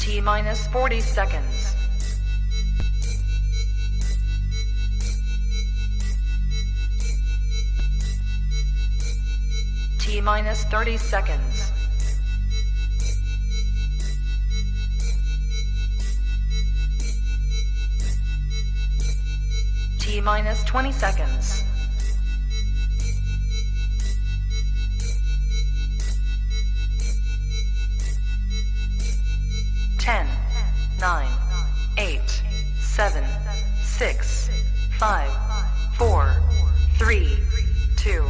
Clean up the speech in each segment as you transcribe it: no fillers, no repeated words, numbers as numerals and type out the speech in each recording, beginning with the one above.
T minus 40 seconds. T minus 30 seconds. T minus 20 seconds. Ten, 9, 8, 7, 6, 5, 4, 3, 2,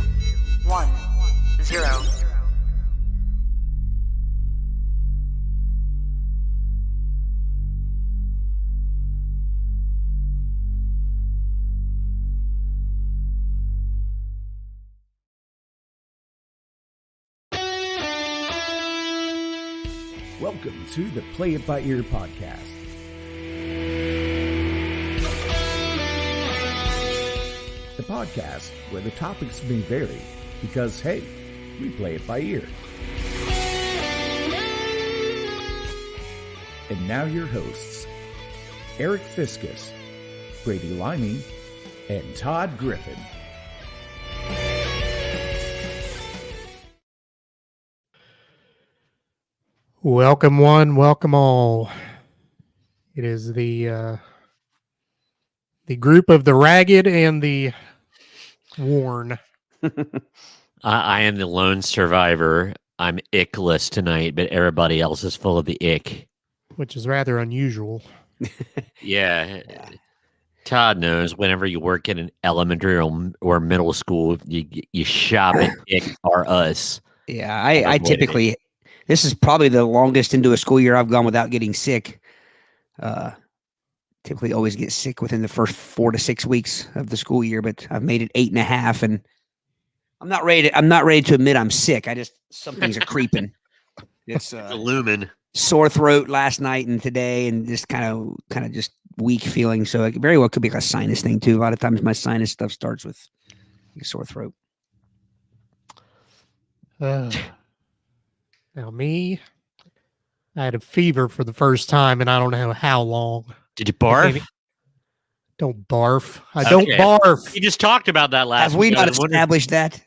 1, 0. Welcome to the Play It By Ear podcast. The podcast where the topics may vary because, hey, we play it by ear. And now your hosts, Eric Fiskus, Brady Limey, and Todd Griffin. Welcome one, welcome all. It is the group of the ragged and the worn. I am the lone survivor. I'm ickless tonight, but everybody else is full of the ick. Which is rather unusual. Yeah. Todd knows whenever you work in an elementary or middle school, you shop at ick or us. Yeah, I typically... This is probably the longest into a school year I've gone without getting sick. Typically always get sick within the first 4 to 6 weeks of the school year, but I've made it 8.5, and I'm not ready to admit I'm sick. Some things are creeping. It's lumen. Sore throat last night and today, and just kind of just weak feeling. So it very well could be like a sinus thing too. A lot of times my sinus stuff starts with a sore throat. Now me, I had a fever for the first time, and I don't know how long. Did you barf? Don't barf. I don't barf. You just talked about that last Have we not established that?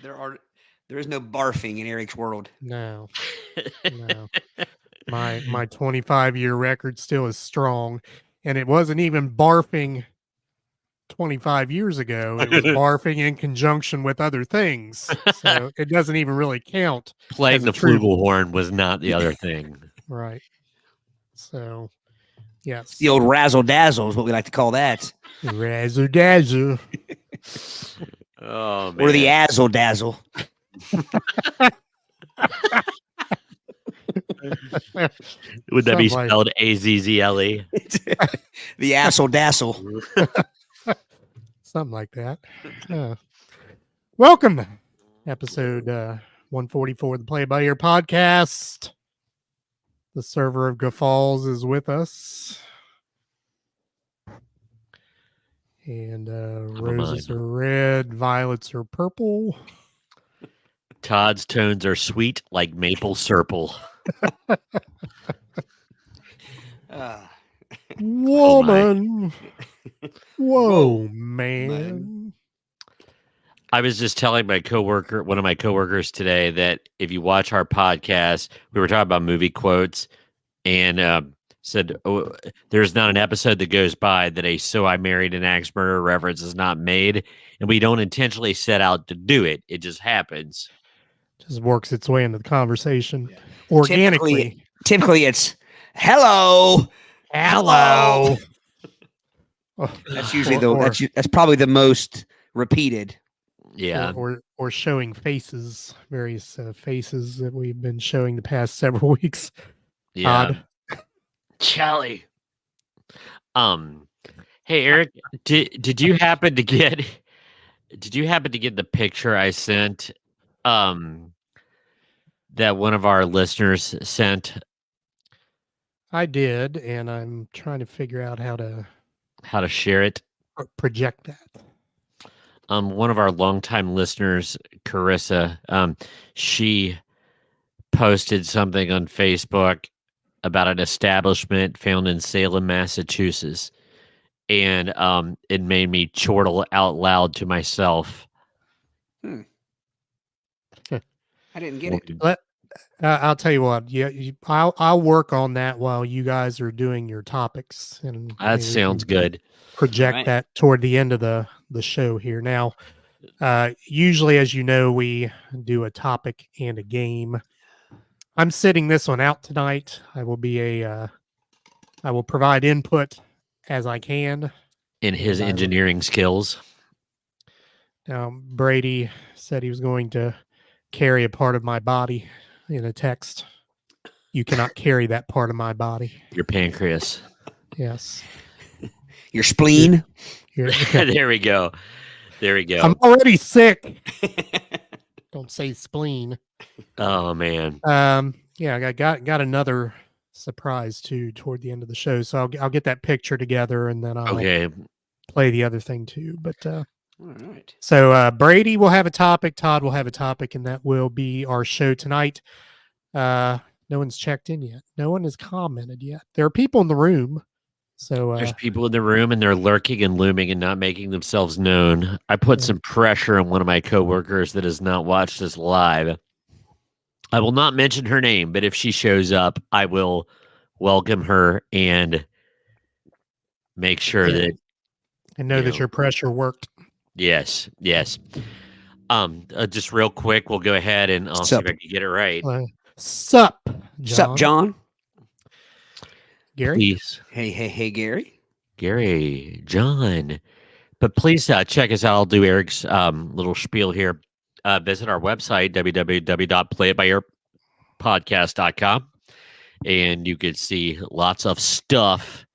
There is no barfing in Eric's world. No. My 25-year record still is strong, and it wasn't even barfing 25 years ago. It was barfing in conjunction with other things, so it doesn't even really count. Playing the flugelhorn was not the other thing. Right. So, yes. The old razzle dazzle is what we like to call that. Razzle dazzle. Oh, man. Or the azzle dazzle. Would that be spelled Azzle? The assle dazzle. Something like that. Welcome. Episode 144 of the Play It By Ear podcast. The server of guffaws is with us. And roses are red, violets are purple. Todd's tones are sweet like maple syrup. Woman. Whoa, man. I was just telling one of my coworkers today, that if you watch our podcast, we were talking about movie quotes, and said, "Oh, there's not an episode that goes by that a "So I Married an Axe Murderer" reference is not made," and we don't intentionally set out to do it. It just happens. Just works its way into the conversation organically. Typically it's hello. Oh, That's usually that's probably the most repeated. Yeah. Or showing faces, various faces that we've been showing the past several weeks. Yeah. Todd. Charlie. Hey Eric, did you happen to get the picture I sent that one of our listeners sent? I did, and I'm trying to figure out how to share it. Project that. One of our longtime listeners, Carissa, she posted something on Facebook about an establishment found in Salem, Massachusetts, and it made me chortle out loud to myself. I didn't get it. I'll tell you what. Yeah, I'll work on that while you guys are doing your topics, and That maybe we sounds can good. project Alright. that toward the end of the show here. Now, usually, as you know, we do a topic and a game. I'm sitting this one out tonight. I will provide input as I can. In his And I will- engineering skills. Brady said he was going to carry a part of my body in a text. You cannot carry that part of my body. Your pancreas. Yes. Your spleen. Here- There we go. There we go. I'm already sick. Don't say spleen. Oh man. Yeah, I got another surprise too toward the end of the show, so I'll get that picture together and then I'll Okay. play the other thing too. But All right. so Brady will have a topic, Todd will have a topic, and that will be our show tonight. No one's checked in yet. No one has commented yet. There are people in the room, so There's people in the room and they're lurking and looming and not making themselves known. I put Yeah. some pressure on one of my coworkers that has not watched us live. I will not mention her name, but if she shows up, I will welcome her and make sure Yeah. that and know you that know. your pressure worked. Yes. Just real quick, we'll go ahead and I'll see if Sup. I can get it right. Sup, John. Sup, John? Gary? Please, Hey, Gary. Gary, John. But please check us out. I'll do Eric's little spiel here. Visit our website, www.playitbyyourpodcast.com, and you can see lots of stuff.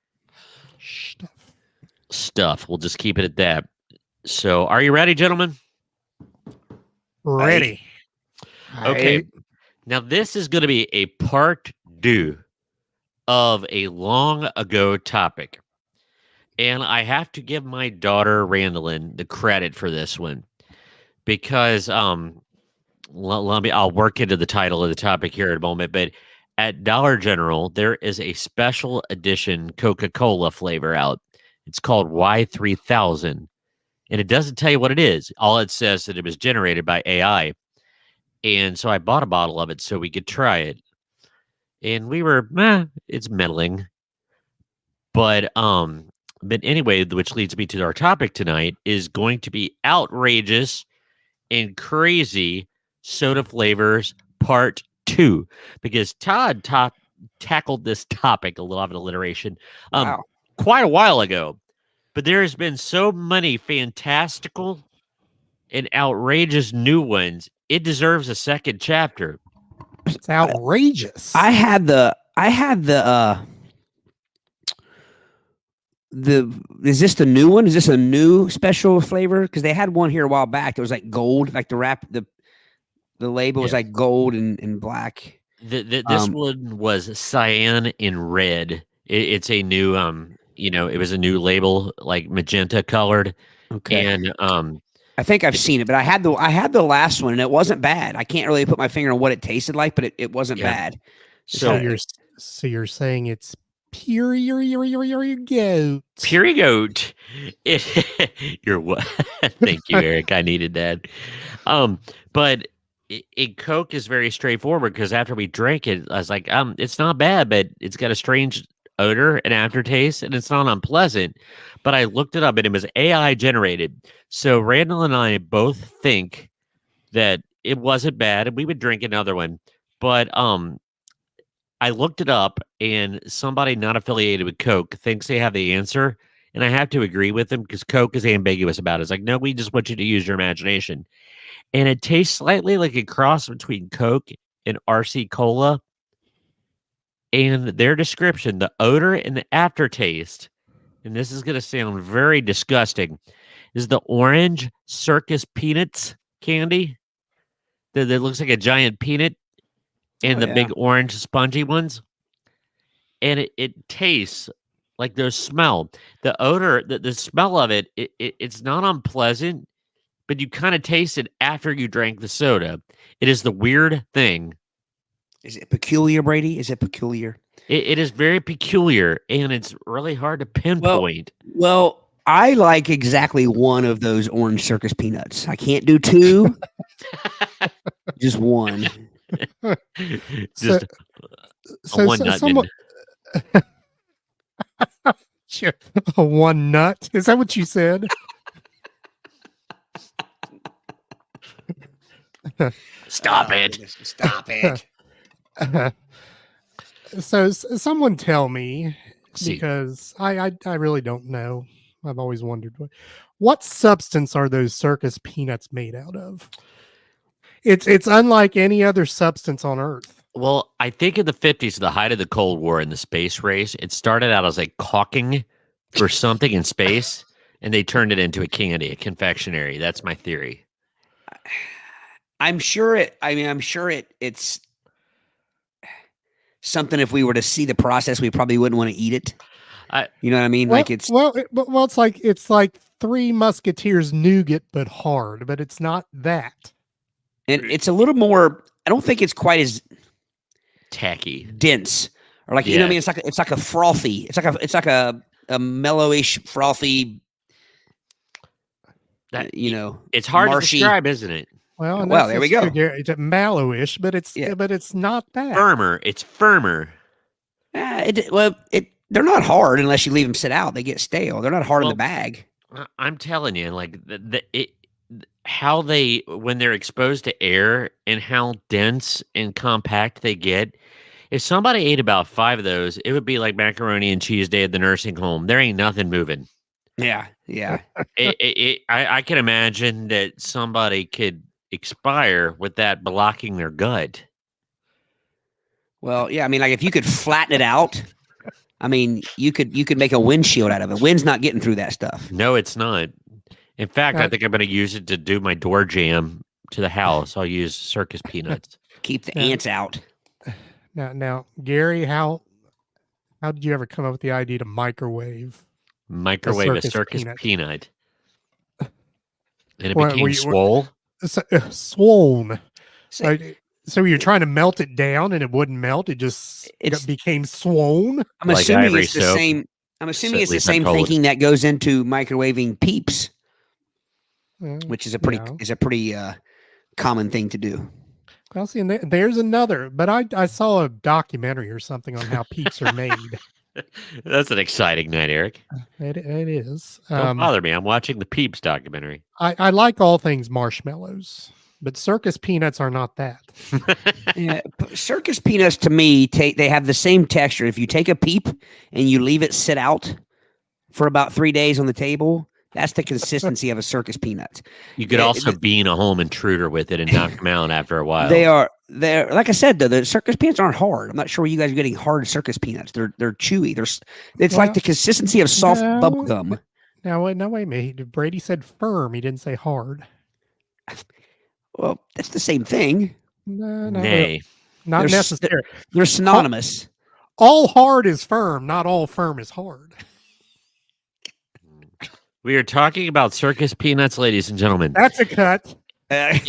We'll just keep it at that. So, are you ready, gentlemen? Ready. Okay. Now, this is going to be a part 2 of a long ago topic. And I have to give my daughter, Randallyn, the credit for this one. Because I'll work into the title of the topic here in a moment, but at Dollar General there is a special edition Coca-Cola flavor out. It's called Y3000, and it doesn't tell you what it is. All it says that it was generated by AI, and so I bought a bottle of it so we could try it. And we were, it's middling, but anyway, which leads me to our topic tonight is going to be outrageous and crazy soda flavors part 2, because Todd tackled this topic, a lot of alliteration, Wow. quite a while ago, but there has been so many fantastical and outrageous new ones. It deserves a second chapter. It's outrageous. I had the is this the new one? Is this a new special flavor? Because they had one here a while back that was like gold, like the label was Yeah. like gold and black. This one was cyan and red. It's a new it was a new label, like magenta colored. Okay. And I think I've seen it, but I had the last one and it wasn't bad. I can't really put my finger on what it tasted like, but it wasn't Yeah. bad. so So- you're saying it's pure goat. Pure goat. You're what? Thank you, Eric. I needed that. But Coke is very straightforward, because after we drank it, I was like, it's not bad, but it's got a strange odor and aftertaste, and it's not unpleasant. But I looked it up, and it was AI generated. So Randall and I both think that it wasn't bad, and we would drink another one. But I looked it up, and somebody not affiliated with Coke thinks they have the answer, and I have to agree with them, because Coke is ambiguous about it. It's like, no, we just want you to use your imagination. And it tastes slightly like a cross between Coke and RC Cola. And their description, the odor and the aftertaste, and this is going to sound very disgusting, is the orange circus peanuts candy that looks like a giant peanut, and Oh, the yeah. big orange spongy ones. And it tastes like there's smell. The odor, the smell of it's not unpleasant, but you kind of taste it after you drank the soda. It is the weird thing. Is it peculiar, Brady? Is it peculiar? It is very peculiar, and it's really hard to pinpoint. Well, I like exactly one of those orange circus peanuts. I can't do two, just one. So, Just so, one so nut. someone Sure. A one nut. Is that what you said? Stop it. Stop it. So someone tell me, See. because I really don't know. I've always wondered what substance are those circus peanuts made out of? It's unlike any other substance on Earth. Well, I think in the 50s, the height of the Cold War and the space race, it started out as like caulking for something in space, and they turned it into a candy, a confectionery. That's my theory. I'm sure it's something. If we were to see the process, we probably wouldn't want to eat it. You know what I mean? Well, it's like Three Musketeers nougat, but hard. But it's not that. And it's a little more. I don't think it's quite as tacky, dense, or like you know what I mean. It's like a frothy. It's like a mellowish frothy. That it's hard marshy. to describe, isn't it? Well, there we go. It's mallowish, but it's not that firmer. It's firmer. They're not hard unless you leave them sit out. They get stale. They're not hard in the bag. I'm telling you, like how they, when they're exposed to air and how dense and compact they get. If somebody ate about 5 of those, it would be like macaroni and cheese day at the nursing home. There ain't nothing moving. Yeah. I can imagine that somebody could expire with that blocking their gut. Well, yeah, I mean, like if you could flatten it out, I mean, you could make a windshield out of it. Wind's not getting through that stuff. No, it's not. In fact, I think I'm going to use it to do my door jam to the house. I'll use circus peanuts. Keep the ants out. Now, Gary, how did you ever come up with the idea to microwave a circus peanut? And it became swole? Swollen. So you're trying to melt it down and it wouldn't melt. It became swollen. I'm assuming it's the same. I'm assuming it's the same thinking that goes into microwaving Peeps, which is a pretty common thing to do. Well, see, and there's another. But I saw a documentary or something on how Peeps are made. That's an exciting night, Eric. It is. Don't bother me. I'm watching the Peeps documentary. I like all things marshmallows, but circus peanuts are not that. Yeah, circus peanuts to me, they have the same texture. If you take a Peep and you leave it sit out for about 3 days on the table, that's the consistency of a circus peanut. You could also bean a home intruder with it and knock them out after a while. They're like I said though, the circus peanuts aren't hard. I'm not sure where you guys are getting hard circus peanuts. They're chewy. It's like the consistency of soft bubble gum. Now wait a minute. Brady said firm. He didn't say hard. Well, that's the same thing. Nay. Not necessarily. They're synonymous. All hard is firm. Not all firm is hard. We are talking about circus peanuts, ladies and gentlemen. That's a cut. But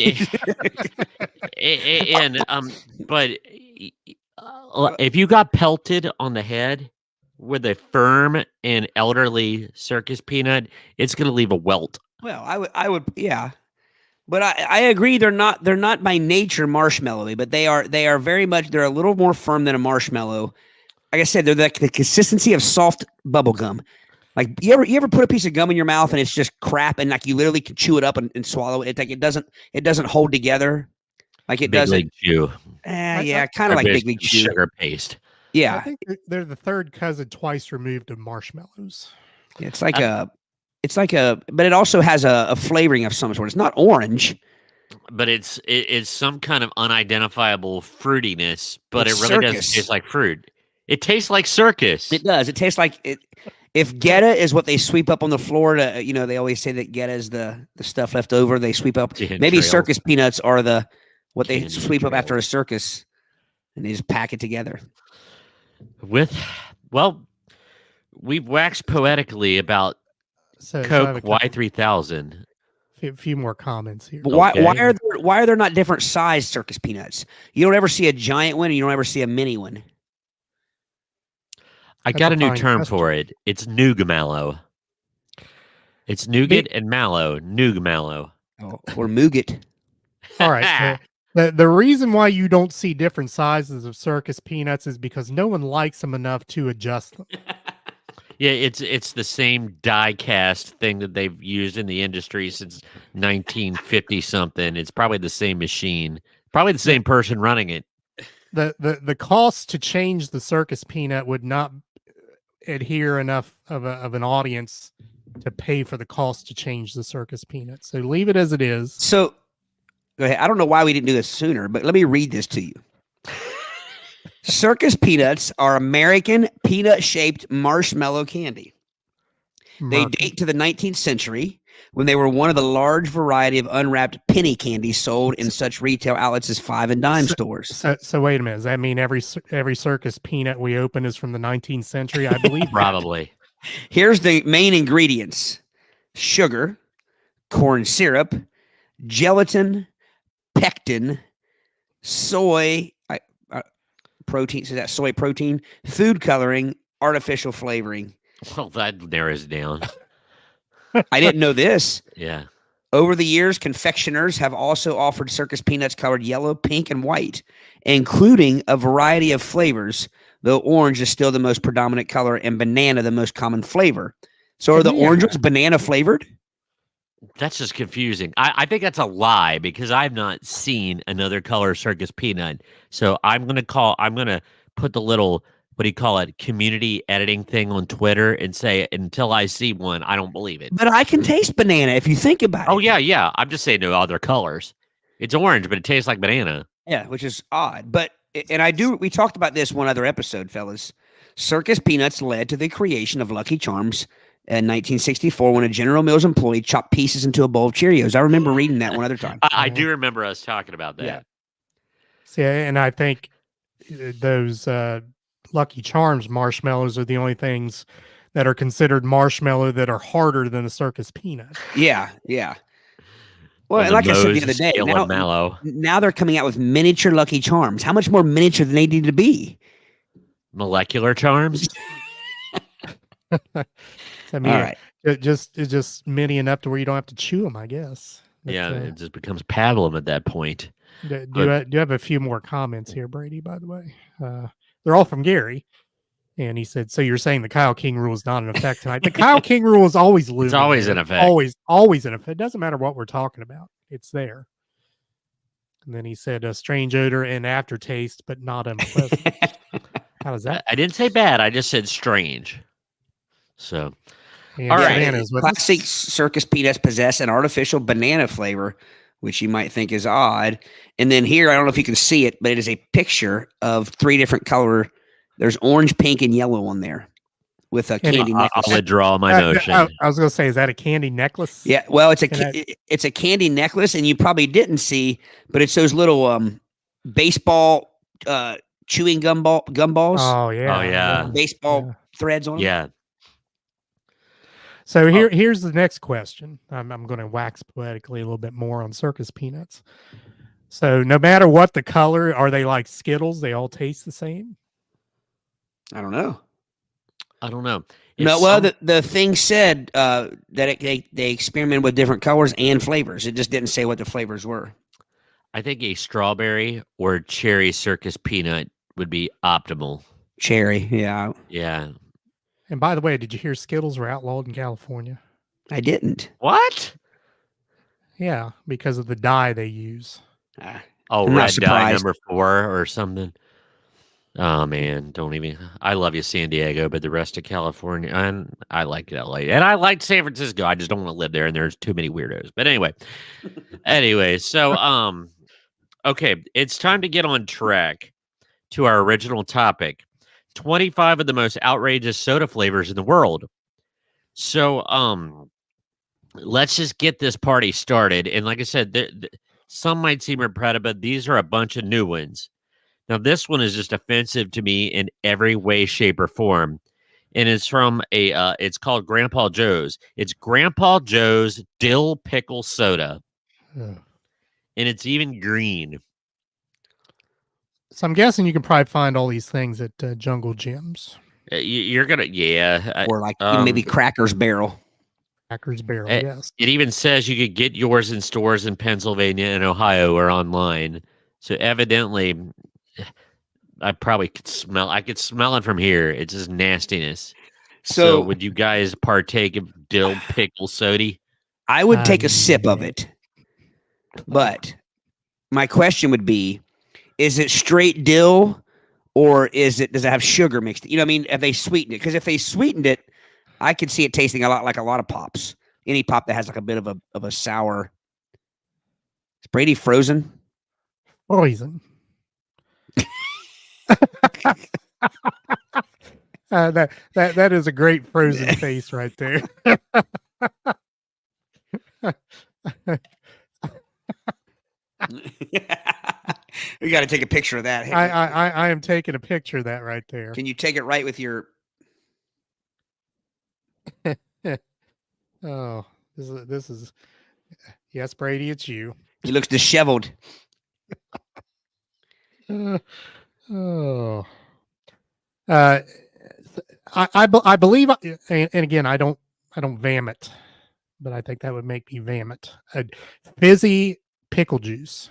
if you got pelted on the head with a firm and elderly circus peanut, it's going to leave a welt. Well, I would, yeah. But I agree. They're not by nature marshmallowy, but they are very much. They're a little more firm than a marshmallow. Like I said, they're the consistency of soft bubble gum. Like you ever put a piece of gum in your mouth and it's just crap, and like you literally can chew it up and swallow it. It's like it doesn't hold together. Like it doesn't. Big League Chew. Yeah, kind of like Big League Chew. Sugar paste. Yeah, I think they're the third cousin twice removed of marshmallows. It's like but it also has a flavoring of some sort. It's not orange, but it's some kind of unidentifiable fruitiness. But it's it really circus. doesn't taste like fruit. It tastes like circus. It does. It tastes like it. If Geta is what they sweep up on the floor to, they always say that Geta is the stuff left over. They sweep up. Maybe circus peanuts are what they sweep up after a circus, and they just pack it together. We've waxed poetically about Coke Y3000. A few more comments here. But why are there not different size circus peanuts? You don't ever see a giant one, and you don't ever see a mini one. I That's got a a new fine term question. for it. It's nougat mallow. It's nougat and mallow. Nougat mallow. Oh, or Muget. All right. The reason why you don't see different sizes of circus peanuts is because no one likes them enough to adjust them. Yeah, it's the same die cast thing that they've used in the industry since 1950 something. It's probably the same machine. Probably the same person running it. The cost to change the circus peanut would not adhere enough of an audience to pay for the cost to change the circus peanut. So leave it as it is. So, go ahead. I don't know why we didn't do this sooner, but let me read this to you. Circus peanuts are American peanut-shaped marshmallow candy. They Murky. date to the 19th century when they were one of the large variety of unwrapped penny candies sold in such retail outlets as 5 and dime stores. So wait a minute. Does that mean every circus peanut we open is from the 19th century? I believe that. Probably. Here's the main ingredients: sugar, corn syrup, gelatin, pectin, soy protein. So that's soy protein, food coloring, artificial flavoring. Well, that narrows it down. I didn't know this. Yeah. Over the years, confectioners have also offered circus peanuts colored yellow, pink, and white, including a variety of flavors, though orange is still the most predominant color and banana the most common flavor. So are the orange ones banana flavored? That's just confusing. I think that's a lie because I've not seen another color circus peanut. So I'm gonna put the little, what do you call it, community editing thing on Twitter and say until I see one, I don't believe it. But I can taste banana if you think about it. Oh yeah. I'm just saying no other colors. It's orange, but it tastes like banana. Yeah, which is odd. But we talked about this one other episode, fellas. Circus peanuts led to the creation of Lucky Charms in 1964 when a General Mills employee chopped pieces into a bowl of Cheerios. I remember reading that one other time. I do remember us talking about that. Yeah. See, and I think those Lucky Charms marshmallows are the only things that are considered marshmallow that are harder than a circus peanut. Yeah. Well, and like I said the other day, mallow. now they're coming out with miniature Lucky Charms. How much more miniature than they need to be? Molecular charms. I mean, All right. it's just mini enough to where you don't have to chew them, I guess. But, Yeah, it just becomes pablum at that point. do you have a few more comments here, Brady, by the way? They're all from Gary. And he said, so you're saying the Kyle King rule is not in effect tonight. The Kyle King rule is always looming. It's always in effect. Always in effect. It doesn't matter what we're talking about. It's there. And then he said a strange odor and aftertaste, but not unpleasant. How does that? I didn't say bad. I just said strange. So, And all right. bananas with us. Classic circus peanuts possess an artificial banana flavor, which you might think is odd. And then here, I don't know if you can see it, but it is a picture of 3 different color. There's orange, pink, and yellow on there with a candy necklace. I'll withdraw my motion. I was going to say, is that a candy necklace? Yeah, well, it's a candy necklace, and you probably didn't see, but it's those little baseball chewing gumballs. Oh yeah. Oh, yeah. Baseball threads on them. Yeah. So here's the next question. I'm going to wax poetically a little bit more on circus peanuts. So no matter what the color, are they like Skittles? They all taste the same? I don't know. It's The thing said that they experimented with different colors and flavors. It just didn't say what the flavors were. I think a strawberry or cherry circus peanut would be optimal. Cherry, yeah. Yeah. And by the way, did you hear Skittles were outlawed in California? I didn't. What? Yeah, because of the dye they use. Oh, I'm not red dye surprised. number 4 or something. Oh man, don't even. I love you, San Diego, but the rest of California, and I like LA, and I like San Francisco. I just don't want to live there, and there's too many weirdos. But anyway, so okay, it's time to get on track to our original topic: 25 of the most outrageous soda flavors in the world. So let's just get this party started. And like I said, some might seem repetitive, but these are a bunch of new ones. Now, this one is just offensive to me in every way, shape, or form. And it's from it's called Grandpa Joe's. It's Grandpa Joe's Dill Pickle Soda. Ugh. And it's even green. So I'm guessing you can probably find all these things at Jungle Gyms. You're gonna, yeah. or like maybe Crackers Barrel. Crackers Barrel, It, yes. it even says you could get yours in stores in Pennsylvania and Ohio or online. So evidently, I probably could smell. I could smell it from here. It's just nastiness. So So would you guys partake of dill pickle soda? I would take a sip of no. it. But my question would be, is it straight dill or does it have sugar mixed? You know what I mean? Have they sweetened it? Because if they sweetened it, I could see it tasting a lot like a lot of pops. Any pop that has like a bit of a sour. Is Brady frozen? Poison. That is a great frozen face right there. We got to take a picture of that. Hey, I am taking a picture of that right there. can you take it right with your? Oh, this is yes, Brady, it's you. He looks disheveled. Oh, I believe, and again, I don't vomit, but I think that would make me vomit. Fizzy pickle juice.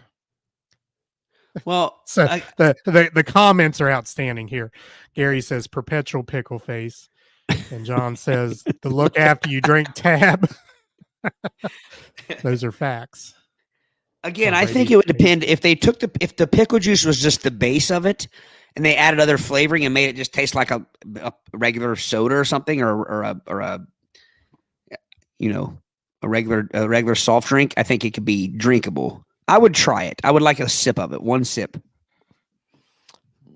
Well, So the comments are outstanding here. Gary says perpetual pickle face, and John says the look after you drink tab. Those are facts. again, I think it would depend if they took if the pickle juice was just the base of it, and they added other flavoring and made it just taste like a regular soda or something, or a regular soft drink. I think it could be drinkable. I would try it. I would like a sip of it. One sip.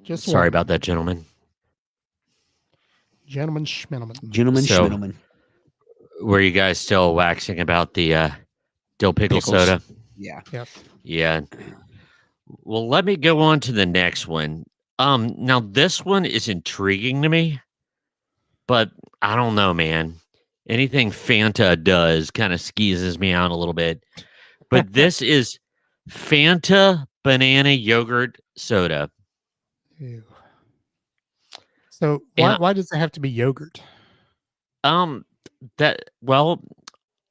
Just Sorry one. about that, gentlemen. Gentlemen, schmintlemen. Schmintleman. Were you guys still waxing about the dill pickle Pickles. soda? Yeah. Yes. Yeah. Well, let me go on to the next one. Now this one is intriguing to me, but I don't know, man. Anything Fanta does kind of skeezes me out a little bit. But this is Fanta banana yogurt soda. Ew. So why does it have to be yogurt? Well,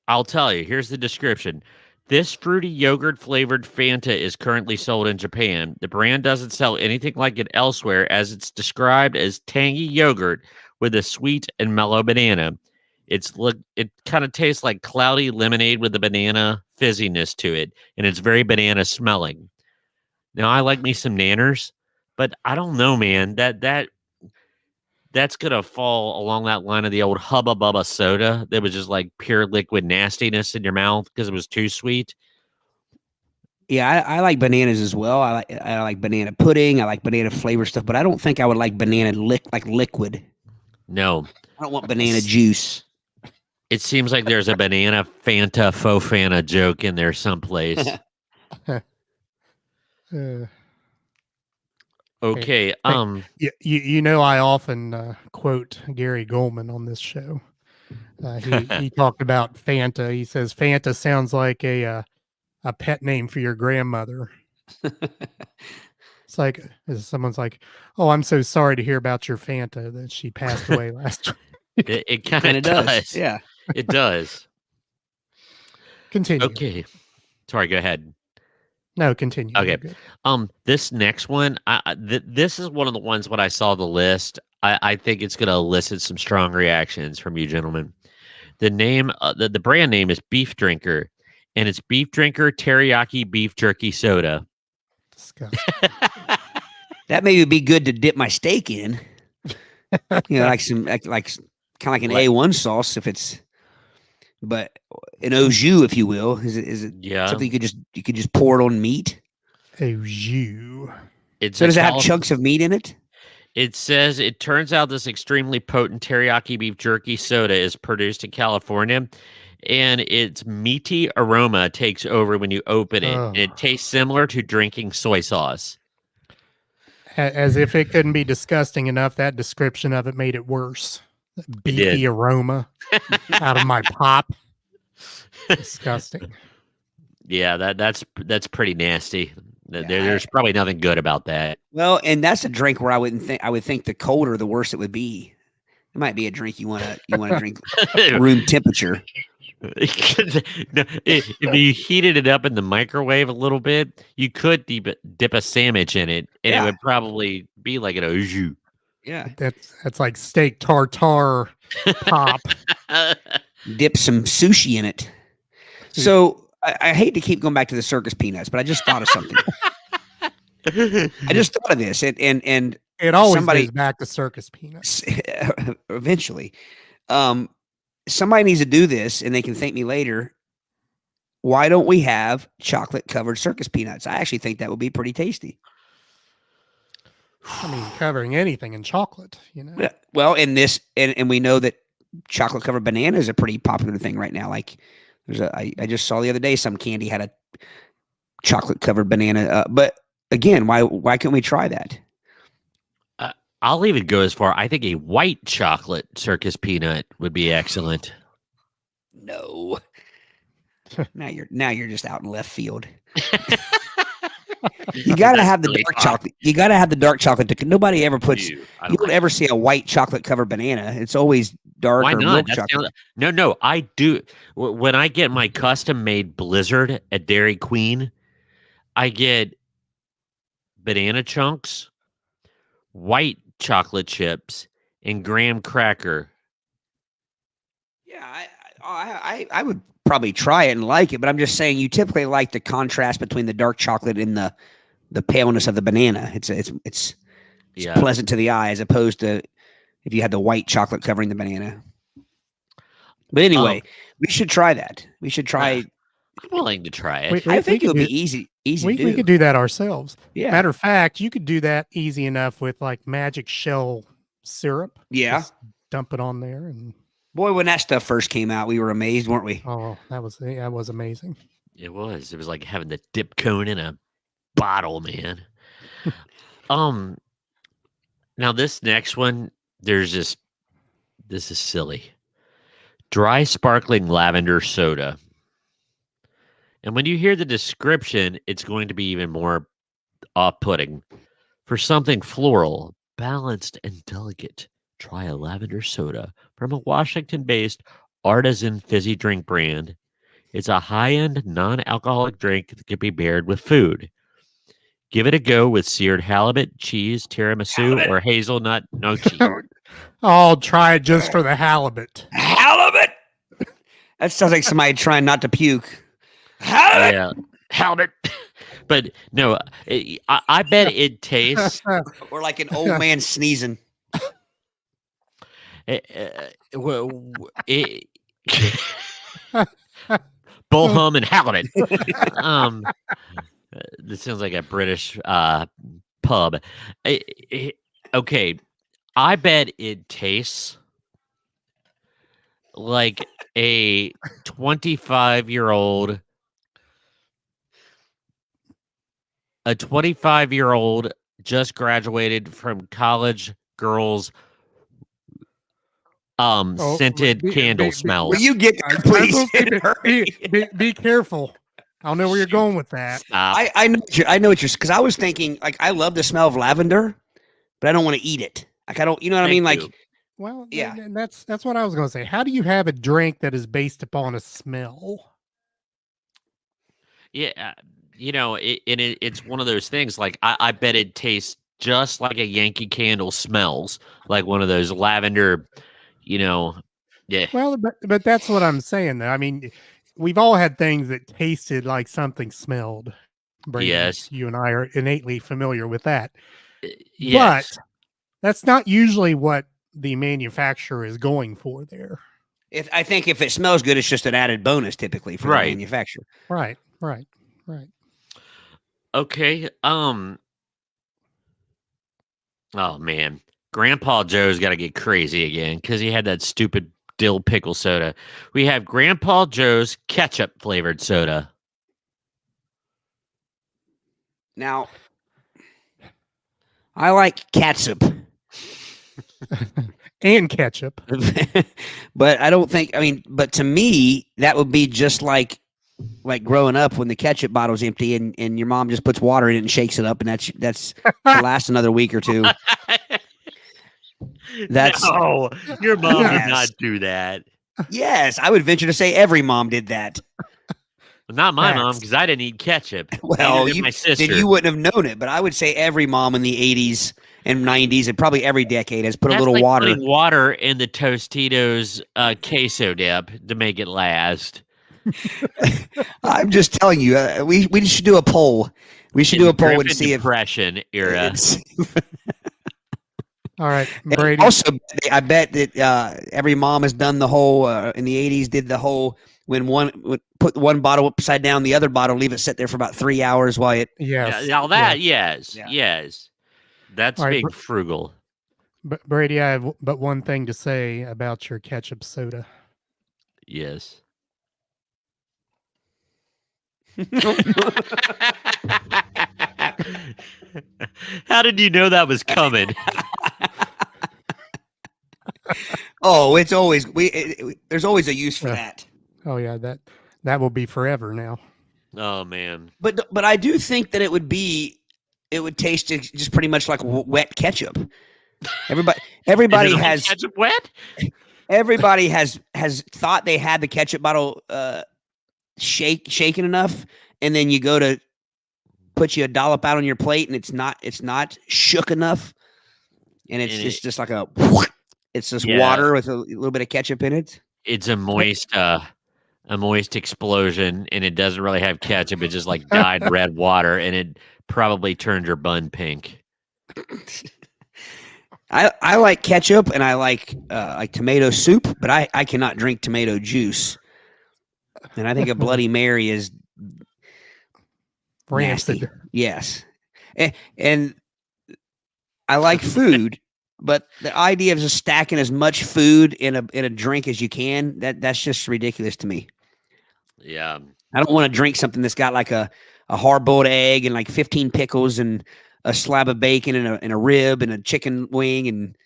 I'll tell you. Here's the description. This fruity yogurt flavored Fanta is currently sold in Japan. The brand doesn't sell anything like it elsewhere, as it's described as tangy yogurt with a sweet and mellow banana. It kind of tastes like cloudy lemonade with a banana fizziness to it, and it's very banana smelling. Now, I like me some nanners, but I don't know, man. That's gonna fall along that line of the old Hubba Bubba soda that was just like pure liquid nastiness in your mouth because it was too sweet. Yeah, I like bananas as well. I like banana pudding. I like banana flavor stuff, but I don't think I would like banana like liquid. No, I don't want banana juice. it seems like there's a banana Fanta faux Fanta joke in there someplace. Okay. You know, I often quote Gary Goldman on this show. He talked about Fanta. He says Fanta sounds like a pet name for your grandmother. It's like someone's like, "Oh, I'm so sorry to hear about your Fanta that she passed away last week." It kind of does. Yeah, it does. Continue. Okay. Sorry. Go ahead. No, continue. Okay. This next one, this is one of the ones when I saw the list, I think it's going to elicit some strong reactions from you gentlemen. The name, the brand name is Beef Drinker, and it's Beef Drinker Teriyaki Beef Jerky Soda. Disgusting. that maybe would be good to dip my steak in. You know, like some kind of like an A1 sauce if it's, but an au jus, if you will. Is it something you could just pour it on meat? Au jus. So does it have chunks of meat in it? It says it turns out this extremely potent teriyaki beef jerky soda is produced in California, and its meaty aroma takes over when you open it. And it tastes similar to drinking soy sauce. As if it couldn't be disgusting enough, that description of it made it worse. Beefy aroma out of my pop. Disgusting. Yeah, that's pretty nasty. There's probably nothing good about that. Well, and that's a drink where I would think the colder the worse it would be. It might be a drink you want to drink room temperature. No, if you heated it up in the microwave a little bit, you could dip a sandwich in it, and it Yeah. would probably be like an au jus. Yeah. That's like steak tartare pop. Dip some sushi in it. So I hate to keep going back to the circus peanuts, but I just thought of something. I just thought of this, and It always somebody- goes back to circus peanuts. eventually, somebody needs to do this, and they can thank me later. Why don't we have chocolate covered circus peanuts? I actually think that would be pretty tasty. I mean, covering anything in chocolate, you know. Yeah. Well, and we know that chocolate covered banana is a pretty popular thing right now. Like I just saw the other day some candy had a chocolate covered banana. But again, why can't we try that? I'll even go as far. I think a white chocolate circus peanut would be excellent. No. now you're just out in left field. You gotta have the dark chocolate. You gotta have the dark chocolate. Nobody ever puts. You don't ever see a white chocolate covered banana. It's always dark Why or not? milk chocolate. No. I do. When I get my custom made Blizzard at Dairy Queen, I get banana chunks, white chocolate chips, and graham cracker. Yeah, I would probably try it and like it, but I'm just saying you typically like the contrast between the dark chocolate and the paleness of the banana. It's Yeah. pleasant to the eye as opposed to if you had the white chocolate covering the banana. But anyway, we should try that. We should try. I'm willing to try it. I think it would could be easy we to do. could do that ourselves. Yeah. Matter of fact, you could do that easy enough with like magic shell syrup. Yeah. Just dump it on there, and Boy, when that stuff first came out, we were amazed, weren't we? oh, that was amazing. It was like having the dip cone in a bottle, man. Now this next one, this is silly. Dry sparkling lavender soda. And when you hear the description, it's going to be even more off-putting. For something floral, balanced, and delicate, try a lavender soda from a Washington-based artisan fizzy drink brand. It's a high-end, non-alcoholic drink that can be paired with food. Give it a go with seared halibut, cheese, tiramisu, or hazelnut nochi. I'll try it just for the halibut. Halibut! That sounds like somebody trying not to puke. Halibut! Yeah, halibut. But no, I bet it tastes. Or like an old man sneezing. Bull hum and halibut. This sounds like a British pub. Okay, I bet it tastes like a 25-year-old. A 25-year-old just graduated from college girls scented candle smells. Will you get there, please? Be careful. I don't know where you're going with that. Stop. I know what you're because I was thinking like I love the smell of lavender, but I don't want to eat it. Like I don't, you know what I mean? Thank Like you. Well, Yeah. and that's what I was going to say. How do you have a drink that is based upon a smell? Yeah, it's one of those things. Like I bet it tastes just like a Yankee Candle smells, like one of those lavender. Yeah. Well, but that's what I'm saying. Though. I mean, we've all had things that tasted like something smelled. Brady, Yes. you and I are innately familiar with that. Yes. But that's not usually what the manufacturer is going for there. I think if it smells good, it's just an added bonus typically for the Right. manufacturer. Right. Okay. Oh man, Grandpa Joe's got to get crazy again because he had that stupid dill pickle soda. We have Grandpa Joe's ketchup flavored soda. Now, I like catsup, And ketchup. but I don't think. I mean, but to me, that would be just like growing up when the ketchup bottle's empty and your mom just puts water in it and shakes it up, and that's to last another week or two. That's No, your mom did Yes. not do that. yes. I would venture to say every mom did that. Well, not my mom Facts. because I didn't eat ketchup. Well, Neither did my then sister. you wouldn't have known it. But I would say every mom in the 80s and 90s and probably every decade has put a That's little like water. putting water in the Tostitos queso dip to make it last. I'm just telling you, we should do a poll. We should In do the a poll and Griffin see if Depression era. it's. All right, And Brady. also, I bet that every mom has done the whole in the 80s. Did the whole when one would put one bottle upside down, the other bottle, leave it sit there for about 3 hours while it. Yes. Now that, yeah. yes, Yeah. yes. That's All right, being frugal. But Brady, I have but one thing to say about your ketchup soda. Yes. How did you know that was coming? Oh, it's always there's always a use for Yeah. that. Oh yeah, that will be forever now. Oh man. But I do think that it would taste just pretty much like wet ketchup. Everybody Is it has ketchup wet? everybody has thought they had the ketchup bottle shaken enough, and then you go to put you a dollop out on your plate, and it's not shook enough, and it's just like it's just Yeah. water with a little bit of ketchup in it. It's a moist explosion, and it doesn't really have ketchup. It's just like dyed red water, and it probably turned your bun pink. I like ketchup and I like tomato soup, but I cannot drink tomato juice. And I think a Bloody Mary is Rancid. nasty. Yes, and I like food, but the idea of just stacking as much food in a drink as you can that's just ridiculous to me. Yeah. I don't want to drink something that's got like a hard-boiled egg and like 15 pickles and a slab of bacon and a rib and a chicken wing and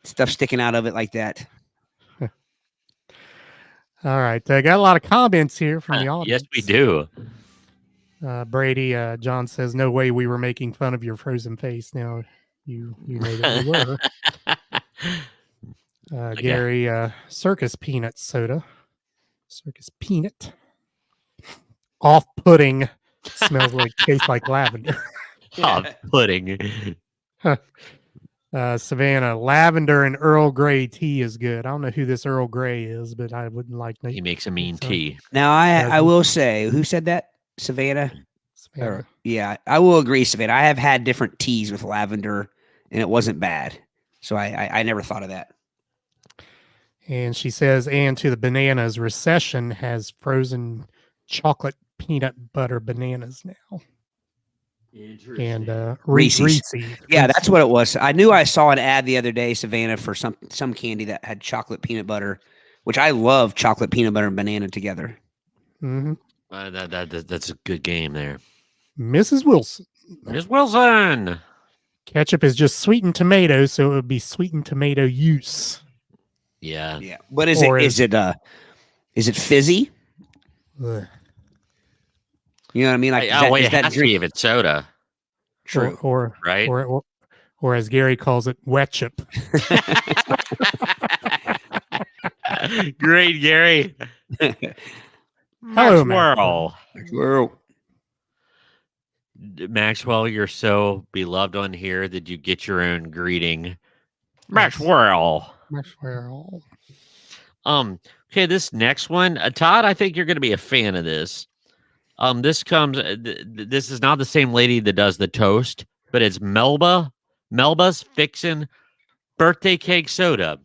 stuff sticking out of it like that. All right, I got a lot of comments here from the audience. Yes, we do. Brady, John says, "No way we were making fun of your frozen face." Now you know that we were. Okay. Gary, circus peanut soda, circus peanut, off-putting, smells like tastes like lavender. Pudding. Savannah, lavender and Earl Grey tea is good. I don't know who this Earl Grey is, but I wouldn't like. He makes a mean So, tea. Now I will say, who said that? Savannah? Savannah. Yeah, I will agree, Savannah. I have had different teas with lavender, and it wasn't bad. So I never thought of that. And she says, and to the bananas, Recession has frozen chocolate peanut butter bananas now. And Reese's. Yeah, Reese's. that's what it was. I knew I saw an ad the other day, Savannah, for some candy that had chocolate peanut butter, which I love chocolate peanut butter and banana together. Mm-hmm. That's a good game there. Mrs. Wilson. Miss Wilson. Ketchup is just sweetened tomato, so it would be sweetened tomato use. Yeah. Yeah, but is Or it fizzy? Ugh. You know what I mean? Like is Well, is it has to be if it's soda, true? Or right? or as Gary calls it, wetchup. Great, Gary. Hello, Maxwell. Maxwell, you're so beloved on here that you get your own greeting. Maxwell. Maxwell. Okay, this next one, Todd, I think you're going to be a fan of this. This comes. This is not the same lady that does the toast, but it's Melba's Fixin' birthday cake soda.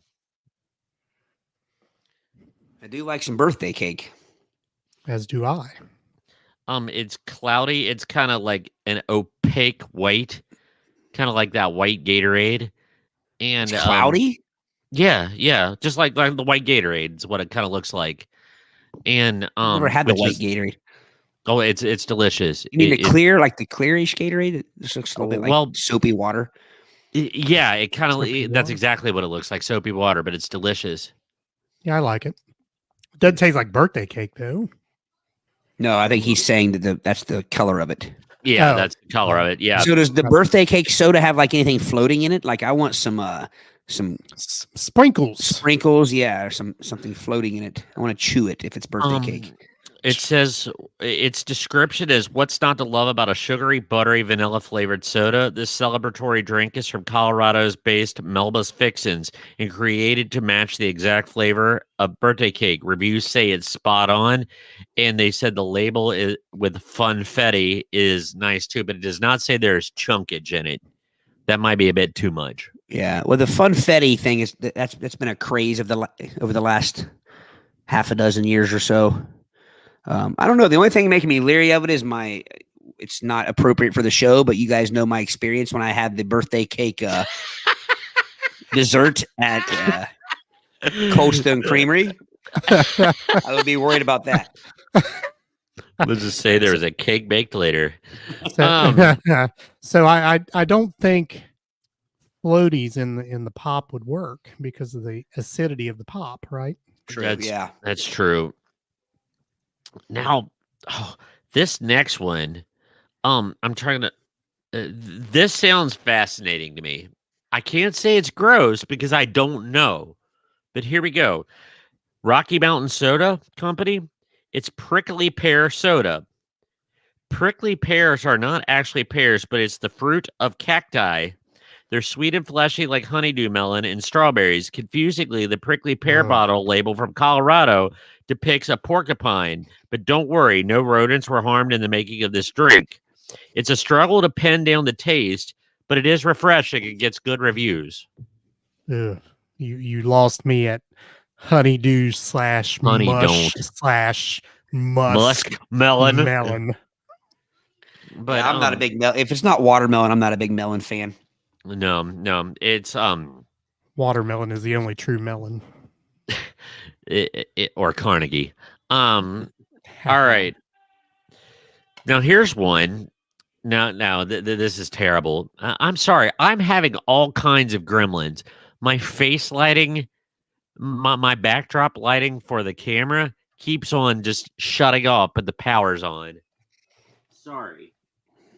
I do like some birthday cake. As do I. It's cloudy. It's kind of like an opaque white, kind of like that white Gatorade. And It's cloudy. Yeah, just like the white Gatorade is what it kind of looks like. And Never had the which white is- Gatorade. Oh, it's delicious. You mean It- the clear, like the clearish Gatorade? It just looks a little bit like Well, soapy water. Yeah, it kind Soapy of that's water. exactly what it looks like, soapy water, but it's delicious. Yeah, I like it. It doesn't taste like birthday cake though. No, I think he's saying that that's the color of it. Yeah, Oh. that's the color of it. Yeah. So does the birthday cake soda have like anything floating in it? Like I want some sprinkles. Yeah, or something floating in it. I want to chew it if it's birthday cake. It says its description is what's not to love about a sugary, buttery, vanilla flavored soda. This celebratory drink is from Colorado's based Melba's Fixins and created to match the exact flavor of birthday cake. Reviews say it's spot on, and they said the label is with funfetti is nice too, but it does not say there's chunkage in it. That might be a bit too much. Yeah, well, the funfetti thing is that's been a craze over the last half a dozen years or so. I don't know. The only thing making me leery of it is it's not appropriate for the show, but you guys know my experience when I had the birthday cake dessert at Cold Stone Creamery. I would be worried about that. Let's just say there was a cake baked later. So I don't think floaties in the pop would work because of the acidity of the pop, right? True. That's true. Now, this next one, I'm trying to. This sounds fascinating to me. I can't say it's gross because I don't know, but here we go. Rocky Mountain Soda Company. It's prickly pear soda. Prickly pears are not actually pears, but it's the fruit of cacti. They're sweet and fleshy like honeydew melon and strawberries. Confusingly, the prickly pear bottle label from Colorado depicts a porcupine. But don't worry, no rodents were harmed in the making of this drink. It's a struggle to pen down the taste, but it is refreshing and gets good reviews. Ugh. You lost me at honeydew / musk melon. But yeah, I'm not a big melon. If it's not watermelon, I'm not a big melon fan. No, it's watermelon is the only true melon. Or Carnegie. All right. Now here's one. Now this is terrible. I'm sorry. I'm having all kinds of gremlins. My face lighting, my backdrop lighting for the camera keeps on just shutting off, but the power's on. Sorry.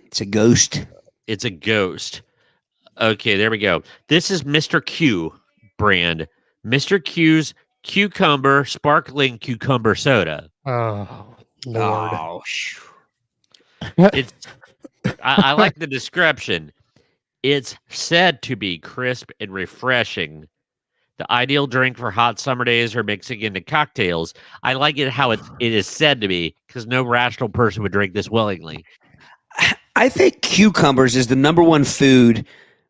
It's a ghost. It's a ghost. Okay, there we go. This is Mr. Q brand. Mr. Q's cucumber sparkling cucumber soda. Oh, Lord. Oh, it's I like the description. It's said to be crisp and refreshing. The ideal drink for hot summer days or mixing into cocktails. I like it how it is said to be because no rational person would drink this willingly. I think cucumbers is the number one food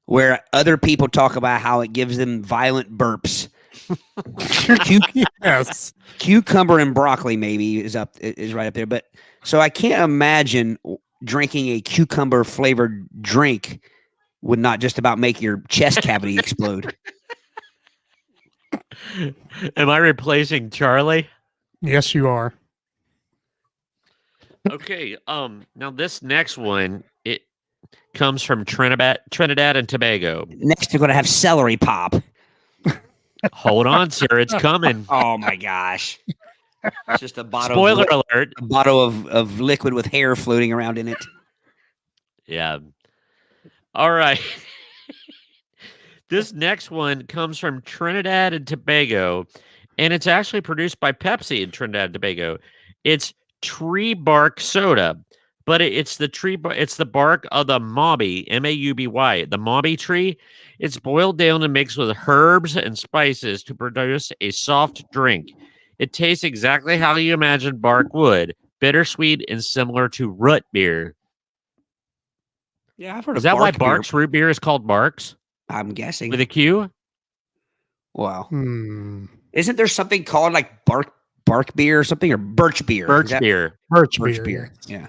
where other people talk about how it gives them violent burps. Yes. Cucumber and broccoli maybe is right up there. But so I can't imagine drinking a cucumber flavored drink would not just about make your chest cavity explode. Am I replacing Charlie? Yes, you are. Okay. Now this next one, it comes from Trinidad and Tobago. Next, we're going to have celery pop. Hold on, sir. It's coming. Oh, my gosh. It's just a bottle. Spoiler alert. A bottle of liquid with hair floating around in it. Yeah. All right. This next one comes from Trinidad and Tobago, and it's actually produced by Pepsi in Trinidad and Tobago. It's tree bark soda, but it's the bark of the mauby, M-A-U-B-Y, the mauby tree. It's boiled down and mixed with herbs and spices to produce a soft drink. It tastes exactly how you imagine bark would, bittersweet and similar to root beer. Yeah, I've heard of that. Is that why Barks root beer is called Barks? I'm guessing. With a Q? Wow. Isn't there something called like bark beer or something, or birch beer? Birch beer. Birch beer. Yeah.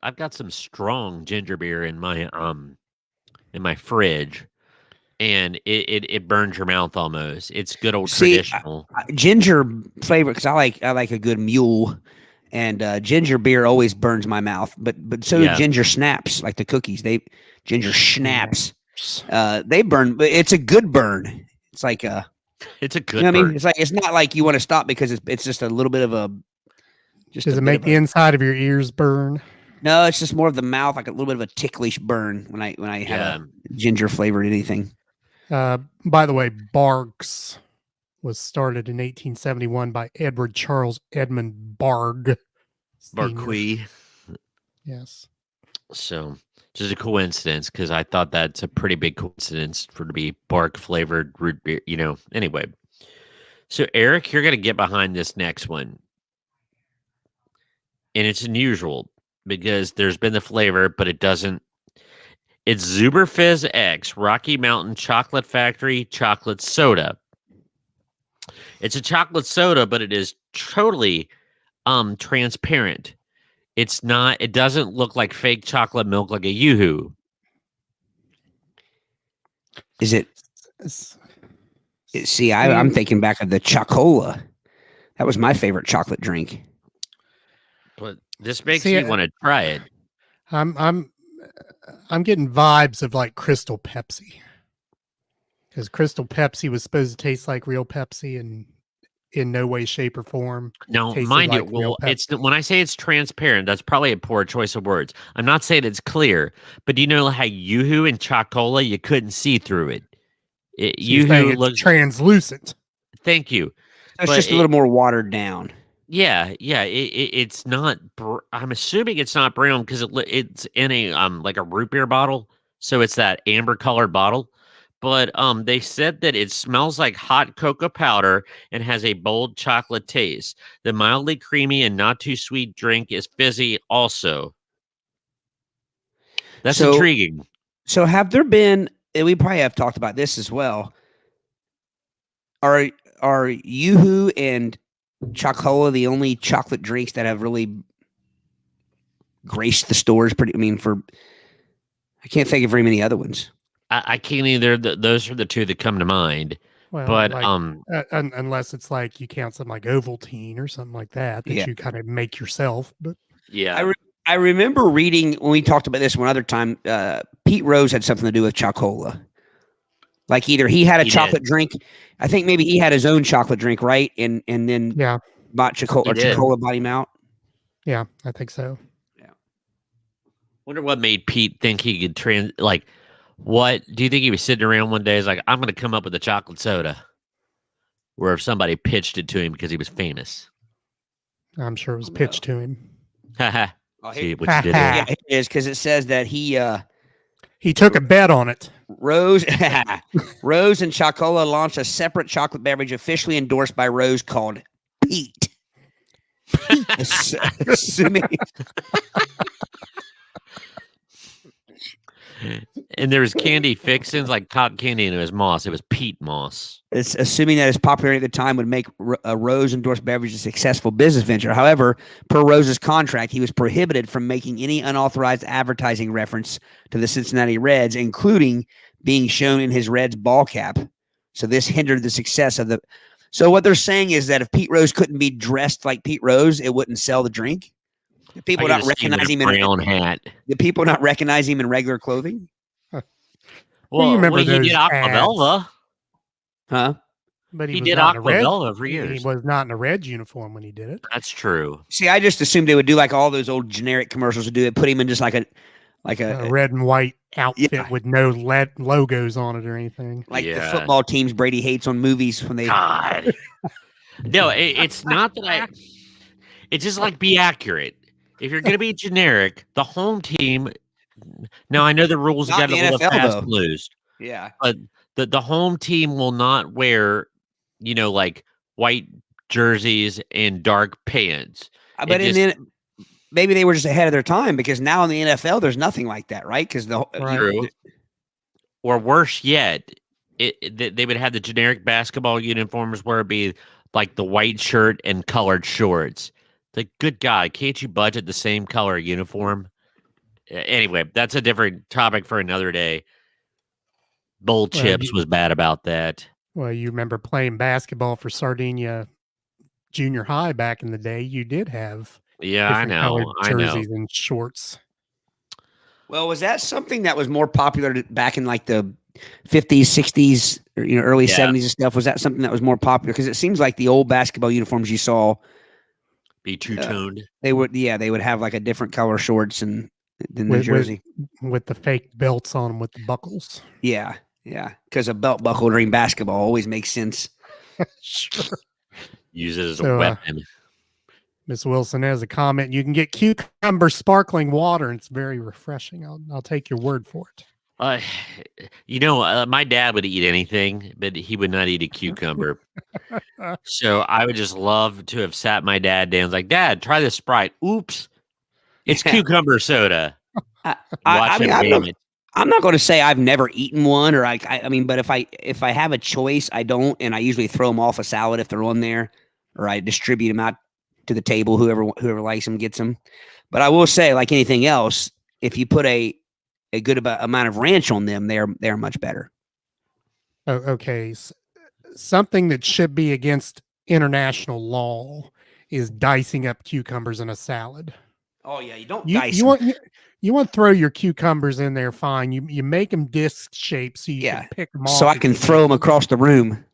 I've got some strong ginger beer in my fridge, and it burns your mouth almost. It's good old traditional ginger flavor because I like a good mule, and ginger beer always burns my mouth. But so do ginger snaps, like the cookies. Ginger schnapps. They burn, but it's a good burn. It's like it's a good. You know what I mean? It's like it's not like you want to stop because it's just a little bit of a. Does it make the inside of your ears burn? No, it's just more of the mouth, like a little bit of a ticklish burn when I have a ginger flavored anything. By the way, Barks was started in 1871 by Edward Charles Edmund Barg. Senior. Barqui. Yes. So just a coincidence, because I thought that's a pretty big coincidence for it to be bark flavored root beer, Anyway. So Eric, you're gonna get behind this next one. And it's unusual because there's been the flavor, but it doesn't. It's Zuberfizz X Rocky Mountain Chocolate Factory chocolate soda. It's a chocolate soda, but it is totally transparent. It's not. It doesn't look like fake chocolate milk like a Yoo-hoo. Is it? See, I'm thinking back of the Chocola. That was my favorite chocolate drink. But this makes me want to try it. I'm getting vibes of like Crystal Pepsi, because Crystal Pepsi was supposed to taste like real Pepsi, and in no way, shape, or form. Now, mind you, it's when I say it's transparent, that's probably a poor choice of words. I'm not saying it's clear, but do you know how Yoo-hoo and Chocola, you couldn't see through it? Yoo-hoo looks translucent. Thank you. It's just a little more watered down. Yeah. It's not. I'm assuming it's not brown because it's in a like a root beer bottle, so it's that amber colored bottle. But they said that it smells like hot cocoa powder and has a bold chocolate taste. The mildly creamy and not too sweet drink is fizzy also. That's intriguing. So have there been, and we probably have talked about this as well, are Yoo-hoo and Chocola the only chocolate drinks that have really graced the stores? I can't think of very many other ones. I can't either. Those are the two that come to mind. Well, but unless it's like you count something like Ovaltine or something like that you kind of make yourself. But yeah, I remember reading when we talked about this one other time. Pete Rose had something to do with Chocola. Like either he had a chocolate drink. I think maybe he had his own chocolate drink, right? And then bought Chocola, or Chocola bought him out. Yeah, I think so. Yeah. Wonder what made Pete think he could what do you think he was sitting around one day? He's like, I'm going to come up with a chocolate soda. Or if somebody pitched it to him because he was famous. I'm sure it was pitched to him. See what you did there? Yeah, it is, because it says that he took a bet on it. Rose and Chocola launched a separate chocolate beverage officially endorsed by Rose called Pete. Assuming. And there was candy fixins like cotton candy, and it was moss. It was peat moss. It's assuming that his popularity at the time would make a Rose endorsed beverage a successful business venture. However, per Rose's contract, he was prohibited from making any unauthorized advertising reference to the Cincinnati Reds, including being shown in his Reds ball cap. So this hindered the success of the. So what they're saying is that if Pete Rose couldn't be dressed like Pete Rose, it wouldn't sell the drink. Do people not recognize him in a brown hat? Do people not recognize him in regular clothing? Well, you remember he did Aquavelva. Huh? But he did Aquavelva for years. He was not in a red uniform when he did it. That's true. See, I just assumed they would do like all those old generic commercials would do it, put him in just like a red and white outfit with no LED logos on it or anything. Like the football teams Brady hates on movies when they. God. No, it's not that it's just like be accurate. If you're going to be generic, the home team. Now I know the rules got a little fast blues. Yeah, but the home team will not wear, like white jerseys and dark pants. But maybe they were just ahead of their time, because now in the NFL there's nothing like that, right? Because true. Or worse yet, they would have the generic basketball uniforms where it'd be like the white shirt and colored shorts. Like, good God, can't you budget the same color uniform? Anyway, that's a different topic for another day. Bowl Chips was bad about that. Well, you remember playing basketball for Sardinia Junior High back in the day. You did have jerseys and shorts. Well, was that something that was more popular back in like the 50s, 60s, or early 70s and stuff? Was that something that was more popular? Because it seems like the old basketball uniforms you saw Be two-toned. They would have like a different color shorts than the with, jersey. with the fake belts on them with the buckles. Yeah, because a belt buckle during basketball always makes sense. Sure. Use it as So, a weapon. Miss Wilson has a comment. You can get cucumber sparkling water, and it's very refreshing. I'll take your word for it. My dad would eat anything, but he would not eat a cucumber. So I would just love to have sat my dad down. Like, Dad, try this Sprite. Oops, it's cucumber soda. I mean, I'm not going to say I've never eaten one, or I mean, but if I have a choice, I don't, and I usually throw them off a salad if they're on there, or I distribute them out to the table. Whoever likes them gets them. But I will say, like anything else, if you put a good amount of ranch on them, they're much better. Oh, okay. Something that should be against international law is dicing up cucumbers in a salad. Oh yeah, you don't dice them. You want to throw your cucumbers in there, fine. You make them disc shaped so you can pick them off. So I can throw them across the room.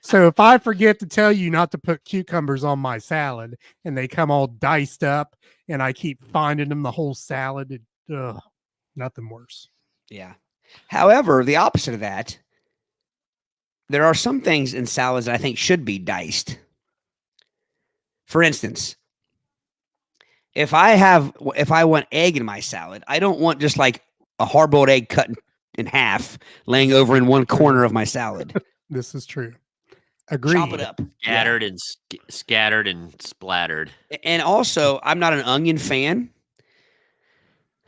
So if I forget to tell you not to put cucumbers on my salad and they come all diced up and I keep finding them the whole salad, nothing worse. Yeah. However, the opposite of that, there are some things in salads that I think should be diced. For instance, if I want egg in my salad, I don't want just like a hard-boiled egg cut in half laying over in one corner of my salad. This is true. Agreed. Chop it up. Scattered and splattered. And also, I'm not an onion fan,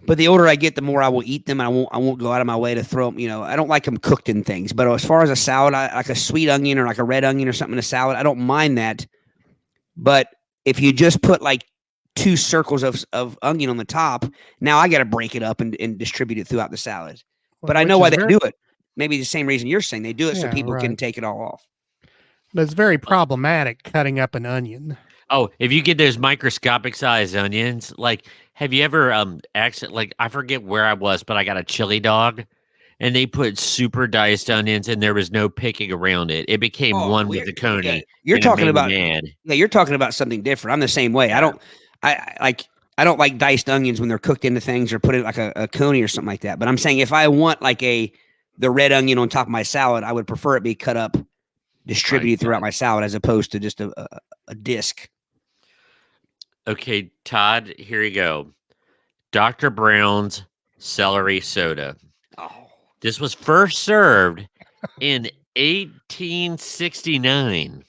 but the older I get, the more I will eat them. And I won't go out of my way to throw them. I don't like them cooked in things. But as far as a salad, like a sweet onion or like a red onion or something in a salad, I don't mind that. But if you just put like 2 circles of onion on the top, now I got to break it up and distribute it throughout the salad. But I know why they do it. Maybe the same reason you're saying they do it, so people can take it all off. But it's very problematic cutting up an onion. Oh, if you get those microscopic sized onions, like, have you ever I forget where I was, but I got a chili dog and they put super diced onions and there was no picking around it. It became one with the coney. Yeah. You're talking about something different. I'm the same way. Yeah. I don't like diced onions when they're cooked into things or put it like a coney or something like that. But I'm saying if I want like the red onion on top of my salad, I would prefer it be cut up, distributed throughout my salad as opposed to just a disc. Okay, Todd, here you go. Dr. Brown's celery soda. Oh. This was first served in 1869.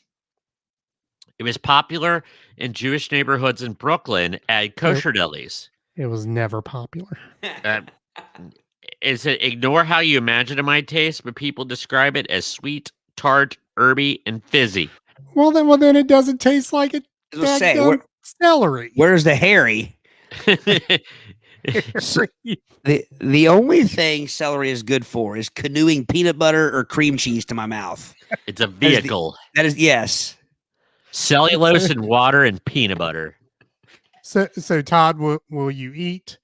It was popular in Jewish neighborhoods in Brooklyn at kosher delis. It was never popular. It ignore how you imagine it might taste, but people describe it as sweet, tart, herby, and fizzy. Well, then it doesn't taste like it. Celery. Where's the hairy? The only thing celery is good for is canoeing peanut butter or cream cheese to my mouth. It's a vehicle. That is yes. Cellulose and water and peanut butter. So Todd, will you eat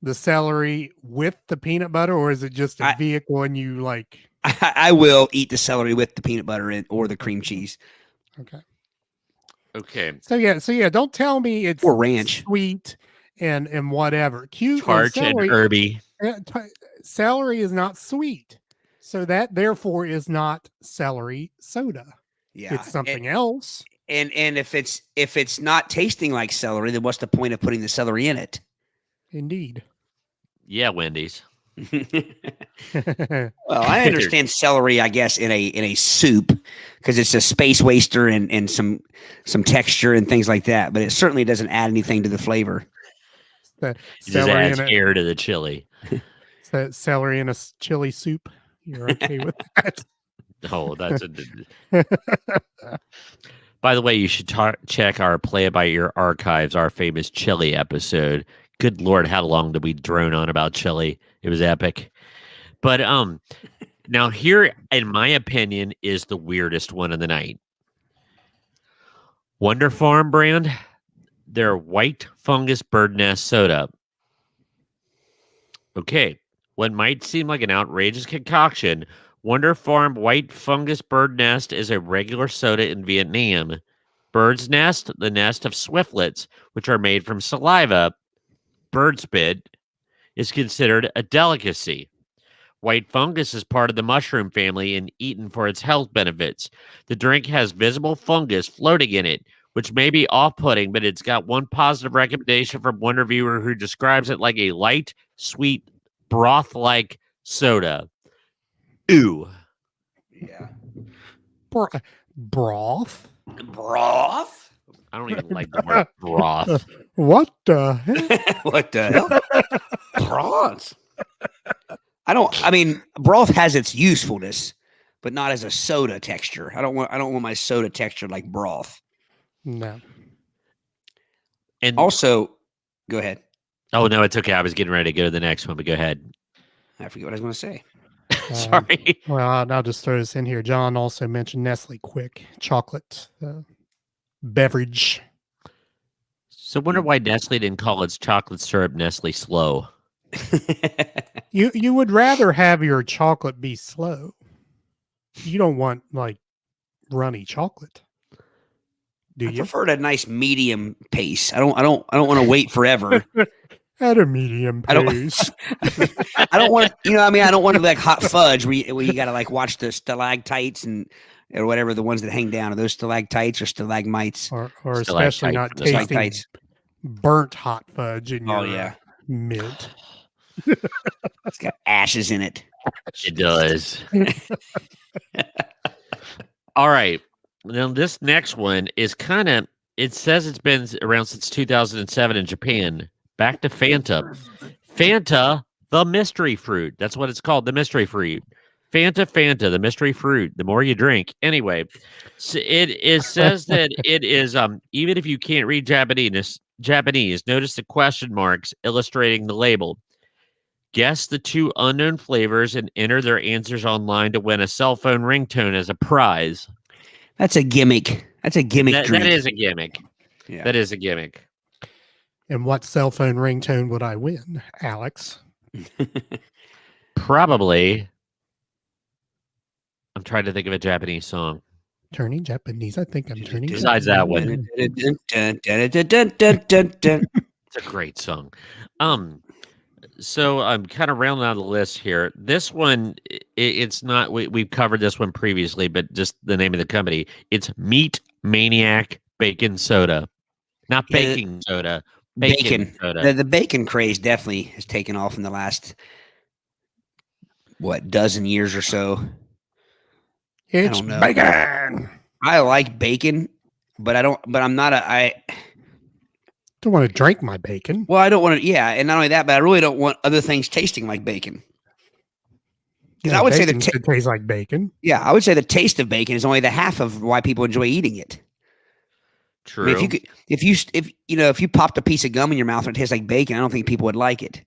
the celery with the peanut butter, or is it just a vehicle and you like? I will eat the celery with the peanut butter or the cream cheese. Okay. So yeah. Don't tell me it's or ranch, sweet and whatever. Tart and herby. Celery is not sweet, so that therefore is not celery soda. Yeah, it's something else. And if it's not tasting like celery, then what's the point of putting the celery in it? Indeed. Yeah, Wendy's. Well, I understand celery, I guess, in a soup because it's a space waster and some texture and things like that. But it certainly doesn't add anything to the flavor. It just adds air to the chili. Celery in a chili soup. You're okay with that? Oh, that's By the way, you should check our Play It By Ear archives, our famous chili episode. Good Lord, how long did we drone on about chili? It was epic. But now here, in my opinion, is the weirdest one of the night. Wonder Farm brand, their white fungus bird nest soda. Okay, what might seem like an outrageous concoction, Wonder Farm white fungus bird nest is a regular soda in Vietnam, Bird's nest, the nest of swiftlets, which are made from saliva, bird spit, is considered a delicacy. White fungus is part of the mushroom family and eaten for its health benefits. The drink has visible fungus floating in it, which may be off-putting, but it's got one positive recommendation from one reviewer who describes it like a light, sweet, broth-like soda. Ew. Yeah. Broth? Broth? I don't even like the word broth. What the heck? What the hell? Broth. I mean, broth has its usefulness, but not as a soda texture. I don't want my soda texture like broth. No. And Also, go ahead. oh no, it's okay. I was getting ready to go to the next one, but go ahead. I forget what I was going to say. Sorry. Well, I'll just throw this in here. John also mentioned Nestle Quick chocolate beverage. So wonder why Nestle didn't call its chocolate syrup Nestle Slow. You would rather have your chocolate be slow. You don't want like runny chocolate. Do I you? prefer a nice medium pace. I don't want to wait forever. At a medium I don't- pace. I don't want to, I don't want to like hot fudge where you got to like watch the stalactites or whatever, the ones that hang down. Are those stalactites or stalagmites? or Stalactites especially not from the tasting Stalactites. burnt hot fudge in Oh, your yeah. mint. It's got ashes in it. It does. All right. Now this next one is kind of. It says it's been around since 2007 in Japan. Back to Fanta. Fanta, the mystery fruit. That's what it's called, the mystery fruit. Fanta, the mystery fruit. The more you drink. Anyway, so it says that it is even if you can't read Japanese, notice the question marks illustrating the label. Guess the two unknown flavors and enter their answers online to win a cell phone ringtone as a prize. That's a gimmick. That's a gimmick drink. That is a gimmick. Yeah. That is a gimmick. And what cell phone ringtone would I win, Alex? Probably. I'm trying to think of a Japanese song. Turning Japanese. I think I'm turning. Besides that one. It's It's a great song. So I'm kind of rounding out the list here. This one, it's not. We've covered this one previously, but just the name of the company. It's Meat Maniac Bacon Soda, not Yeah, baking soda. Bacon soda. The bacon craze definitely has taken off in the last dozen years or so. It's don't know. bacon. I like bacon, but I'm not Don't want to drink my bacon. I don't want to. Yeah, and not only that, but I really don't want other things tasting like bacon. Because Yeah, I would say bacon should taste like bacon. I would say the taste of bacon is only the half of why people enjoy eating it. True. I mean, if you popped a piece of gum in your mouth and it tastes like bacon, I don't think people would like it.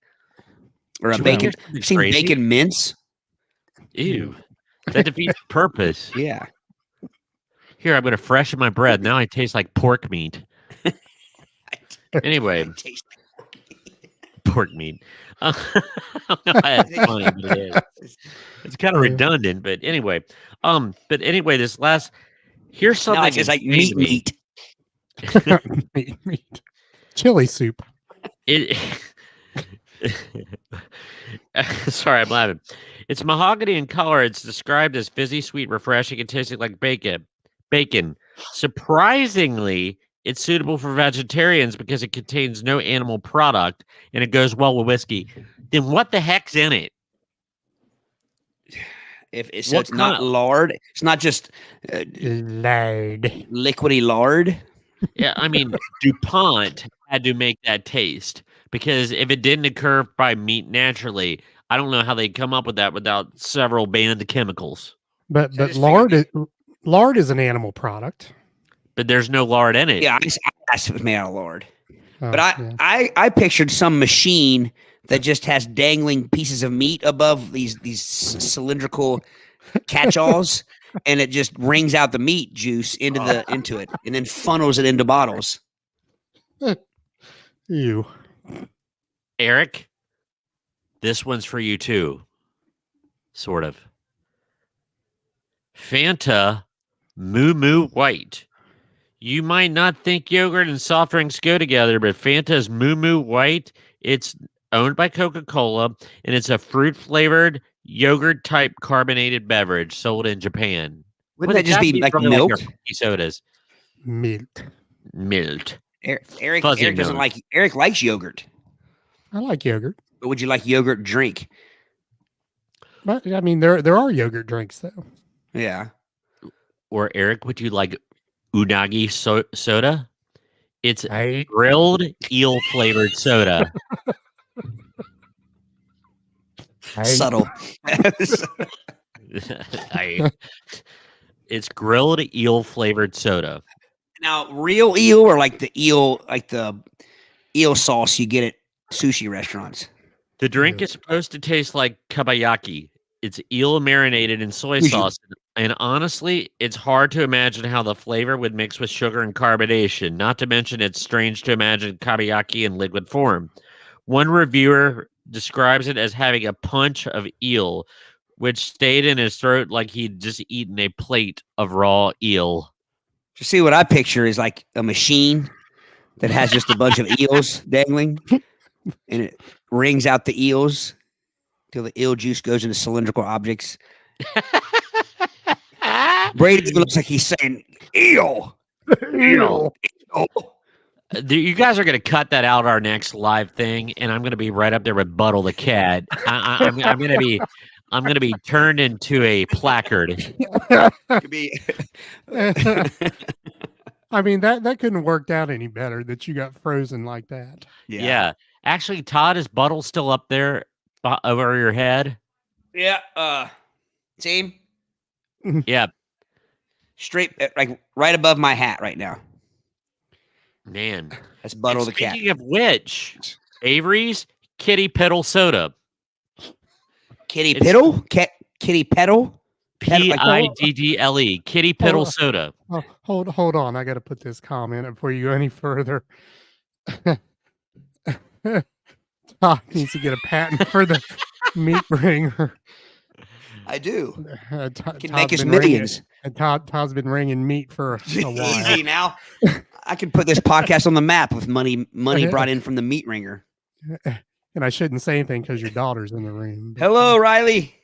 Or a Do you bacon. think it's You've seen crazy? bacon mince? Ew. That defeats the purpose. Yeah. Here, I'm going to freshen my bread. Now I taste like pork meat. Anyway, pork meat. I don't know why that's funny, but it is. It's kind of redundant, but anyway. This last. Here's something. No, it's like meat. Meat. Chili soup. It. Sorry, I'm laughing. It's mahogany in color. It's described as fizzy, sweet, refreshing, and tasting like bacon. Surprisingly, it's suitable for vegetarians because it contains no animal product and it goes well with whiskey. Then what the heck's in it? It's What not kind- lard. It's not just Lard. liquidy lard. Yeah, I mean, DuPont had to make that taste because if it didn't occur by meat naturally, I don't know how they'd come up with that without several banned chemicals. But I just lard is an animal product. But there's no lard in it. Yeah, I asked if it was made out of lard. Oh, But I pictured some machine that just has dangling pieces of meat above these cylindrical catch-alls, and it just wrings out the meat juice into it, and then funnels it into bottles. Ew. Eric, this one's for you too. Sort of. Fanta Moo Moo White. You might not think yogurt and soft drinks go together, but Fanta's Moo Moo White, it's owned by Coca-Cola, and it's a fruit-flavored yogurt-type carbonated beverage sold in Japan. Wouldn't that just that'd be like probably milk? our funky sodas. Milk. Milt. Eric Fuzzy doesn't milk. like. Eric likes yogurt. I like yogurt. But would you like yogurt drink? But I mean, there are yogurt drinks though. Yeah. Or Eric, would you like unagi soda? It's I grilled eel flavored soda. Subtle. It's grilled eel flavored soda. Now, real eel or like the eel sauce you get at sushi restaurants? The drink is supposed to taste like kabayaki. It's eel marinated in soy Sushi. sauce. And honestly, it's hard to imagine how the flavor would mix with sugar and carbonation. Not to mention, it's strange to imagine kabayaki in liquid form. One reviewer describes it as having a punch of eel, which stayed in his throat like he'd just eaten a plate of raw eel. You see what I picture is like a machine that has just a bunch of eels dangling, and it wrings out the eels till the eel juice goes into cylindrical objects. Brady looks like he's saying eel. Eel. You guys are going to cut that out our next live thing, and I'm going to be right up there with Buttle the cat. I'm going to be turned into a placard. Could be. I mean, that couldn't have worked out any better that you got frozen like that. Yeah. Actually, Todd, is Buttle still up there over your head? Yeah. Same. Yeah. Straight, like right above my hat right now. Man. That's Buttle the cat. Speaking of which, Avery's Kitty Piddle Soda. Kitty Piddle? Kitty Peddle? Piddle. Kitty Piddle Soda. Oh, hold on. I got to put this comment before you go any further. Todd needs to get a patent for the meat ringer. I do. Can Todd's make us been millions. Ringing, Todd's been ringing meat for a while. Easy now. I can put this podcast on the map with money brought in from the meat ringer. And I shouldn't say anything because your daughter's in the room. but- Hello, Riley.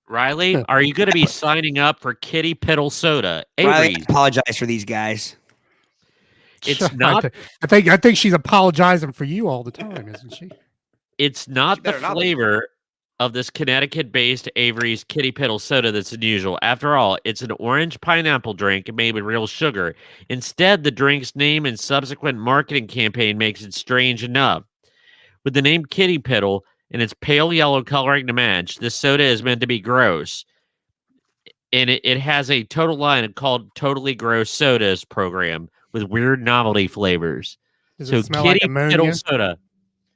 Riley, are you going to be signing up for Kitty Piddle Soda? Riley, Avery's. I apologize for these guys. It's not. I think she's apologizing for you all the time, isn't she? It's not She the better not be. flavor of this Connecticut-based Avery's Kitty Piddle Soda that's unusual. After all, it's an orange pineapple drink made with real sugar. Instead, the drink's name and subsequent marketing campaign makes it strange enough. With the name Kitty Piddle and its pale yellow coloring to match, this soda is meant to be gross. And it has a total line called Totally Gross Sodas program with weird novelty flavors. Does So it smell Kitty like ammonia? Piddle Soda.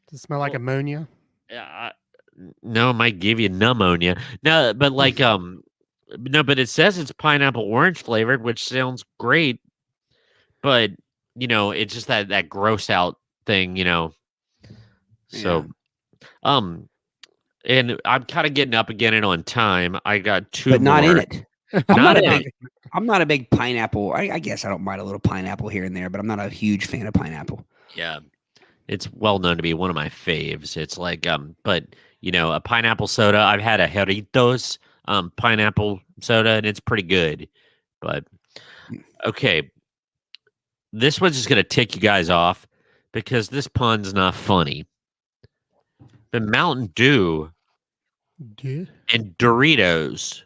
Does it smell like ammonia? No, it might give you pneumonia. No, but like no, but it says it's pineapple orange flavored, which sounds great. But it's just that gross out thing, So and I'm kind of getting up again and on time. I got two But not more. in it. I'm not a big pineapple. I guess I don't mind a little pineapple here and there, but I'm not a huge fan of pineapple. Yeah. It's well known to be one of my faves. It's like but a pineapple soda. I've had a Jarritos pineapple soda, and it's pretty good. But okay, this one's just gonna tick you guys off because this pun's not funny. But Mountain Dew Yeah. and Doritos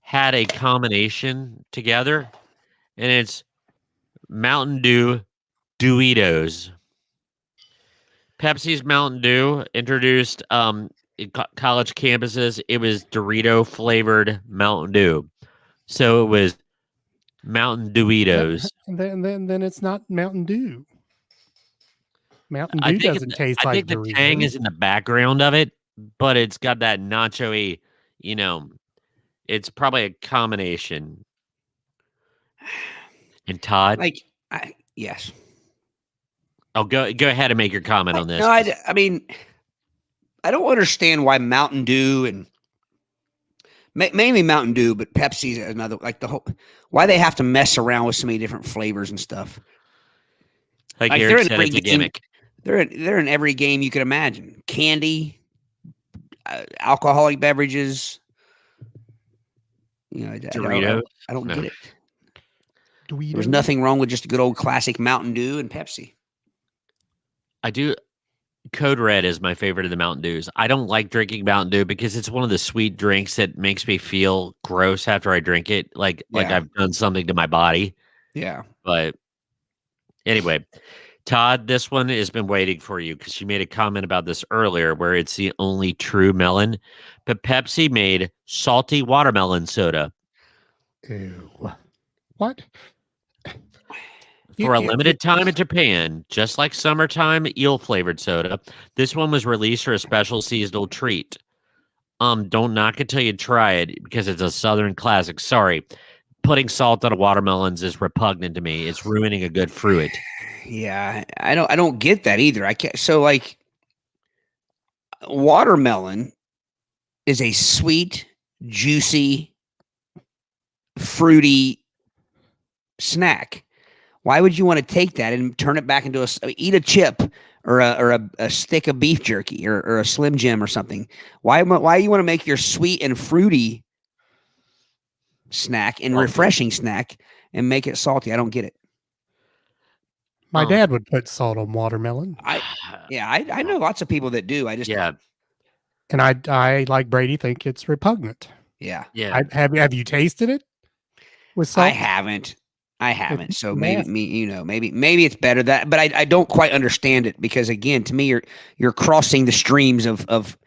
had a combination together, and it's Mountain Dew Dewitos. Pepsi's Mountain Dew introduced in college campuses. It was Dorito flavored Mountain Dew, so it was Mountain Dewitos. And then it's not Mountain Dew. Mountain I Dew think doesn't taste I like think the Doritos. tang is in the background of it, but it's got that nacho-y, it's probably a combination. And Todd, Yes. oh, go ahead and make your comment on this. No, I mean, I don't understand why Mountain Dew and Mainly Mountain Dew, but Pepsi's another. Like the whole, why they have to mess around with so many different flavors and stuff. Like Like Eric said, it's a gimmick. They're in every game you could imagine. Candy, alcoholic beverages. You know, Doritos. I don't No. get it. Dweedo. There's nothing wrong with just a good old classic Mountain Dew and Pepsi. I do. Code Red is my favorite of the Mountain Dews. I don't like drinking Mountain Dew because it's one of the sweet drinks that makes me feel gross after I drink it, like Yeah. I've done something to my body. Yeah. But anyway, Todd, this one has been waiting for you because you made a comment about this earlier, where it's the only true melon. But Pepsi made salty watermelon soda Ew. What? for a limited time in Japan, just like summertime eel flavored soda. This one was released for a special seasonal treat. Don't knock it till you try it because it's a Southern classic. Sorry, putting salt on watermelons is repugnant to me. It's ruining a good fruit. Yeah, I don't get that either. I can't. So like, watermelon is a sweet, juicy, fruity snack. Why would you want to take that and turn it back into eat a chip or a stick of beef jerky or a Slim Jim or something? Why you want to make your sweet and fruity snack and refreshing snack and make it salty? I don't get it. My dad would put salt on watermelon. I know lots of people that do. I just and I like Brady think it's repugnant. Yeah. Have you tasted it with salt? I haven't. So maybe it's better that, but I don't quite understand it because again, to me, you're crossing the streams of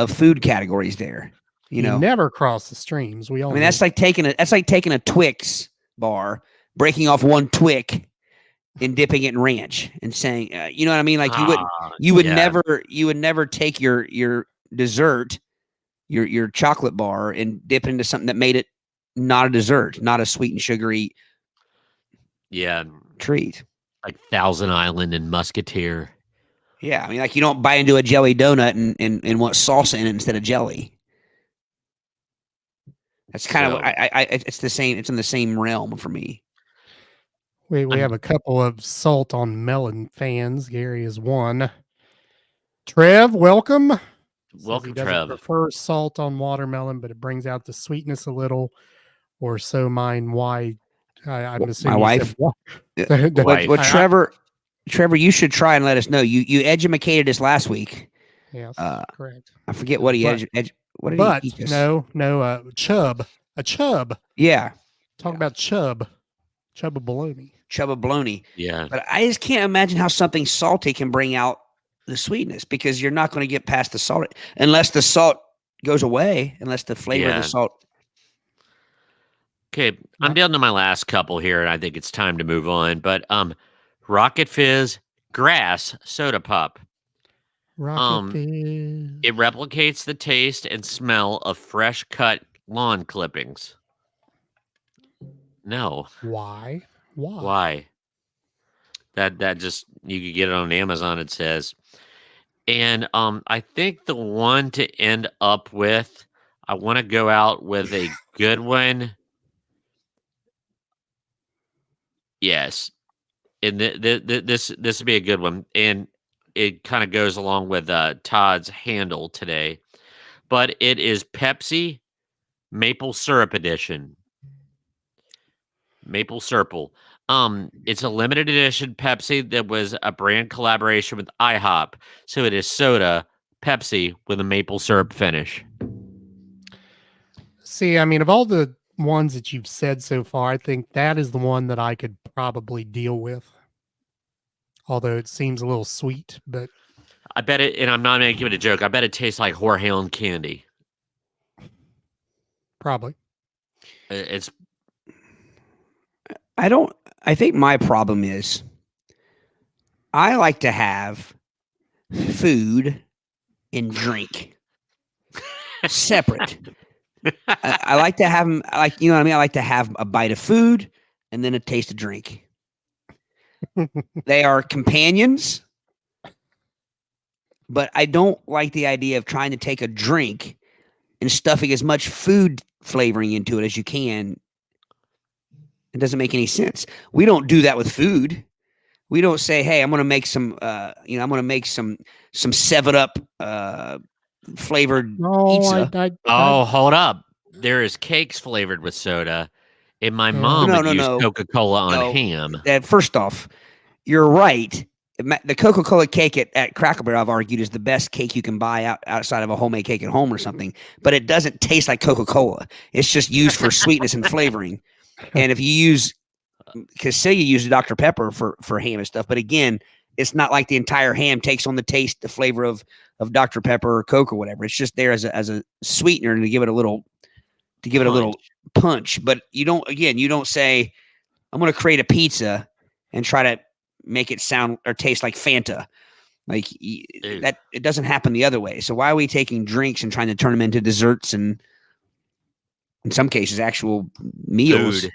food categories there. You know, never cross the streams. We all. I mean, that's like taking a Twix bar, breaking off one Twix, and dipping it in ranch and saying, you know what I mean? Like you would never take your dessert, your chocolate bar, and dip into something that made it not a dessert, not a sweet and sugary. Yeah. Treat. Like Thousand Island and Musketeer. Yeah. I mean, like you don't bite into a jelly donut and want salsa in it instead of jelly. That's kind of, it's the same. It's in the same realm for me. We have a couple of salt on melon fans. Gary is one. Trev, welcome. Welcome, he doesn't Trev. prefer salt on watermelon, but it brings out the sweetness a little, or so mine. Why? I'm assuming my wife. Trevor, you should try and let us know. You educated us last week. Yes, correct. I forget what he what did he eat? Chub, a chub. Yeah, talk about chub of bologna. Chub of bologna. Yeah, but I just can't imagine how something salty can bring out the sweetness because you're not going to get past the salt unless the salt goes away, unless the flavor of the salt. Okay, I'm down to my last couple here, and I think it's time to move on. But Rocket Fizz Grass Soda Pop. Rocket Fizz. It replicates the taste and smell of fresh cut lawn clippings. No. Why? That just, you could get it on Amazon, it says. And I think the one to end up with, I want to go out with a good one. Yes, and this would be a good one, and it kind of goes along with Todd's handle today, but it is Pepsi Maple Syrup Edition. Maple Syrup. It's a limited edition Pepsi that was a brand collaboration with IHOP, so it is soda Pepsi with a maple syrup finish. See, I mean, of all the ones that you've said so far, I think that is the one that I could probably deal with. Although it seems a little sweet, but I bet it, and I'm not making it a joke, I bet it tastes like Horehound candy. Probably. I think my problem is I like to have food and drink separate. I like to have them, you know what I mean? I like to have a bite of food and then a taste of drink. They are companions, but I don't like the idea of trying to take a drink and stuffing as much food flavoring into it as you can. It doesn't make any sense. We don't do that with food. We don't say, "Hey, I'm going to make some, I'm going to make some 7-Up flavored pizza." Oh, hold up. There is cakes flavored with soda. And my mom would use Coca-Cola on ham. First off, you're right. The Coca-Cola cake at Cracker Barrel, I've argued, is the best cake you can buy outside of a homemade cake at home or something. But it doesn't taste like Coca-Cola. It's just used for sweetness and flavoring. And if you use, because Celia uses Dr. Pepper for ham and stuff, but again, it's not like the entire ham takes on the taste, the flavor of Dr. Pepper or Coke or whatever. It's just there as a sweetener and to give it a little punch. But you don't say, "I'm going to create a pizza and try to make it sound or taste like Fanta." Like that, it doesn't happen the other way. So why are we taking drinks and trying to turn them into desserts and in some cases actual meals? Food.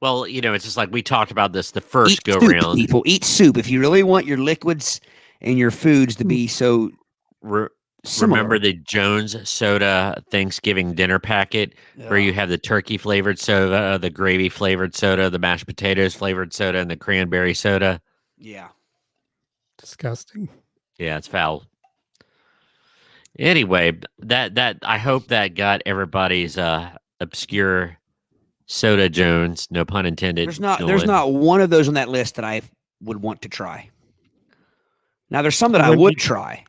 Well, it's just like we talked about this the first go round. People eat soup if you really want your liquids and your foods to be so similar. Remember the Jones Soda Thanksgiving dinner packet where you have the turkey flavored soda, the gravy flavored soda, the mashed potatoes flavored soda, and the cranberry soda? Yeah. Disgusting. Yeah, it's foul. Anyway, that I hope that got everybody's obscure soda Jones, no pun intended. There's not one of those on that list that I would want to try. Now there's some that I would try.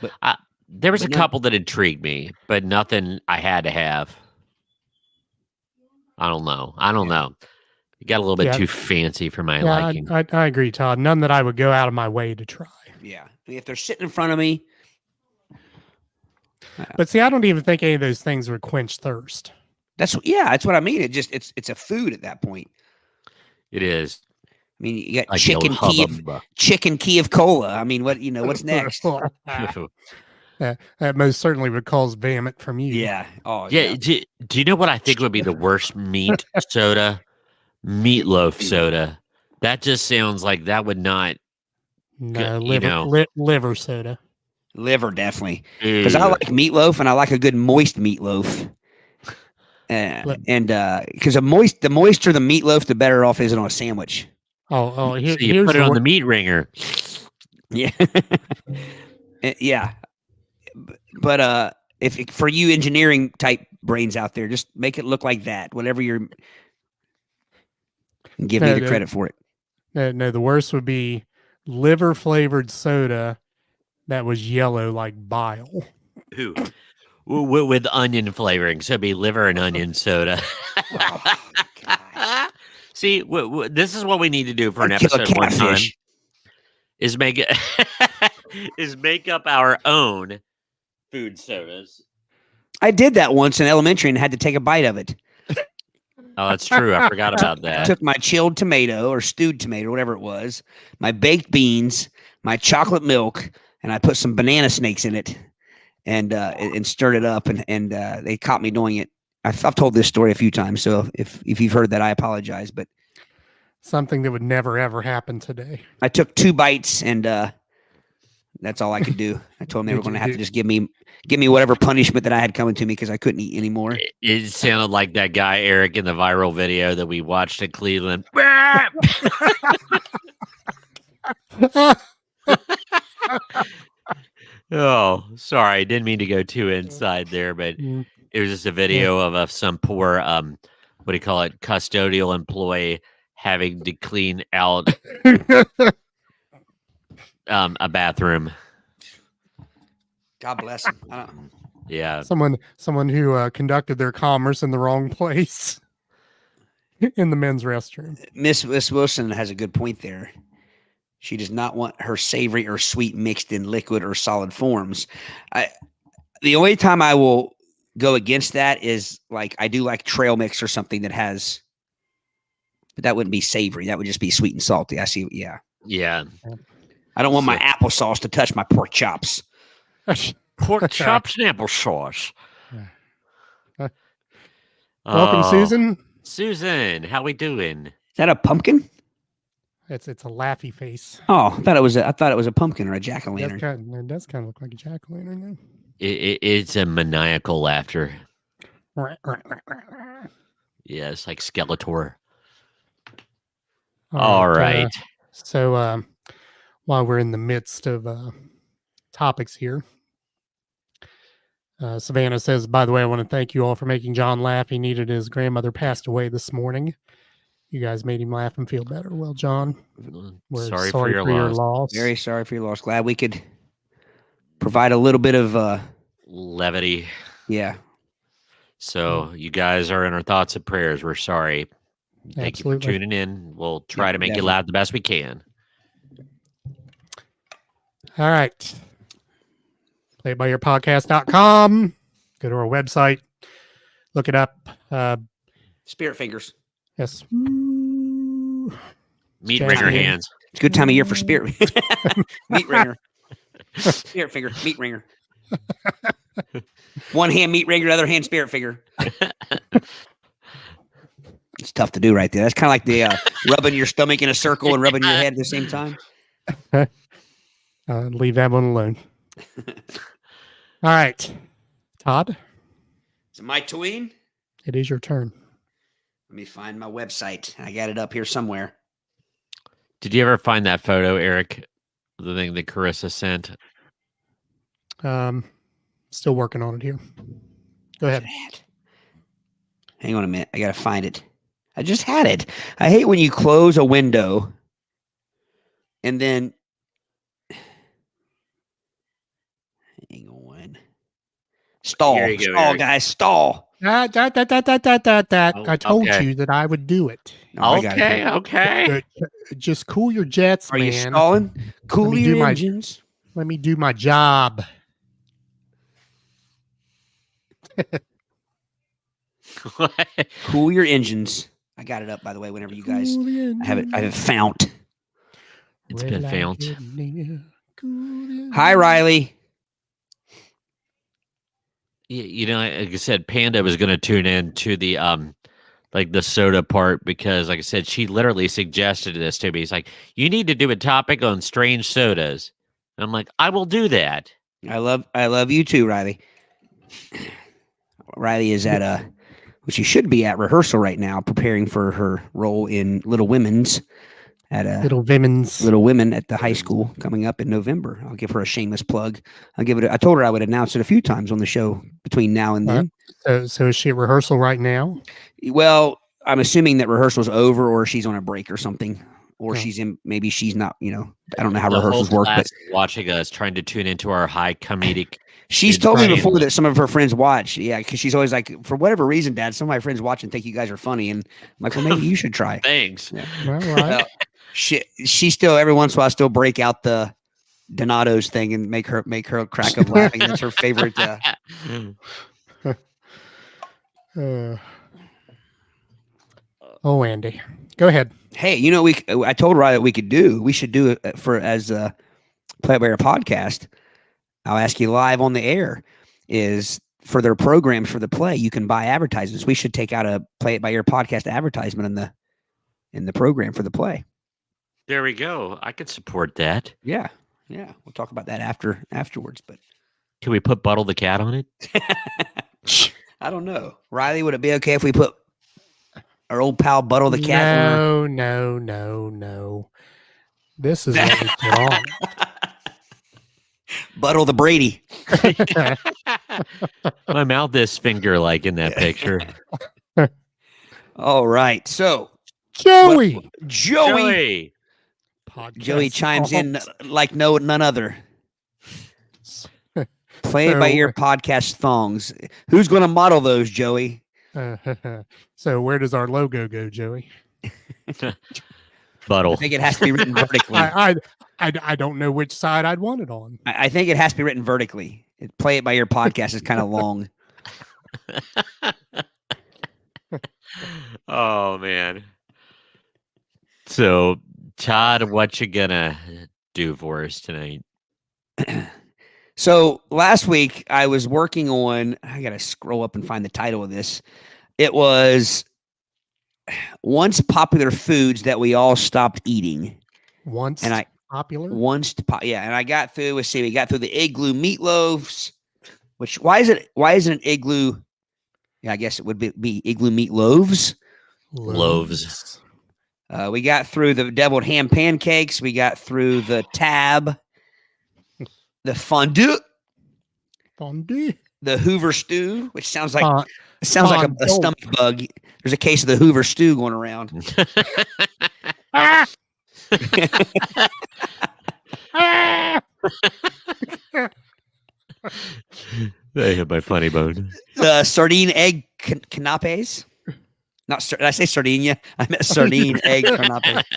But there was a couple that intrigued me, but nothing I had to have. I don't know. It got a little bit too fancy for my liking. I agree, Todd. None that I would go out of my way to try. Yeah. If they're sitting in front of me. But see, I don't even think any of those things would quench thirst. That's what I mean. It's a food at that point. It is. I mean, you got like chicken Kiev cola. I mean, what's next? That most certainly would cause vomit from you. Yeah. Oh, yeah. Do you know what I think would be the worst meat soda? Meatloaf soda. That just sounds like that would not. No, liver soda. Liver, definitely. Because I like meatloaf and I like a good moist meatloaf. And because the moister the meatloaf, the better off is it on a sandwich. So you put it on the meat ringer. Yeah. Yeah. But if for you engineering type brains out there, just make it look like that. Whatever you're, and give me the credit for it. No, the worst would be liver flavored soda that was yellow like bile. Ooh. With onion flavoring, so it'd be liver and onion soda. See, this is what we need to do for an episode one time. Is make up our own food sodas. I did that once in elementary and had to take a bite of it. Oh, that's true. I forgot about that. I took my chilled tomato or stewed tomato, whatever it was, my baked beans, my chocolate milk, and I put some banana snakes in it and stirred it up. And they caught me doing it. I've told this story a few times, so if you've heard that, I apologize. But something that would never ever happen today. I took 2 bites, and that's all I could do. I told them they were going to have to just give me whatever punishment that I had coming to me because I couldn't eat anymore. It sounded like that guy Eric in the viral video that we watched in Cleveland. Oh, sorry, didn't mean to go too inside there, but it was just a video of some poor what do you call it, custodial employee having to clean out a bathroom. God bless him. Yeah, someone who conducted their commerce in the wrong place in the men's restroom. Miss Wilson has a good point there. She does not want her savory or sweet mixed in liquid or solid forms. The only time I will go against that is like I do like trail mix or something that has, but that wouldn't be savory. That would just be sweet and salty. I see. Yeah. Yeah. I don't want my applesauce to touch my pork chops. Pork chops and applesauce. Welcome, Susan. Susan, how we doing? Is that a pumpkin? It's a laughy face. Oh, I thought it was a pumpkin or a jack-o'-lantern. It does kind of look like a jack-o'-lantern. It's a maniacal laughter. Yes, like Skeletor. All All right. So while we're in the midst of topics here, Savannah says, by the way, I want to thank you all for making John laugh. He needed his grandmother passed away this morning. You guys made him laugh and feel better. Well, John, we're Sorry for your loss. Very sorry for your loss. Glad we could provide a little bit of Levity. yeah. So you guys are in our thoughts and prayers. We're sorry. Thank you for Absolutely. tuning in. We'll try Yeah, to make definitely. you laugh the best we can. All right. Playitbyyourpodcast.com. Go to our website. Look it up. Spirit fingers. Yes. Meat Jazz ringer hands. hands. It's a good time of year for spirit. Meat ringer. Spirit finger. Meat ringer. One hand meat ringer, other hand spirit finger. It's tough to do right there. That's kind of like the rubbing your stomach in a circle and rubbing your head at the same time. Leave that one alone. All right. Todd, Is it my tween? it is your turn. Let me find my website. I got it up here somewhere. Did you ever find that photo, Eric? The thing that Carissa sent? Still working on it here. Go ahead. Hang on a minute. I got to find it. I just had it. I hate when you close a window and then. Hang on. Stall. Here you go, Stall, Eric. guys. Stall. I told okay. you that I would do it. Oh, I got it. Okay. Just cool your jets, Are man. you stalling? Cool me your do my- engines. Let me do my job. Cool your engines. I got it up, by the way, whenever you guys I have it found. It's been found. Hi, Riley. You know, like I said, Panda was going to tune in to the like the soda part because, like I said, she literally suggested this to me. He's like, "You need to do a topic on strange sodas." And I'm like, "I will do that." I love you too, Riley. Riley is at which she should be at rehearsal right now, preparing for her role in Little Women's at Little Women's. Little Women at the high school coming up in November. I'll give her a shameless plug. I told her I would announce it a few times on the show between now and then. So is she at rehearsal right now? Well, I'm assuming that rehearsal's over or she's on a break or something. Or Oh. maybe she's not, I don't know how The whole rehearsals work, class but is watching us, trying to tune into our high comedic. she's Dude, told me right. before that some of her friends watch. Yeah, because she's always like, for whatever reason, Dad, some of my friends watch and think you guys are funny. And I'm like, well, maybe you should try. Thanks. Yeah. All right. She still, every once in a while, still break out the Donato's thing and make her crack up laughing. That's her favorite. Andy, go ahead. Hey, I told Riley we should do it for as a Play It By Ear podcast. I'll ask you live on the air is for their programs for the play. You can buy advertisements. We should take out a Play It By Ear podcast advertisement in the program for the play. There we go. I could support that. Yeah. We'll talk about that afterwards. But Can we put Buttle the cat on it? I don't know, Riley. Would it be okay if we put our old pal Buttle the cat? No. This is what we put on. Buttle the Brady. My mouth is finger like in that picture. All right. So Joey. Joey Podcast chimes in songs. like none other. Play It By So- Ear podcast thongs. Who's going to model those, Joey? So where does our logo go, Joey? Buttle. I think it has to be written vertically. I don't know which side I'd want it on. I think it has to be written vertically. Play It By Ear podcast is kind of long. Oh man. So Todd, what you gonna do for us tonight? So last week I was working on, I got to scroll up and find the title of this. It was once popular foods that we all stopped eating. Once And I popular. and I got through, we got through the igloo meatloaves, which why isn't an igloo I guess it would be igloo meat loaves. Loaves. We got through the deviled ham pancakes. We got through the tab, the fondue, the Hoover stew, which sounds like a stomach bug. There's a case of the Hoover stew going around. They hit my funny bone. Sardine egg canapes. Did I say sardinia? I meant sardine egg canapes.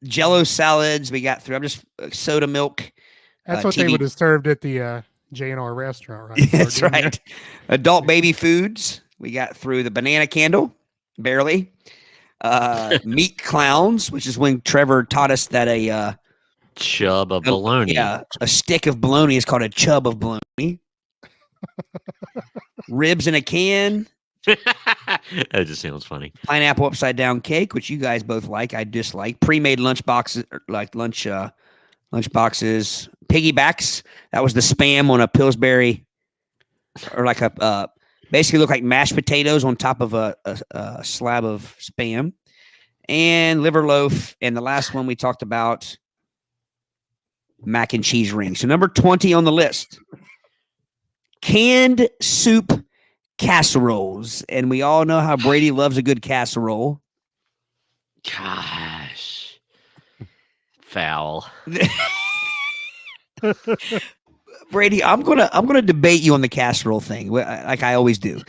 Jello salads. We got through. I'm just soda milk. That's what they would have served at the J&R restaurant, right? Yeah, that's right. Adult baby foods. We got through the banana candle, barely. Meat clowns, which is when Trevor taught us that a chub of bologna. Yeah, a stick of bologna is called a chub of bologna. Ribs in a can. That just sounds funny. Pineapple upside down cake, which you guys both like. I dislike. Pre-made lunch boxes, like lunch boxes. Piggybacks. That was the Spam on a Pillsbury, or like a basically look like mashed potatoes on top of a slab of Spam, and liver loaf. And the last one we talked about, mac and cheese rings. So number 20 on the list, canned soup casseroles. And we all know how Brady loves a good casserole. Gosh. Foul. Brady, I'm gonna debate you on the casserole thing, like I always do.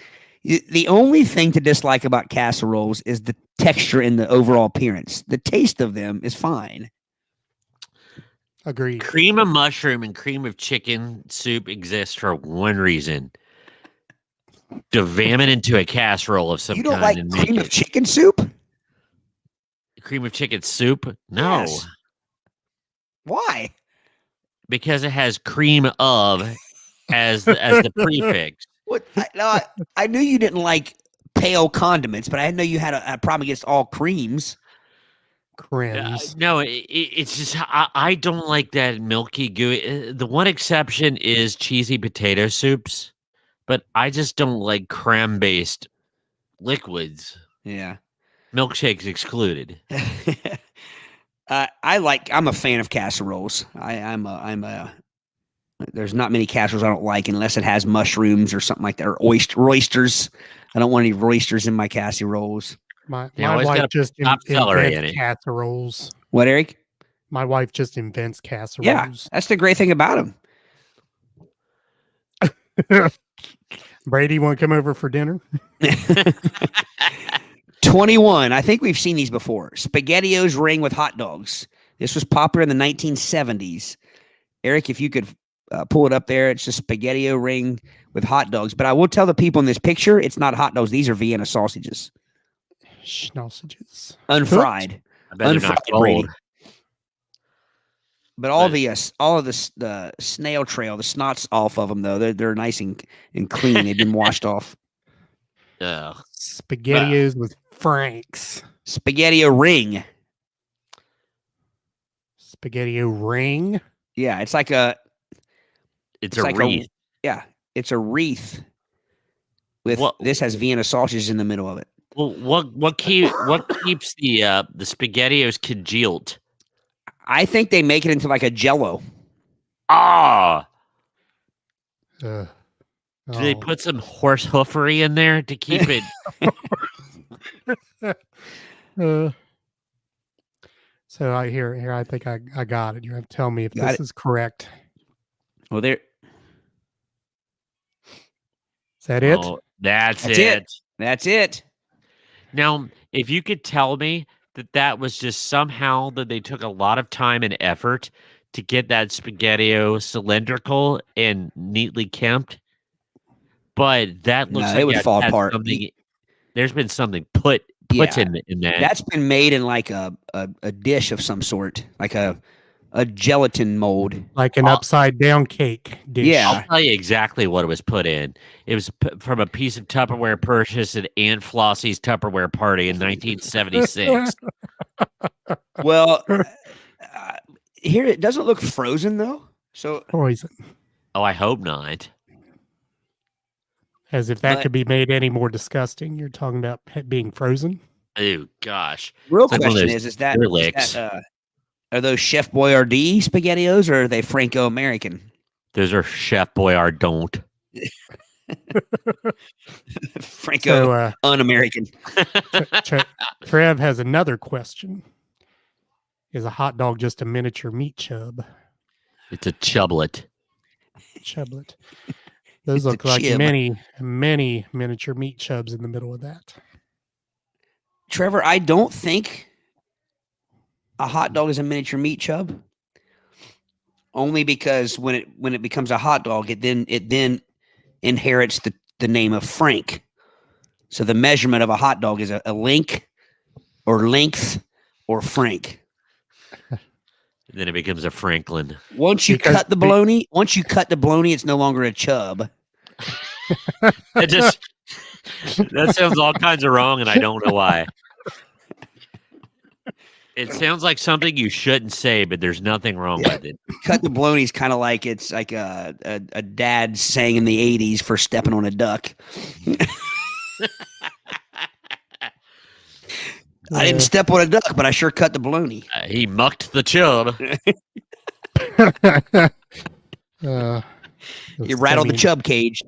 The only thing to dislike about casseroles is the texture and the overall appearance. The taste of them is fine. Agreed. Cream of mushroom and cream of chicken soup exist for one reason: to vam it into a casserole of some kind. You don't like cream of chicken soup? Cream of chicken soup? No. Yes. Why? Because it has cream of as the prefix. What? I knew you didn't like pale condiments, but I didn't know you had a problem against all creams. No, it's just I don't like that milky gooey. The one exception is cheesy potato soups, but I just don't like creme-based liquids. Yeah, milkshakes excluded. I'm a fan of casseroles. There's not many casseroles I don't like unless it has mushrooms or something like that, or oysters. I don't want any oysters in my casseroles. My wife just invents casseroles. What, Eric? My wife just invents casseroles. Yeah, that's the great thing about them. Brady, want to come over for dinner? 21. I think we've seen these before. SpaghettiOs ring with hot dogs. This was popular in the 1970s. Eric, if you could pull it up there, it's just SpaghettiO ring with hot dogs. But I will tell the people in this picture, it's not hot dogs. These are Vienna sausages. Sausages. Unfried. Unfried, Brady. But all of the snail trail, the snot's off of them, though. They're nice and clean. They've been washed off. SpaghettiOs with Franks. SpaghettiO ring. SpaghettiO ring? Yeah, it's like a... It's a wreath. It's a wreath. This has Vienna sausages in the middle of it. Well, what keeps the SpaghettiOs congealed? I think they make it into like a Jello. Ah. Do they put some horse hoofery in there to keep it? So I think I got it. You have to tell me if this is correct. Well, there. Is that it? Oh, that's it. That's it. Now, if you could tell me that was just somehow that they took a lot of time and effort to get that SpaghettiO cylindrical and neatly kempt, but that looks like it would fall apart. There's been something put in that. That's been made in like a dish of some sort, like a gelatin mold, like an upside down cake dish. Yeah, I'll tell you exactly what it was put in. It was from a piece of Tupperware purchased at Aunt Flossie's Tupperware party in 1976. Well, here it doesn't look frozen though. So poison. Oh, I hope not. As if that But- could be made any more disgusting. You're talking about being frozen. Oh gosh. Real It's like one of question those is that, Clear Licks. are those Chef Boyardee SpaghettiOs or are they Franco American? Those are Chef Boyardee. Franco So un-American. Trev has another question. Is a hot dog just a miniature meat chub? It's a chublet. Chublet. Those It's a look like chib. many miniature meat chubs in the middle of that. Trevor, I don't think a hot dog is a miniature meat chub. Only because when it becomes a hot dog, it then inherits the name of Frank. So the measurement of a hot dog is a link or length or Frank. Then it becomes a Franklin. Once you cut the bologna, it's no longer a chub. That sounds all kinds of wrong, and I don't know why. It sounds like something you shouldn't say, but there's nothing wrong with it. Cut the bologna is kind of like it's like a dad saying in the 80s for stepping on a duck. I didn't step on a duck, but I sure cut the bologna. He mucked the chub. You rattled the chub cage.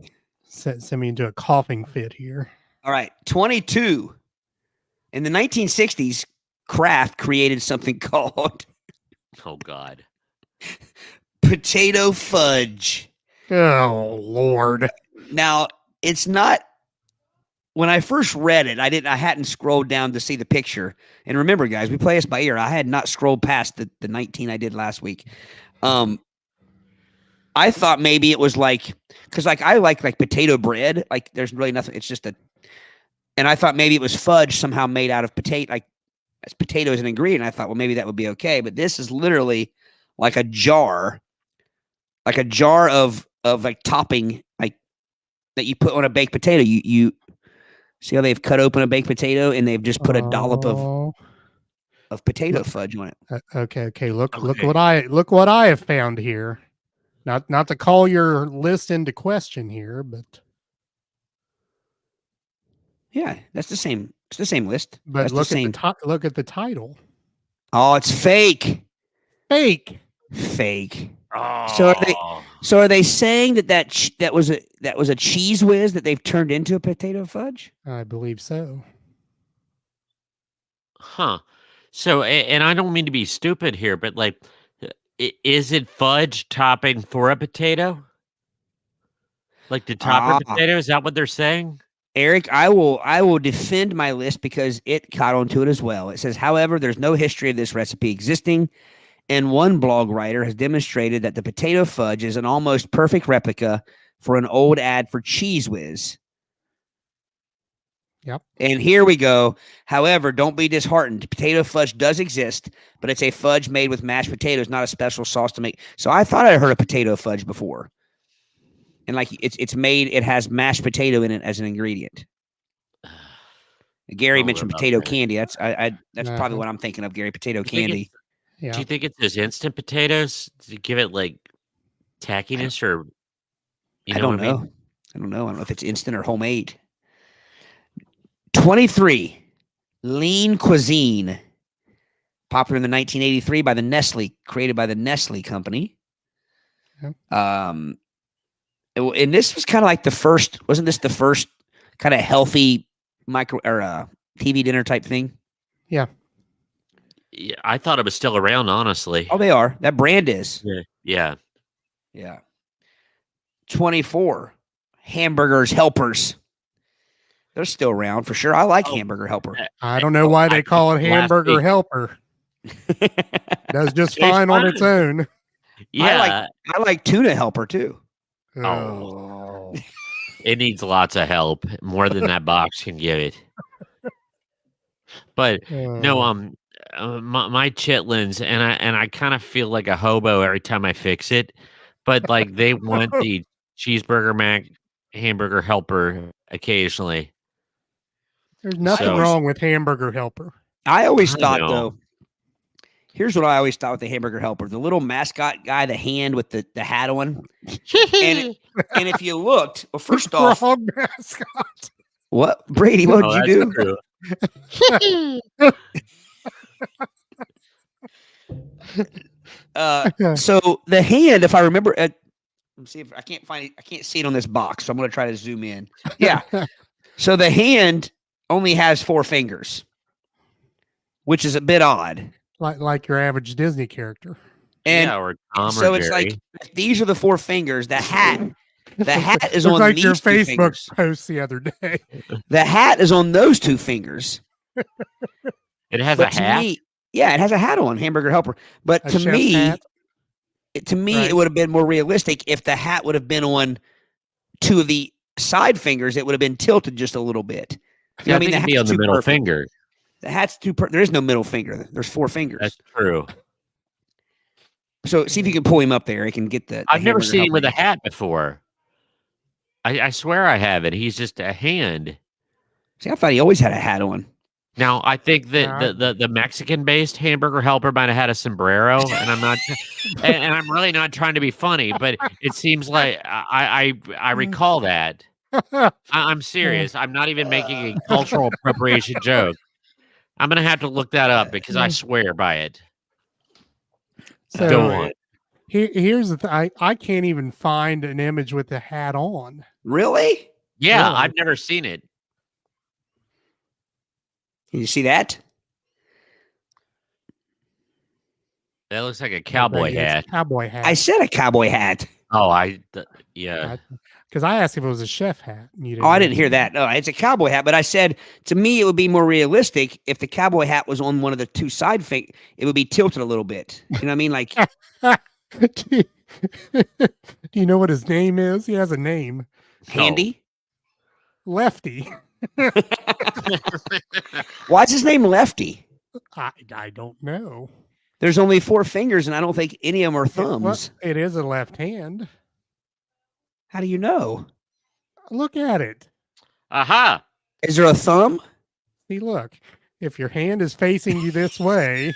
Sent me into a coughing fit here. All right, 22. In the 1960s, Kraft created something called Oh God. potato fudge. Oh Lord! Now, it's not. When I first read it, I hadn't scrolled down to see the picture. And remember, guys, we play this by ear. I had not scrolled past the 19 I did last week. I thought maybe it was like, because like I like potato bread. Like there's really nothing. It's just and I thought maybe it was fudge somehow made out of potato, like as potato as an ingredient. I thought, well, maybe that would be okay. But this is literally like a jar of like topping, like that you put on a baked potato. You see how they've cut open a baked potato and they've just put a dollop of potato fudge on it. Okay. Look what I have found here. Not to call your list into question here, but Yeah, that's the same. It's the same list. but That's look the same. look at the title. Oh, it's fake. Fake. Fake. Oh. So are they saying that was a cheese whiz that they've turned into a potato fudge? I believe so. Huh. So, and I don't mean to be stupid here, but like, is it fudge topping for a potato? Like to top a potato? Is that what they're saying? Eric, I will defend my list because it caught onto it as well. It says, however, there's no history of this recipe existing, and one blog writer has demonstrated that the potato fudge is an almost perfect replica for an old ad for Cheese Whiz. Yep. And here we go. However, don't be disheartened. Potato fudge does exist, but it's a fudge made with mashed potatoes, not a special sauce to make. So I thought I heard of potato fudge before. And like it's made, it has mashed potato in it as an ingredient. Gary mentioned potato candy. That's probably what I'm thinking of, Gary. Potato candy. Yeah. Do you think it's those instant potatoes to give it like tackiness or I don't know. I don't know if it's instant or homemade. 23. Lean cuisine. Popular in the 1983 by the Nestle, created by the Nestle company. Yep. And this was kind of like wasn't this the first kind of healthy micro or TV dinner type thing? Yeah. Yeah, I thought it was still around, honestly. Oh, they are. That brand is. Yeah. 24. Hamburgers Helpers. They're still around for sure. I like Hamburger Helper. I don't know why they call it Hamburger Helper. Does just fine on its own. Yeah. I like Tuna Helper too. Oh. It needs lots of help, more than that box can give it. But no, my chitlins, and I kind of feel like a hobo every time I fix it. But like they want the cheeseburger mac hamburger helper occasionally. There's nothing wrong with Hamburger Helper. I always thought though, Here's what I always thought with the hamburger helper: the little mascot guy, the hand with the hat on, and if you looked, well, first off, Wrong mascot. what Brady? What Oh, did you that's do? true. So the hand, if I remember, let me see if I can't find it. I can't see it on this box, so I'm going to try to zoom in. Yeah. So the hand only has 4 fingers, which is a bit odd. like your average Disney character. And yeah, or Tom so or it's Jerry. like if these are the 4 fingers. The hat is Looks on like these your 2 Facebook fingers. post the other day. The hat is on those 2 fingers. It has But a to hat. me, yeah, it has a hat on, hamburger helper. But A to chef's me, hat. it Right. would have been more realistic if the hat would have been on 2 of the side fingers. It would have been tilted just a little bit. You know I what I mean? think it'd be hat's on the too middle perfect. finger. The hat's too. There is no middle finger. There's 4 fingers. That's true. So see if you can pull him up there. He can get the. I've never hamburger seen him helper with a again. hat before. I swear I haven't. He's just a hand. See, I thought he always had a hat on. Now I think Yeah, that the Mexican-based hamburger helper might have had a sombrero, and I'm not, and I'm really not trying to be funny, but it seems like I recall that. I'm serious. I'm not even making a cultural appropriation joke. I'm gonna have to look that up because I swear by it. So Go on. here's the thing. I can't even find an image with the hat on. Really? Yeah, Really? I've never seen it. Can you see that? That looks like a cowboy It's a hat. Cowboy hat. I said a cowboy hat. Oh, yeah. Because I asked if it was a chef hat. And you Oh, I didn't answer. hear that. No, it's a cowboy hat. But I said to me, it would be more realistic if the cowboy hat was on one of the 2 side fingers. It would be tilted a little bit. You know what I mean? Like Do you know what his name is? He has a name. handy. Lefty. Why is his name Lefty? I don't know. There's only 4 fingers, and I don't think any of them are Well, thumbs. it is a left hand. How do you know? Look at it. Aha! Is there a thumb? See, look. If your hand is facing you this way,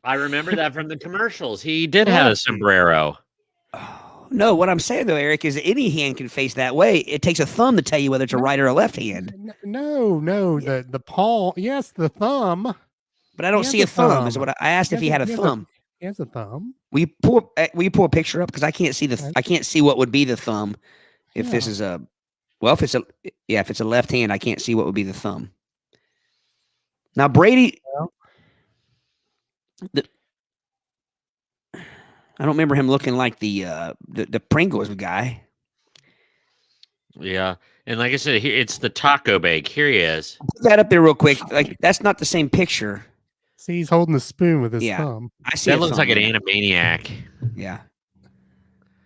I remember that from the commercials. He did have a Lefty. sombrero. Oh, no, what I'm saying though, Eric, is any hand can face that way. It takes a thumb to tell you whether it's a right or a left hand. no, the palm. Yes, the thumb. But I don't He see has a a thumb. Is thumb. what I asked if he had a thumb. He has a thumb. Will you pull a picture up because I can't see I can't see what would be the thumb if this Yeah. is a if it's a left hand, I can't see what would be the thumb. Now Brady, I don't remember him looking like the Pringles guy. Yeah. And like I said, here it's the taco bake. Here he is. Put that up there real quick. Like that's not the same picture. See, he's holding the spoon with his Yeah. thumb. I see That a looks like thumb an there. Animaniac. Yeah.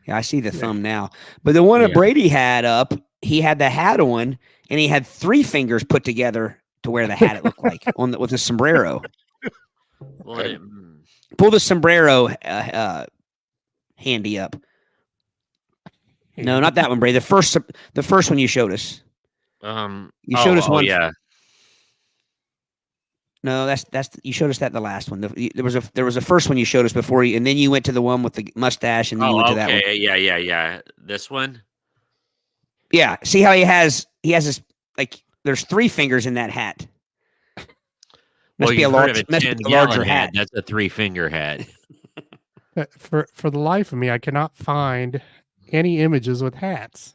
Yeah, I see the thumb now. But the one that Yeah. Brady had up, he had the hat on and he had 3 fingers put together to wear the hat, it looked like, with the sombrero. Well, Pull the sombrero handy up. No, not that one, Brady. The first one you showed us. You showed us one. Yeah. No, that's you showed us that in the last one. There was a first one you showed us before, and then you went to the one with the mustache, and then you went to that one. Okay. Yeah. This one. Yeah, see how he has this like there's 3 fingers in that hat. Must be a you've heard of large, must be a 10-gallon larger hat. That's a 3-finger hat. For the life of me, I cannot find any images with hats.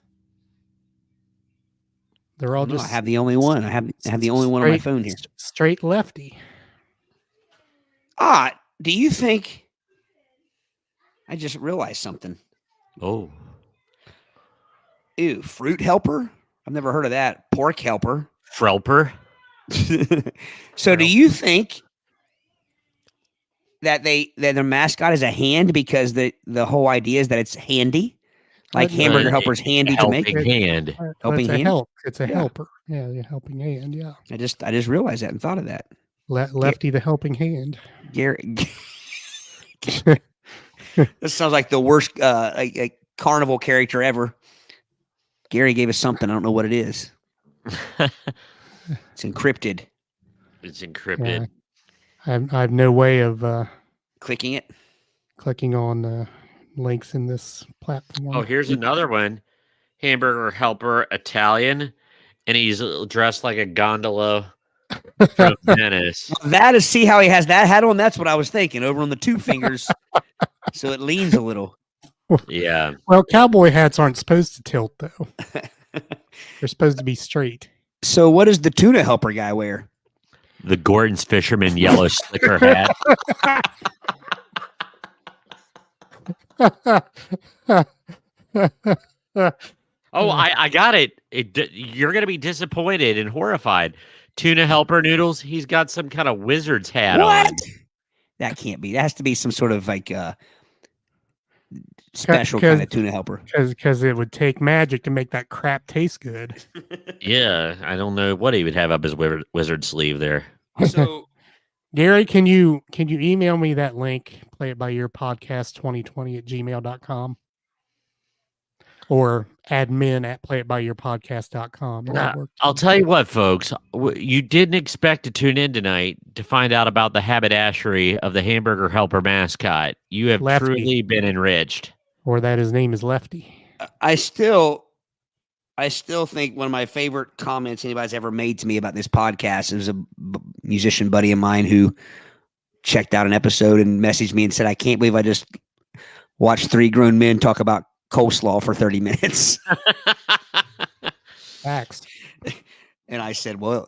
They're all No, I just have the only one. I have the only one on my phone here. Straight lefty. Do you think? I just realized something. Oh. Ew, fruit helper. I've never heard of that. Pork helper. Frelper. So, do you think that their mascot is a hand because the whole idea is that it's handy, like Well, hamburger yeah, helper's handy to make? Helping hand. Helping it's a hand? help. It's a Yeah. helper. Yeah, the helping hand. Yeah. I just realized that and thought of that. Lefty, the helping hand. Gary, this sounds like the worst a carnival character ever. Gary gave us something. I don't know what it is. It's encrypted. It's encrypted. I have no way of Clicking it. clicking on links in this platform. Oh, here's another one. Hamburger helper Italian, and he's dressed like a gondola from Venice. That is, see how he has that hat on? That's what I was thinking. Over on the two fingers, so it leans a little. Yeah. Well, cowboy hats aren't supposed to tilt though. They're supposed to be straight. So what does the tuna helper guy wear? The Gordon's Fisherman yellow slicker hat. Oh, I got it. You're going to be disappointed and horrified. Tuna helper noodles, he's got some kind of wizard's hat What? on. That can't be. That has to be some sort of like special kind of tuna helper. Because it would take magic to make that crap taste good. Yeah, I don't know what he would have up his wizard sleeve there. So Gary, can you email me that link? Play it by your podcast 2020@gmail.com or admin@playitbyyourpodcast.com. I'll tell you what, folks, you didn't expect to tune in tonight to find out about the haberdashery of the hamburger helper mascot. You have Lefty. truly been enriched. Or that his name is Lefty. I still think one of my favorite comments anybody's ever made to me about this podcast is a musician buddy of mine who checked out an episode and messaged me and said, "I can't believe I just watched three grown men talk about coleslaw for 30 minutes." Facts. And I said, "Well,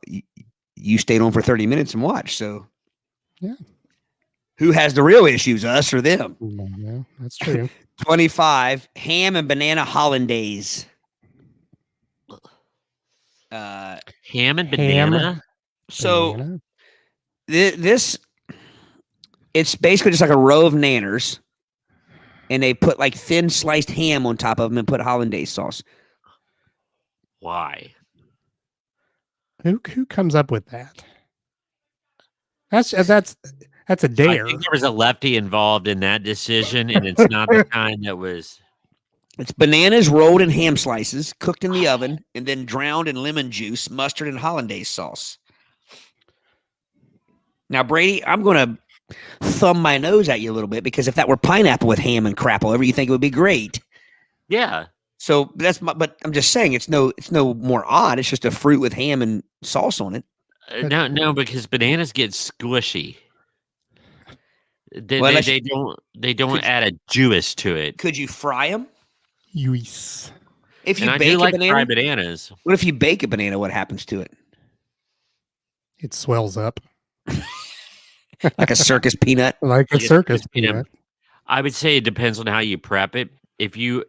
you stayed on for 30 minutes and watched, so yeah. Who has the real issues, us or them?" Yeah, that's true. 25, ham and banana hollandaise. Ham and banana? So Banana? this, it's basically just like a row of nanners, and they put like thin sliced ham on top of them and put hollandaise sauce. Why? Who comes up with that? That's a dare. I think there was a lefty involved in that decision, and it's not the kind that was. It's bananas rolled in ham slices, cooked in the oven, and then drowned in lemon juice, mustard, and hollandaise sauce. Now, Brady, I'm going to thumb my nose at you a little bit because if that were pineapple with ham and crap all over, you think it would be great. Yeah. So but I'm just saying it's no more odd. It's just a fruit with ham and sauce on it. No, because bananas get squishy. They don't add a juice to it. Could you fry them? Yes. If you And I bake do like a banana, fried bananas. what if you bake a banana? What happens to it? It swells up Like a circus peanut. like a It's- circus it's peanut. peanut. I would say it depends on how you prep it. If you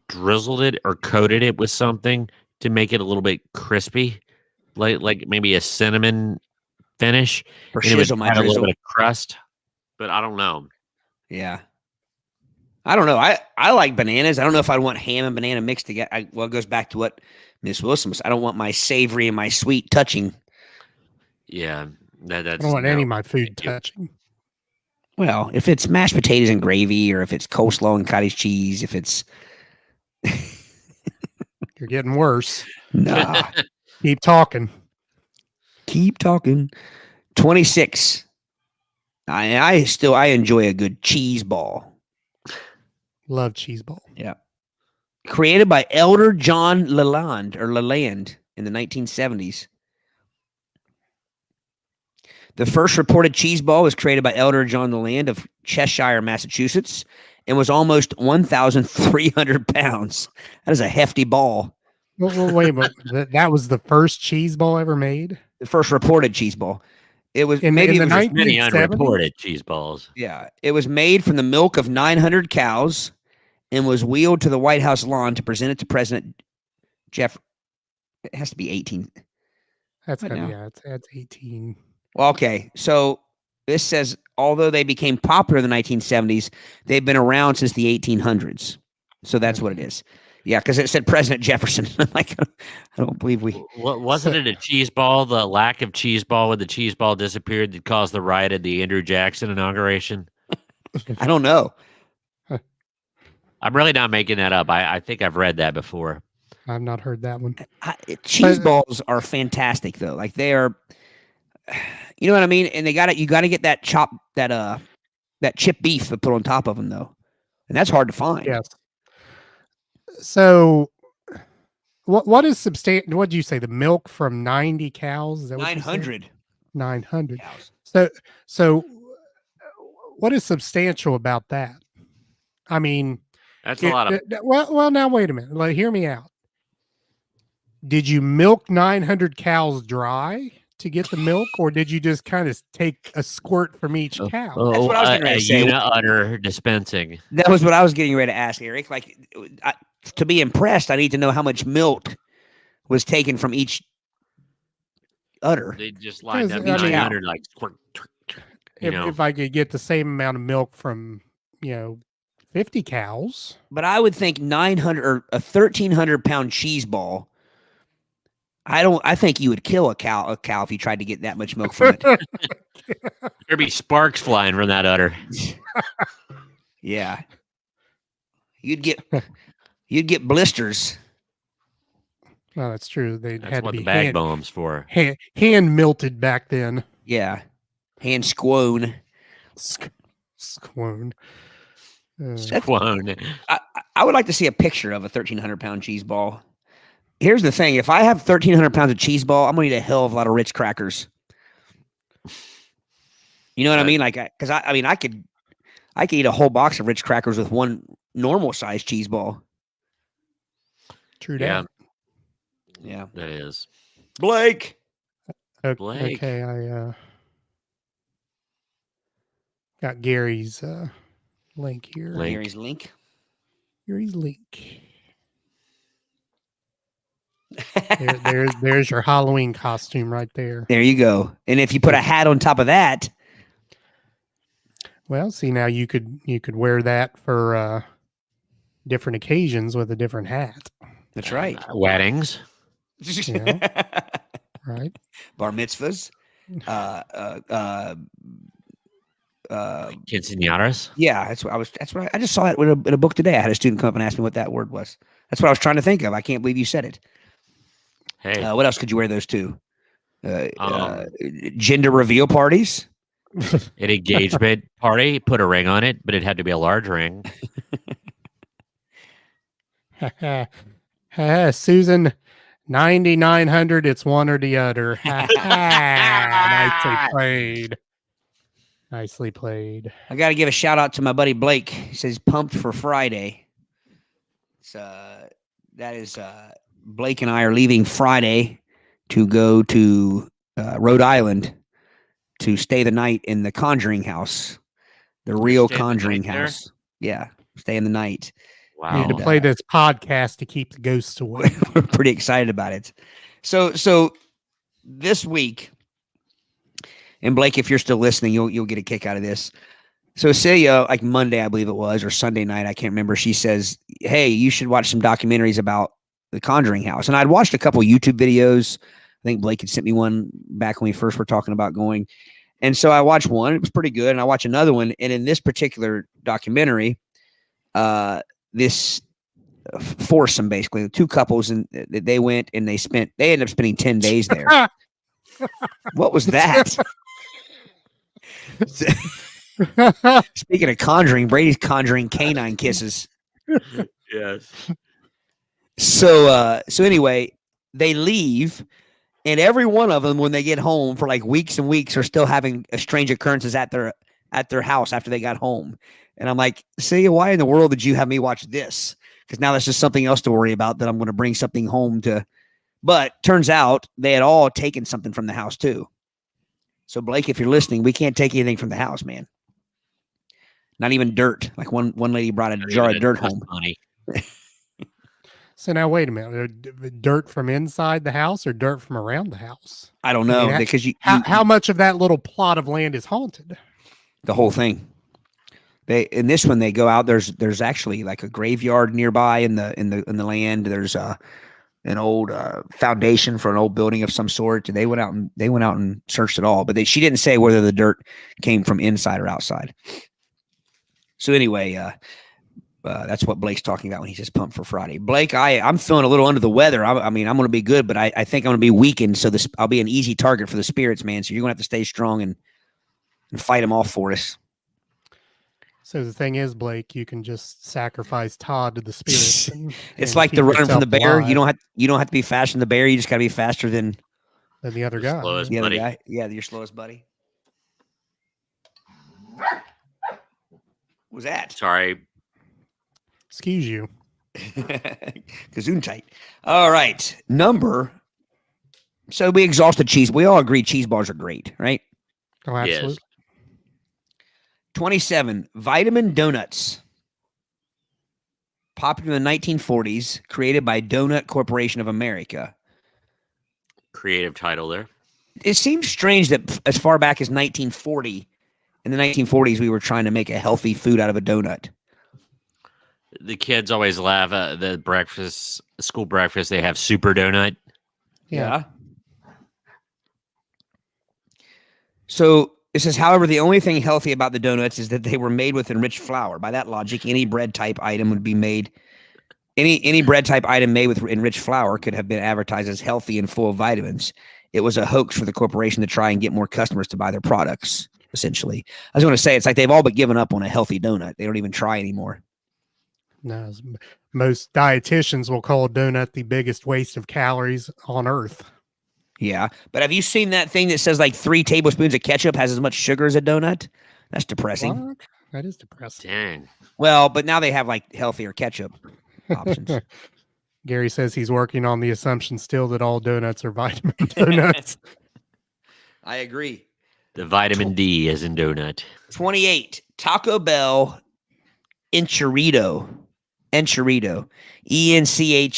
drizzled it or coated it with something to make it a little bit crispy, like maybe a cinnamon finish, Or and it would shizzle my add a little drizzle. bit of crust. But I don't know. Yeah. I don't know. I like bananas. I don't know if I'd want ham and banana mixed together. Well, it goes back to what Miss Wilson was. I don't want my savory and my sweet touching. Yeah, that's. I don't want any of my food thank you. touching. Well, if it's mashed potatoes and gravy, or if it's coleslaw and cottage cheese, if it's You're getting worse. nah, Keep talking. keep talking. 26. I enjoy a good cheese ball. Love cheese ball. Yeah. Created by Elder John Leland in the 1970s. The first reported cheese ball was created by Elder John Leland of Cheshire, Massachusetts, and was almost 1,300 pounds. That is a hefty ball. Well, wait, but that was the first cheese ball ever made? The first reported cheese ball. It was In maybe the it was night- Many 1970s? unreported cheese balls. yeah. It was made from the milk of 900 cows and was wheeled to the White House lawn to present it to President Jeff. It has to be 18. That's What gotta, now? yeah, that's 18. Well, okay. So this says, although they became popular in the 1970s, they've been around since the 1800s. So that's what it is. Yeah, because it said President Jefferson. I'm like, I don't believe we. Wasn't it a cheese ball? The lack of cheese ball when the cheese ball disappeared that caused the riot at the Andrew Jackson inauguration? I don't know. I'm really not making that up. I think I've read that before. I've not heard that one. Cheese balls are fantastic, though. Like they are. You know what I mean? And you got to get that that chip beef to put on top of them though, and that's hard to find. Yes. So, what is substantial? What did you say? The milk from 90 cows? Is that what you said? 900 900. cows. So, what is substantial about that? I mean, That's a lot of. well, now wait a minute. Hear me out. Did you milk 900 cows dry to get the milk, or did you just kind of take a squirt from each cow? That's what I was getting ready to say. Unit dispensing. That was what I was getting ready to ask, Eric. Like, to be impressed, I need to know how much milk was taken from each udder. They just lined up I mean, 900 like squirt. If I could get the same amount of milk from 50 cows, But I would think 900 or a 1,300-pound cheese ball. I think you would kill a cow if you tried to get that much milk from it. There'd be sparks flying from that udder. Yeah. You'd get blisters. well, that's true. They That's had to what be the bag bombs for. hand melted back then. Yeah. Hand squone. Squone. Squone. I would like to see a picture of a 1,300-pound cheese ball. Here's the thing. If I have 1,300 pounds of cheese ball, I'm going to eat a hell of a lot of Ritz crackers. You know what I mean? Like, because I could eat a whole box of Ritz crackers with one normal size cheese ball. True Yeah. that. Yeah. That is. Blake. Blake. Okay, I got Gary's link here. Link. Gary's link. Gary's link. There's your Halloween costume right there. There you go. And if you put a hat on top of that, Well, see, now you could wear that for different occasions with a different hat, that's right. Weddings. right? Bar mitzvahs. Quinceañeras. Yeah, I just saw it in a book today. I had a student come up and ask me what that word was. That's what I was trying to think of. I can't believe you said it. Hey. What else could you wear those to? Gender reveal parties. An engagement party. Put a ring on it, but it had to be a large ring. Susan, 9,900. It's one or the other. Nicely played. Nicely played. I got to give a shout out to my buddy Blake. He says pumped for Friday. That is Blake and I are leaving Friday to go to Rhode Island to stay the night in the Conjuring House, the real Conjuring House. Yeah, stay in the night. Wow. Need to play this podcast to keep the ghosts away. We're pretty excited about it. So this week, and Blake, if you're still listening, you'll get a kick out of this. So Celia, like Monday, I believe it was, or Sunday night, I can't remember. She says, "Hey, you should watch some documentaries about the Conjuring House." And I'd watched a couple YouTube videos. I think Blake had sent me one back when we first were talking about going. And so I watched one. It was pretty good. And I watched another one. And in this particular documentary, this foursome, basically, two couples, and they went and they ended up spending 10 days there. What was that? Speaking of conjuring, Brady's conjuring canine kisses. Yes. So anyway, they leave, and every one of them, when they get home for like weeks and weeks, are still having strange occurrences at their house after they got home. And I'm like, see, why in the world did you have me watch this? Because now that's just something else to worry about that I'm going to bring something home to. But turns out they had all taken something from the house too. So Blake, if you're listening, we can't take anything from the house, man. Not even dirt. Like one lady brought a jar of dirt home. Money. So now wait a minute. Dirt from inside the house or dirt from around the house? I don't know, I mean, because how much of that little plot of land is haunted? the whole thing. In this one they go out. There's actually like a graveyard nearby in the land. There's an old foundation for an old building of some sort. They went out and searched it all, but she didn't say whether the dirt came from inside or outside. So anyway, That's what Blake's talking about when he says pump for Friday. Blake, I'm feeling a little under the weather. I mean, I'm going to be good, but I think I'm going to be weakened. So I'll be an easy target for the spirits, man. So you're going to have to stay strong and fight them off for us. So the thing is, Blake, you can just sacrifice Todd to the spirits. It's and like keep the running from yourself the bear. alive You don't have to be faster than the bear. You just got to be faster than the other The guy. slowest the other buddy. guy. Yeah, your slowest buddy. What was that? Sorry. Excuse you. Gesundheit. All right. So we exhausted cheese. We all agree cheese bars are great, right? Oh, absolutely. Yes. 27. Vitamin donuts. Popular in the 1940s, created by Donut Corporation of America. Creative title there. It seems strange that as far back as 1940, in the 1940s, we were trying to make a healthy food out of a donut. The kids always laugh at the school breakfast. They have super donut. Yeah. So it says, however, the only thing healthy about the donuts is that they were made with enriched flour. By that logic, any bread type item would be made. Any bread type item made with enriched flour could have been advertised as healthy and full of vitamins. It was a hoax for the corporation to try and get more customers to buy their products, essentially. I was going to say, it's like they've all but given up on a healthy donut. They don't even try anymore. No, most dietitians will call a donut the biggest waste of calories on earth. Yeah. But have you seen that thing that says like 3 tablespoons of ketchup has as much sugar as a donut? That's depressing. What? That is depressing. Dang. Well, but now they have like healthier ketchup options. Gary says he's working on the assumption still that all donuts are vitamin donuts. I agree. The vitamin D is in donut. 28. Taco Bell Enchilito. Enchilito. Enchirito.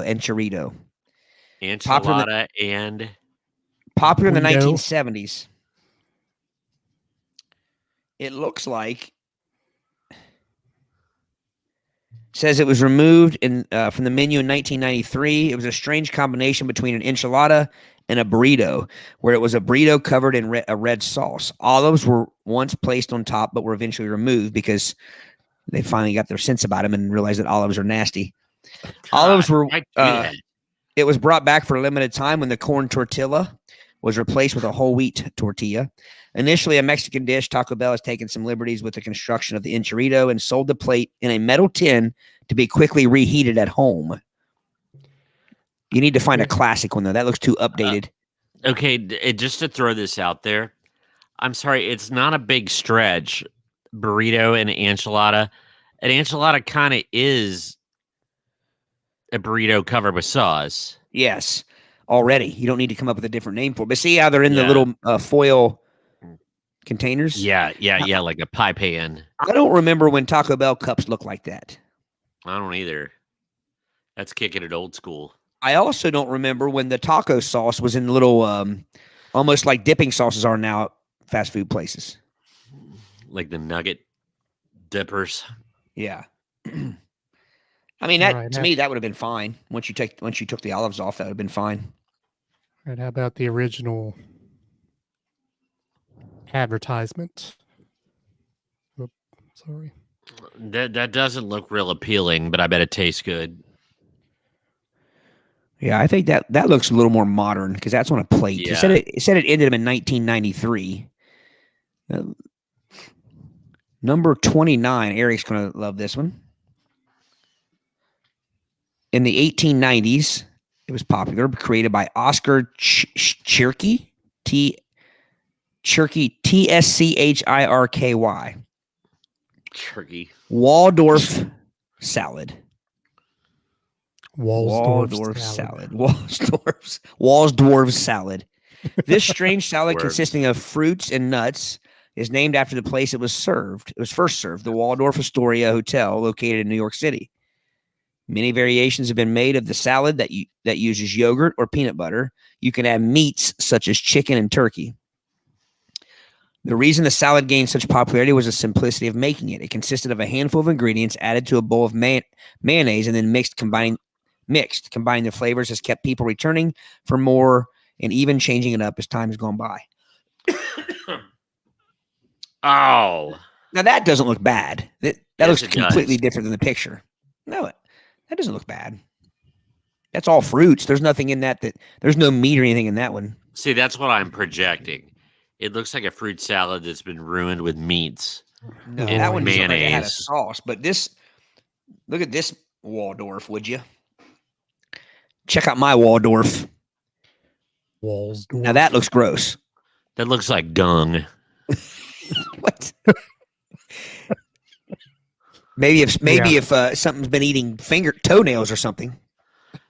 Enchilito. Enchilada and Popular in the Burrito. 1970s. It looks like says it was removed from the menu in 1993. It was a strange combination between an enchilada and a burrito, where it was a burrito covered in a red sauce. Olives were once placed on top, but were eventually removed because they finally got their sense about them and realized that olives are nasty. Olives were. why'd you do that? It was brought back for a limited time when the corn tortilla was replaced with a whole wheat tortilla. Initially a Mexican dish, Taco Bell has taken some liberties with the construction of the enchilito and sold the plate in a metal tin to be quickly reheated at home. You need to find a classic one, though. That looks too updated. Okay, just to throw this out there, I'm sorry, it's not a big stretch. Burrito and enchilada. An enchilada kind of is a burrito covered with sauce. Yes, already. You don't need to come up with a different name for it. But see how they're in the little foil containers? Yeah, like a pie pan. I don't remember when Taco Bell cups look like that. I don't either. That's kicking it old school. I also don't remember when the taco sauce was in little, almost like dipping sauces are now at fast food places. Like the nugget dippers. Yeah. I mean, that Right, to me, that would have been fine. Once you took the olives off, that would have been fine. Right, how about the original advertisement? Oop, sorry. That doesn't look real appealing, but I bet it tastes good. Yeah, I think that looks a little more modern because that's on a plate. Yeah. It said it ended in 1993. Number 29. Eric's going to love this one. In the 1890s, it was popular, created by Oscar Tschirky, Tschirky. Turkey. Waldorf salad. Waldorf salad. Waldorf salad. This strange salad Word. consisting of fruits and nuts is named after the place it was served. It was first served, the Waldorf Astoria Hotel located in New York City. Many variations have been made of the salad that uses yogurt or peanut butter. You can add meats such as chicken and turkey. The reason the salad gained such popularity was the simplicity of making it. It consisted of a handful of ingredients added to a bowl of mayonnaise and then combining the flavors has kept people returning for more and even changing it up as time has gone by. Oh. Now that doesn't look bad. That Yes, looks it completely does. different than the picture. No, that doesn't look bad. That's all fruits. There's nothing in that there's no meat or anything in that one. See, that's what I'm projecting. It looks like a fruit salad that's been ruined with meats No, and that one Boy. just looked like it had a mayonnaise. sauce. But look at this Waldorf, would you? Check out my Waldorf. Walls. Now that looks gross. That looks like dung. What? maybe if something's been eating toenails or something.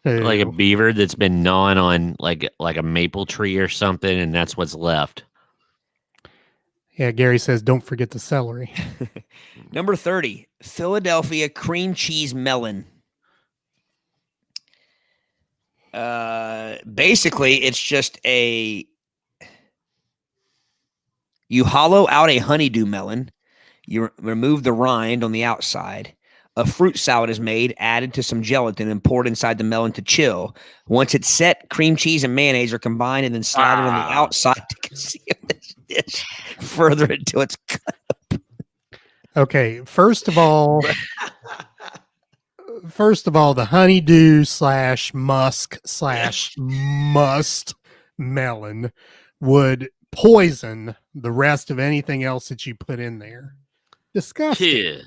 Like a Ew. beaver that's been gnawing on like a maple tree or something, and that's what's left. Yeah, Gary says don't forget the celery. Number 30, Philadelphia cream cheese melon. Basically, it's just you hollow out a honeydew melon, you remove the rind on the outside. A fruit salad is made, added to some gelatin, and poured inside the melon to chill. Once it's set, cream cheese and mayonnaise are combined and then slathered on the outside to conceal this dish further until it's Okay, first of all, the honeydew / musk / must melon would poison the rest of anything else that you put in there. Disgusting. Yeah.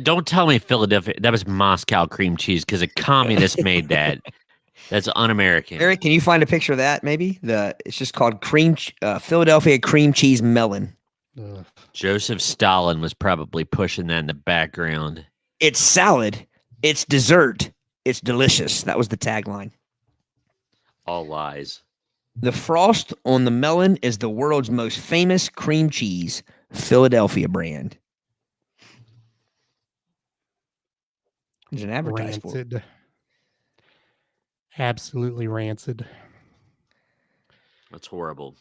Don't tell me Philadelphia. That was Moscow cream cheese because a communist made that. That's un-American. Eric, can you find a picture of that? Maybe it's just called Philadelphia cream cheese melon. Ugh. Joseph Stalin was probably pushing that in the background. It's salad. It's dessert. It's delicious. That was the tagline. All lies. The frost on the melon is the world's most famous cream cheese, Philadelphia brand. There's an advertisement for it. Rancid. Absolutely rancid. That's horrible.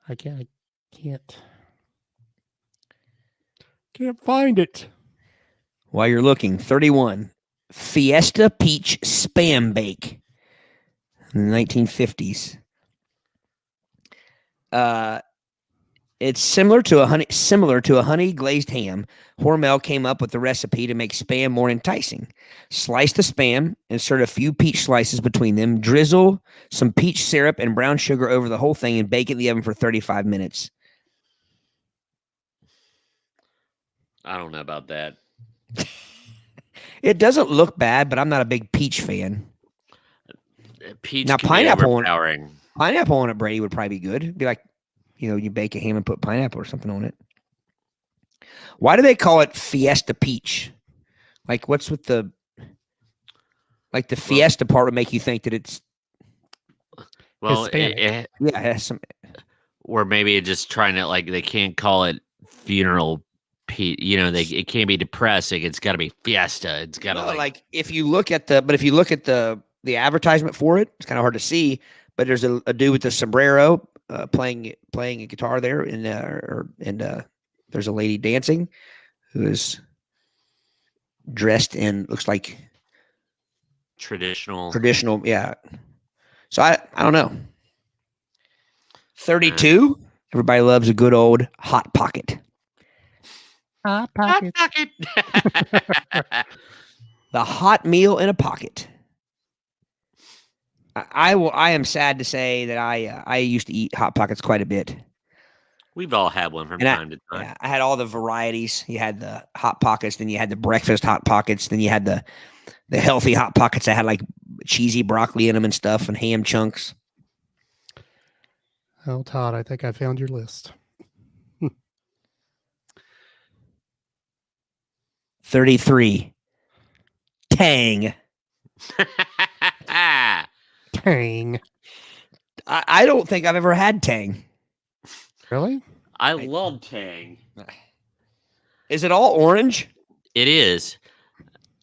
I can't find it. While you're looking, 31, Fiesta Peach Spam Bake in the 1950s. It's similar to a honey glazed ham. Hormel came up with the recipe to make spam more enticing. Slice the spam, insert a few peach slices between them, drizzle some peach syrup and brown sugar over the whole thing, and bake it in the oven for 35 minutes. I don't know about that. It doesn't look bad, but I'm not a big peach fan. Peach Now, can be pineapple on it. overpowering. Pineapple on it, Brady, would probably be good. It'd be like, you bake a ham and put pineapple or something on it. Why do they call it Fiesta Peach? Like, what's with the Fiesta part would make you think that it's Well, Hispanic. it has some. or maybe it's just trying to they can't call it funeral. It can't be depressing. It's got to be fiesta. It's got to If you look at the advertisement for it, it's kind of hard to see. But there's a dude with a sombrero playing a guitar there, and there's a lady dancing who is dressed in looks like traditional. Yeah. So I don't know. 32. Everybody loves a good old hot pocket. Hot pocket. The hot meal in a pocket. I am sad to say that I used to eat hot pockets quite a bit. We've all had one from time to time. Yeah, I had all the varieties. You had the hot pockets, then you had the breakfast hot pockets, then you had the healthy hot pockets that had like cheesy broccoli in them and stuff and ham chunks. Oh, Todd, I think I found your list. 33. Tang. Tang. I don't think I've ever had Tang. Really? I love Tang. Is it all orange? It is.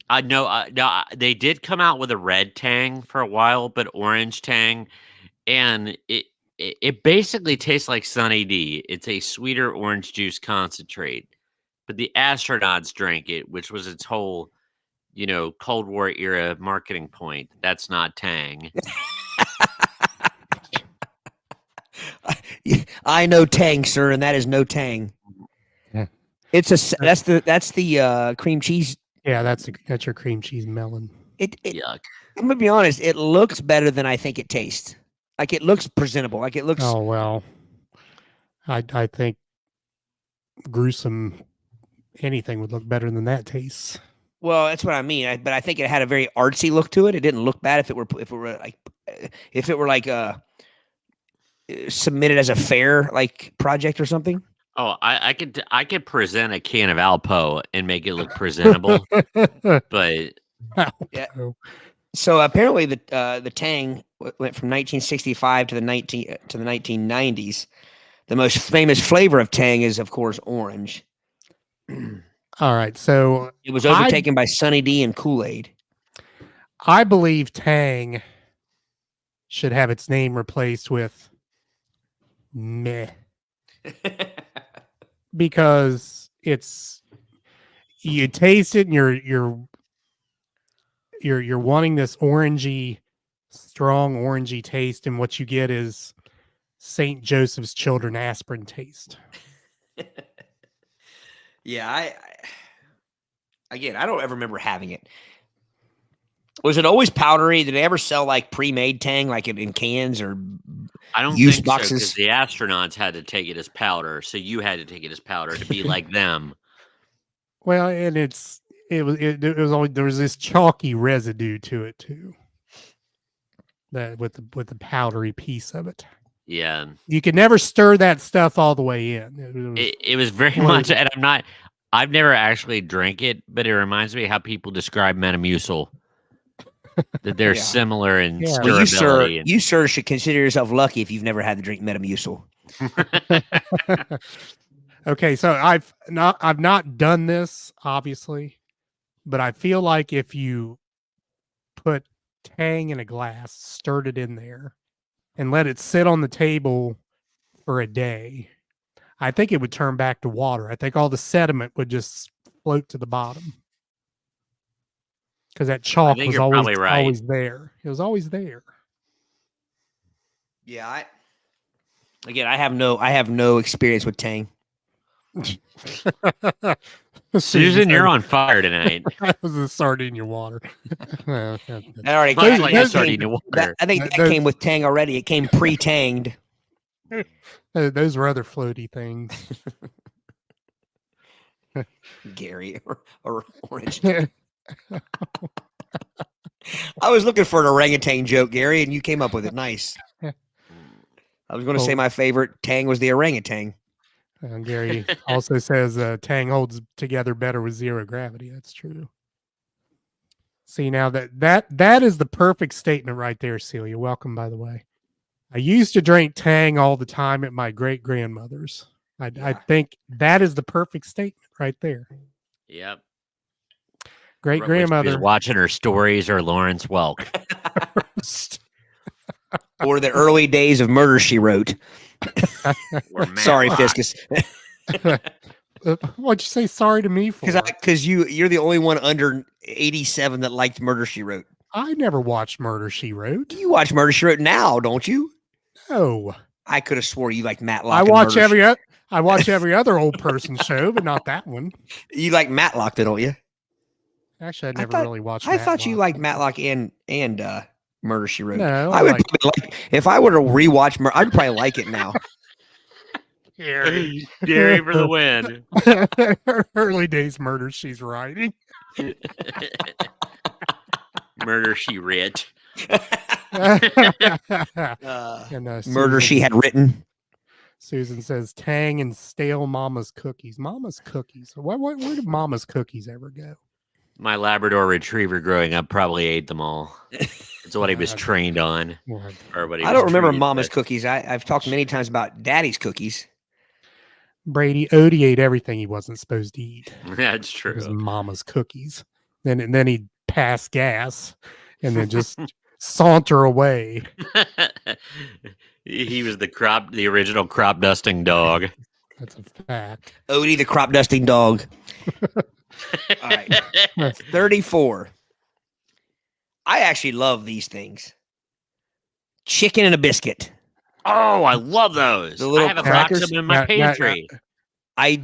I know. No, they did come out with a red Tang for a while, but orange Tang, and it basically tastes like Sunny D. It's a sweeter orange juice concentrate, but the astronauts drank it, which was its whole, Cold War era marketing point. That's not Tang. I know Tang, sir, and that is no Tang. That's the cream cheese. Yeah, that's your cream cheese melon. Yuck. I'm gonna be honest. It looks better than I think it tastes. Like it looks presentable. Like it looks. Oh well, I think gruesome anything would look better than that tastes. Well, that's what I mean. But I think it had a very artsy look to it. It didn't look bad if it were submitted as a fair like project or something. Oh, I could present a can of Alpo and make it look presentable, but Yeah. So apparently the Tang went from 1965 to the 1990s. The most famous flavor of Tang is, of course, orange. All right, so It was overtaken by Sunny D and Kool-Aid. I believe Tang should have its name replaced with meh, because you taste it and you're wanting this orangey, strong orangey taste, and what you get is St. Joseph's Children aspirin taste. Yeah, I don't ever remember having it. Was it always powdery? Did they ever sell like pre-made Tang, like in cans or I don't used think boxes? so, because the astronauts had to take it as powder, so you had to take it as powder to be like them. Well, and it was always, there was this chalky residue to it too. That with the powdery piece of it. Yeah, You could never stir that stuff all the way in. it was very much, and I've never actually drank it, but it reminds me how people describe Metamucil. That they're Yeah. similar in Yeah. Well, durability. you sir should consider yourself lucky if you've never had to drink Metamucil. Okay, so I've not done this obviously, but I feel like if you put Tang in a glass, stirred it in there, and let it sit on the table for a day, I think it would turn back to water. I think all the sediment would just float to the bottom. Because that chalk think was you're probably right. always there. It was always there. Yeah, I have no experience with Tang. Susan, you're on fire tonight. That was a sardine in your water. That already Much came, like that a sardine in came- water. that- I think that Those- came with Tang already. It came pre-tanged. Those were other floaty things. Gary or orange. I was looking for an orangutan joke, Gary, and you came up with it. Nice. I was going to say my favorite Tang was the orangutan. Gary also says Tang holds together better with zero gravity. That's true. See, now that is the perfect statement right there, Celia. Welcome, by the way. I used to drink Tang all the time at my great grandmother's. I think that is the perfect statement right there. Yep. Great Was grandmother. watching her stories or Lawrence Welk. Or the early days of Murder, She Wrote. Or Matt Sorry, Locke. Fiscus. What'd you say sorry to me for? Because you're the only one under 87 that liked Murder, She Wrote. I never watched Murder, She Wrote. You watch Murder, She Wrote now, don't you? No. I could have swore you like Matlock. I and watch Murder, I watch every other old person show, but not that one. You like Matlock, though, don't you? Actually, I I never thought- really watched. I thought you Matlock. liked Matlock and Murder, She Wrote. No, I would probably like if I were to rewatch Murder, I'd probably like it now. Gary for the win. Early days murder she's writing. Murder, She Writ. And, Murder, She Had Written. Susan says Tang and stale Mama's cookies. Mama's cookies. Where did Mama's cookies ever go? My Labrador Retriever growing up probably ate them all. It's what he was trained on. What? Or what he I was don't remember treated Mama's with. cookies. I've talked many times about Daddy's cookies. Brady Odie ate everything he wasn't supposed to eat. That's It was true. Mama's cookies. Then he'd pass gas and then just saunter away. He was the original crop dusting dog. That's a fact. Odie the crop dusting dog. All right. 34. I actually love these things. Chicken and a biscuit. Oh, I love those. The little I have a box crackers? of them in my Yeah, pantry. I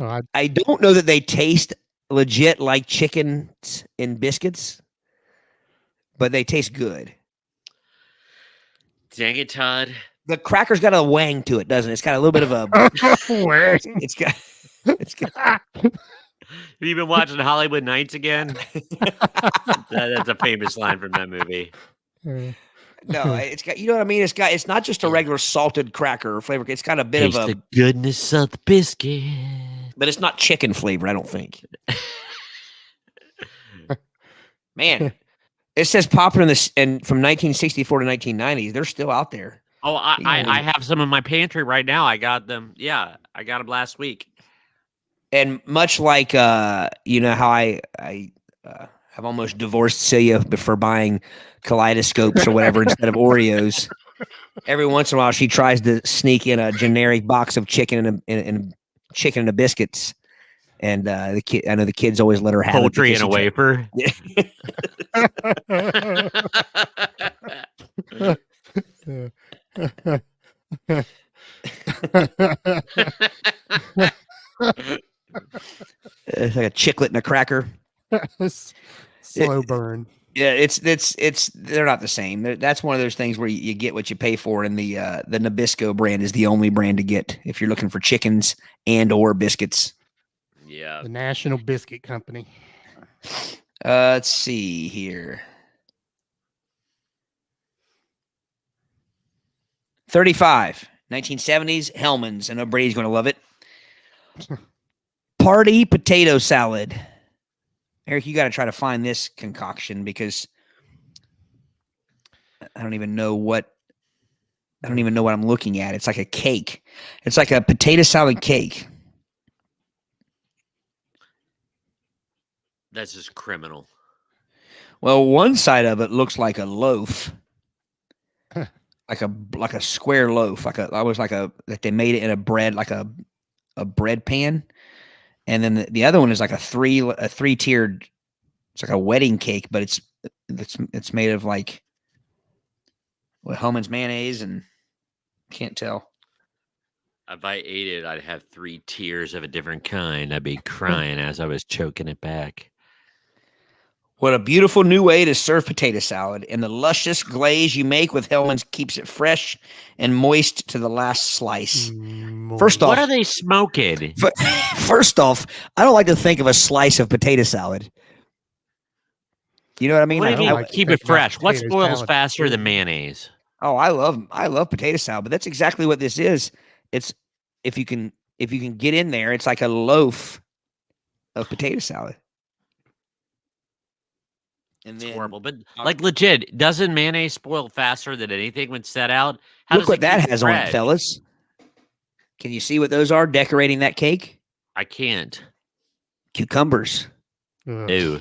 don't know that they taste legit like chickens and biscuits, but they taste good. Dang it, Todd. The cracker's got a wang to it, doesn't it? It's got a little bit of a. Wang. It's got. Have you been watching Hollywood Nights again? That's a famous line from that movie. No, it's got. You know what I mean? It's not just a regular salted cracker flavor. It's got a bit Taste of a. the goodness of the biscuit. But it's not chicken flavor, I don't think. Man, it says popular from 1964 to 1990s. They're still out there. Oh, I have some in my pantry right now. I got them. Yeah, I got them last week. And much like you know how I have almost divorced Celia for buying kaleidoscopes or whatever instead of Oreos. Every once in a while, she tries to sneak in a generic box of chicken and chicken and a biscuits. And I know the kids always let her have poultry and a wafer. It's like a chiclet and a cracker. Slow burn. Yeah, it's they're not the same. That's one of those things where you get what you pay for, and the Nabisco brand is the only brand to get if you're looking for chickens and or biscuits. Yeah. The National Biscuit Company. Let's see here. 35, 1970s, Hellman's. I know Brady's going to love it. Party potato salad. Eric, you got to try to find this concoction because I don't even know what I'm looking at. It's like a cake. It's like a potato salad cake. That's just criminal. Well, one side of it looks like a loaf. like a square loaf, like they made it in a bread, like a bread pan. And then the other one is like a three-tiered. It's like a wedding cake, but it's made of like Hellman's mayonnaise, and can't tell. If I ate it, I'd have 3 tiers of a different kind. I'd be crying as I was choking it back. What a beautiful new way to serve potato salad. And the luscious glaze you make with Hellman's keeps it fresh and moist to the last slice. First off, what are they smoking? First off, I don't like to think of a slice of potato salad. You know what I mean? What do you mean, like keep to it think about fresh? What potato spoils salad. faster than mayonnaise? Oh, I love potato salad, but that's exactly what this is. It's if you can get in there, it's like a loaf of potato salad. And It's then, horrible, but like legit, doesn't mayonnaise spoil faster than anything when set out? look what that has on it, fellas. Can you see what those are decorating that cake? I can't. Cucumbers. Ugh. Ew.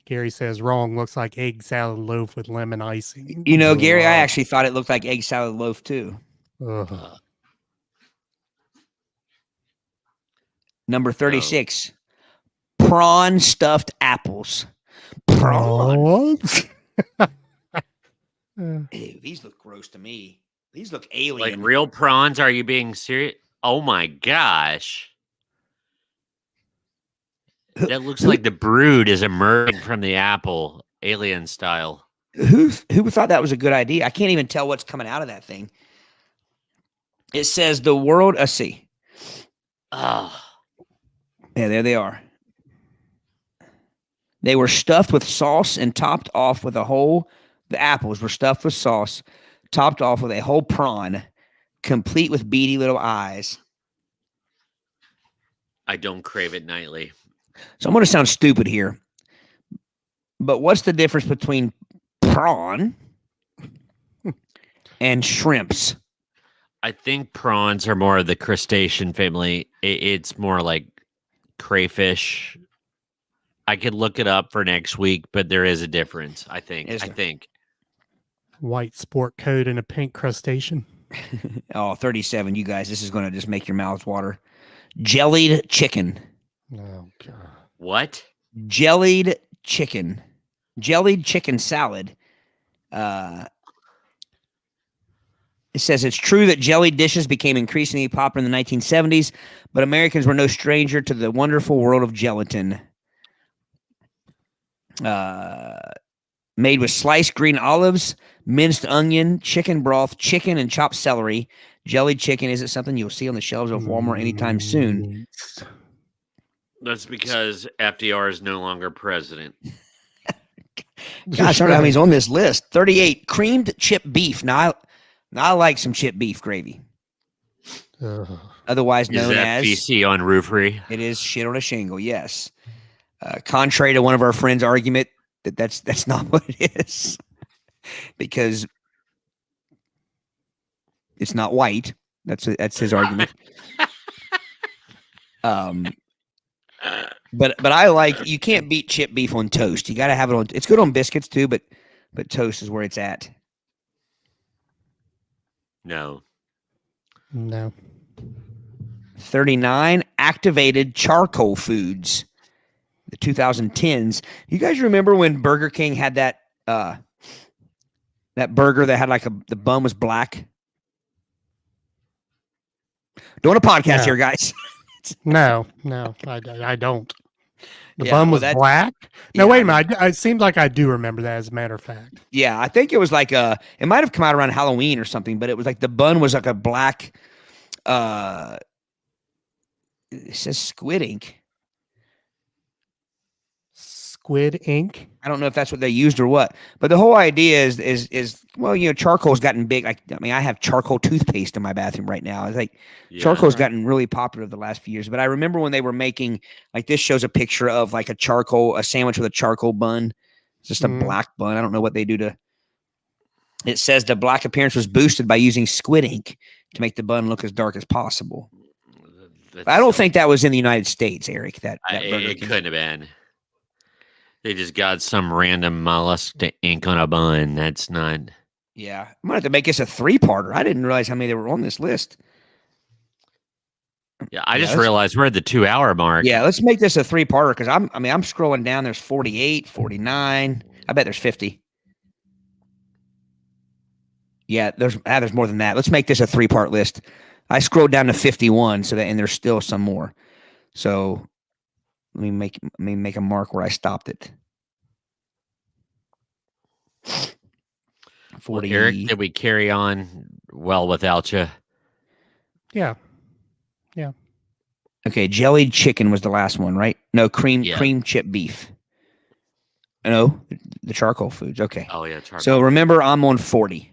Gary says wrong. Looks like egg salad loaf with lemon icing. You know, Gary, I Ugh. actually thought it looked like egg salad loaf too. Ugh. Number 36, prawn stuffed apples. Prawn. Ew, these look gross to me. These look alien. Like real prawns? Are you being serious? Oh my gosh. That looks like the brood is emerging from the apple, alien style. Who thought that was a good idea? I can't even tell what's coming out of that thing. It says the world. Let's see. Oh, Yeah, there they are. They were stuffed with sauce and topped off with the apples were stuffed with sauce, topped off with a whole prawn, complete with beady little eyes. I don't crave it nightly. So I'm going to sound stupid here, but what's the difference between prawn and shrimps? I think prawns are more of the crustacean family. It's more like crayfish. I could look it up for next week, but there is a difference, I think. Is I there? think. White sport coat and a pink crustacean. Oh, 37, you guys. This is going to just make your mouths water. Jellied chicken. Oh god. What? Jellied chicken. Jellied chicken salad. It says it's true that jelly dishes became increasingly popular in the 1970s, but Americans were no stranger to the wonderful world of gelatin. Made with sliced green olives, minced onion, chicken broth, chicken, and chopped celery. Jellied chicken isn't something you'll see on the shelves of Walmart anytime soon. That's because FDR is no longer president. Gosh, I don't know how many's on this list. 38, creamed chip beef. Now I like some chip beef gravy. Otherwise Is known that as BC on roofery? it is shit on a shingle, yes. Contrary to one of our friends' argument that's not what it is. Because it's not white. That's his argument. But I like, you can't beat chip beef on toast. You got to have it on. It's good on biscuits too, but toast is where it's at. No. 39, activated charcoal foods. The 2010s. You guys remember when Burger King had that burger that had like the bun was black? Doing a podcast here, guys. No, I don't. The Yeah, bun well, was black. No, yeah, wait a minute. It seems like I do remember that. As a matter of fact. Yeah, I think it was like it might have come out around Halloween or something, but it was like the bun was like a black. It says squid ink. Squid ink. I don't know if that's what they used or what, but the whole idea is well, charcoal's gotten big. I have charcoal toothpaste in my bathroom right now. It's like charcoal's gotten really popular the last few years. But I remember when they were making, like, this shows a picture of like a sandwich with a charcoal bun. It's just a black bun. I don't know what they do to. It says the black appearance was boosted by using squid ink to make the bun look as dark as possible. I don't think that was in the United States, Eric. It couldn't have been. They just got some random mollusk to ink on a bun. That's not. Yeah, I'm gonna have to make this a 3-parter. I didn't realize how many they were on this list. Yeah, I just realized we're at the 2-hour mark. Yeah, let's make this a 3-parter because I'm scrolling down. There's 48, 49. I bet there's 50. Yeah, there's more than that. Let's make this a 3-part list. I scrolled down to 51, and there's still some more. So let me make a mark where I stopped it. 40. Well, Eric, did we carry on well without you? Yeah. Okay, jellied chicken was the last one, right? No, cream chip beef. No, the charcoal foods. Okay. Oh yeah, charcoal. So remember, I'm on 40.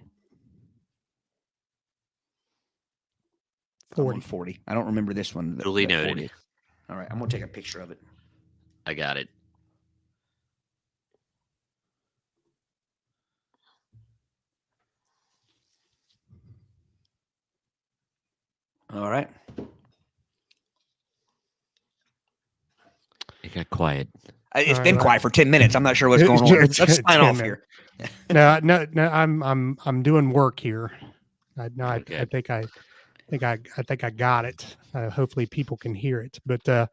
40. I don't remember this one. Duly noted. 40. All right, I'm gonna take a picture of it. I got it. All right. It got quiet. It's been quiet for 10 minutes. I'm not sure what's going on. Let's sign off here. No. I'm doing work here. I think I got it. Hopefully people can hear it. But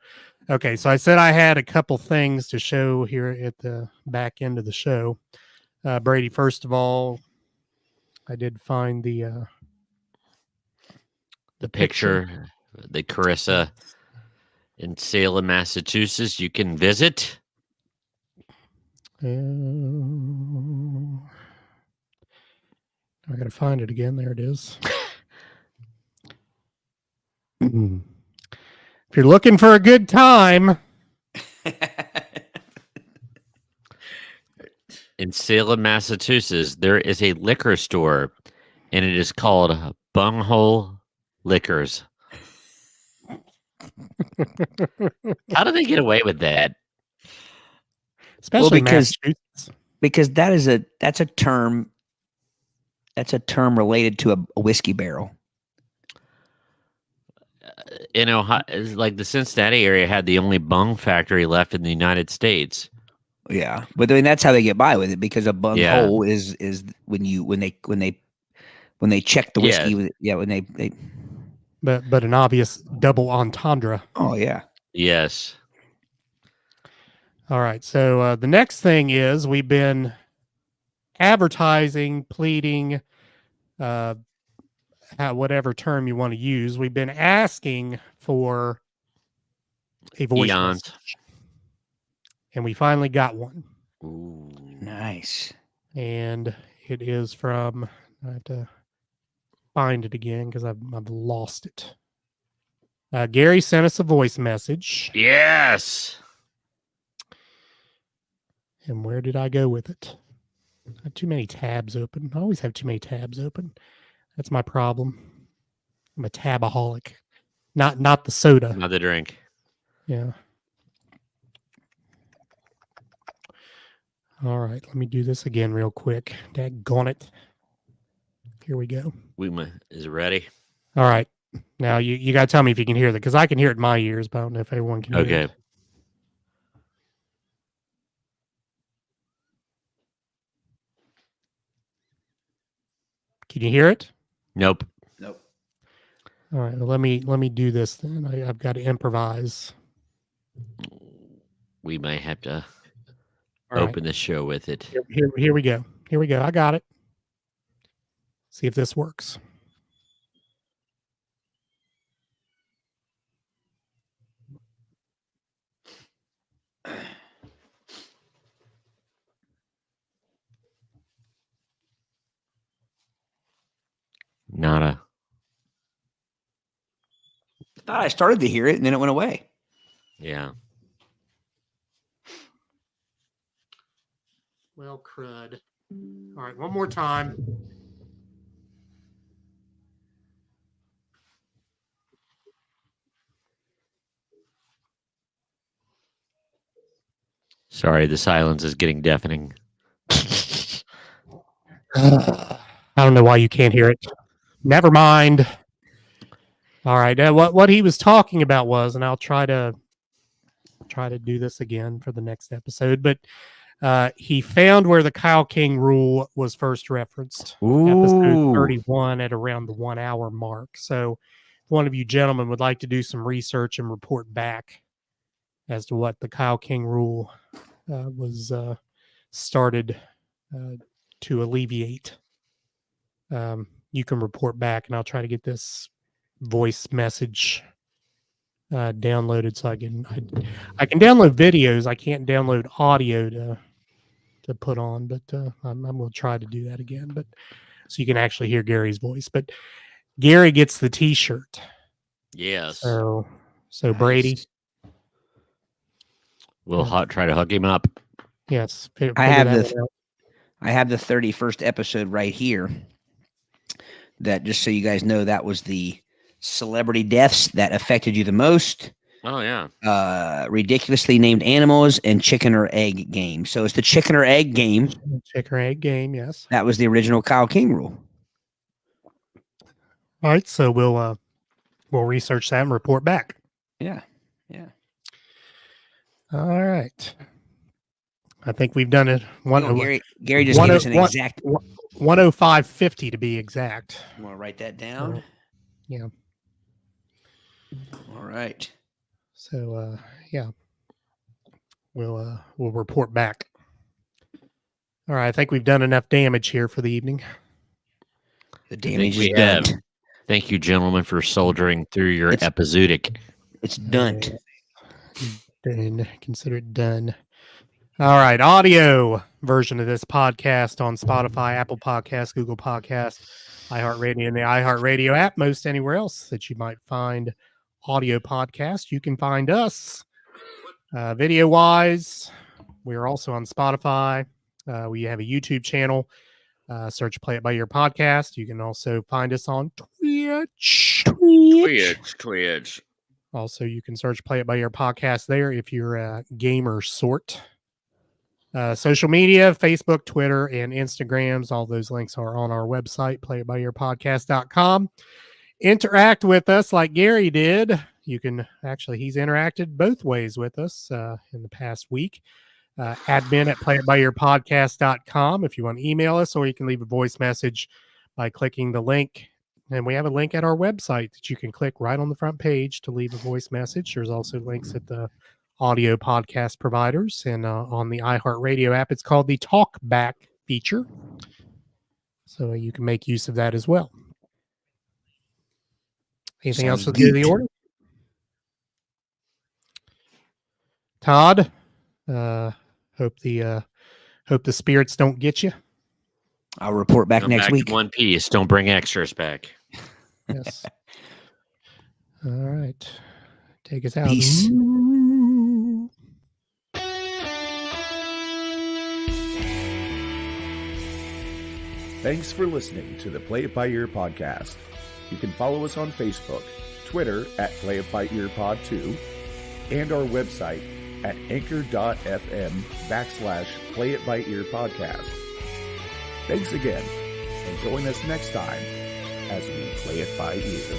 okay, so I said I had a couple things to show here at the back end of the show. Brady, first of all, I did find the picture, the Carissa in Salem, Massachusetts. You can visit. I gotta find it again. There it is. If you're looking for a good time, in Salem, Massachusetts, there is a liquor store, and it is called Bunghole Liquors. How do they get away with that? Especially because that's a term related to a whiskey barrel. In Ohio, like the Cincinnati area had the only bung factory left in the United States. Yeah, but I mean that's how they get by with it, because a bung hole is when they check the whiskey with it, when they but an obvious double entendre. Oh yeah. Yes. All right. So the next thing is we've been advertising, pleading, whatever term you want to use. We've been asking for a voice Eons. message, and we finally got one. Ooh. Nice. And it is from, I have to find it again because I've lost it. Gary sent us a voice message. Yes. And where did I go with it? I have too many tabs open. I always have too many tabs open. That's my problem. I'm a tabaholic. Not the soda. Not the drink. Yeah. All right, let me do this again real quick. Daggone it. Here we go. Is it ready? All right. Now you got to tell me if you can hear that, because I can hear it in my ears, but I don't know if everyone can hear Okay. it. Can you hear it? Nope. Nope. All right. Well, let me do this then. I've got to improvise. We might have to All right. open the show with it. Here we go. Here we go. I got it. See if this works. Nada. I thought I started to hear it and then it went away. Yeah. Well, crud. All right, one more time. Sorry, the silence is getting deafening. I don't know why you can't hear it. Never mind. All right. What he was talking about was, and I'll try to do this again for the next episode, but he found where the Kyle King rule was first referenced. Episode Ooh. 31 at around the 1 hour mark. So if one of you gentlemen would like to do some research and report back as to what the Kyle King rule was started to alleviate, you can report back, and I'll try to get this voice message downloaded so I can download videos. I can't download audio to put on, but I'm going to try to do that again. But so you can actually hear Gary's voice. But Gary gets the T-shirt. Yes. So Nice. Brady, We'll try to hook him up. yes, I have figure the that out. I have the 31st episode right here. That, just so you guys know, that was the celebrity deaths that affected you the most. Oh, yeah. Ridiculously named animals and chicken or egg game. So it's the chicken or egg game. Chicken or egg game. Yes. That was the original Kyle King rule. All right. So we'll research that and report back. Yeah. Yeah. All right. I think we've done it. Gary just gave us an exact 105.50 to be exact. You want to write that down? Yeah. All right. So yeah, we'll report back. All right, I think we've done enough damage here for the evening. The damage we is done. have. Thank you, gentlemen, for soldiering through your episodic. It's done. Done. Consider it done. All right, audio version of this podcast on Spotify, Apple Podcasts, Google Podcasts, iHeartRadio, and the iHeartRadio app. Most anywhere else that you might find audio podcast, you can find us. Video-wise, we're also on Spotify. We have a YouTube channel. Search Play It By Ear Podcast. You can also find us on Twitch. Also, you can search Play It By Ear Podcast there if you're a gamer sort. Social media, Facebook, Twitter, and Instagrams. All those links are on our website, playitbyearpodcast.com. Interact with us like Gary did. You can actually, he's interacted both ways with us in the past week. Admin at playitbyearpodcast.com if you want to email us, or you can leave a voice message by clicking the link. And we have a link at our website that you can click right on the front page to leave a voice message. There's also links at the audio podcast providers and on the iHeartRadio app. It's called the Talk Back feature. So you can make use of that as well. Anything Sounds else with the good. order? Todd, hope the spirits don't get you. I'll report back Come next back week. in one piece. Don't bring extras back. Yes. All right. Take us out. Peace. Thanks for listening to the Play It By Ear podcast. You can follow us on Facebook, Twitter at Play It By Ear Pod 2, and our website at anchor.fm/Play It By Ear podcast. Thanks again, and join us next time as we play it by ear.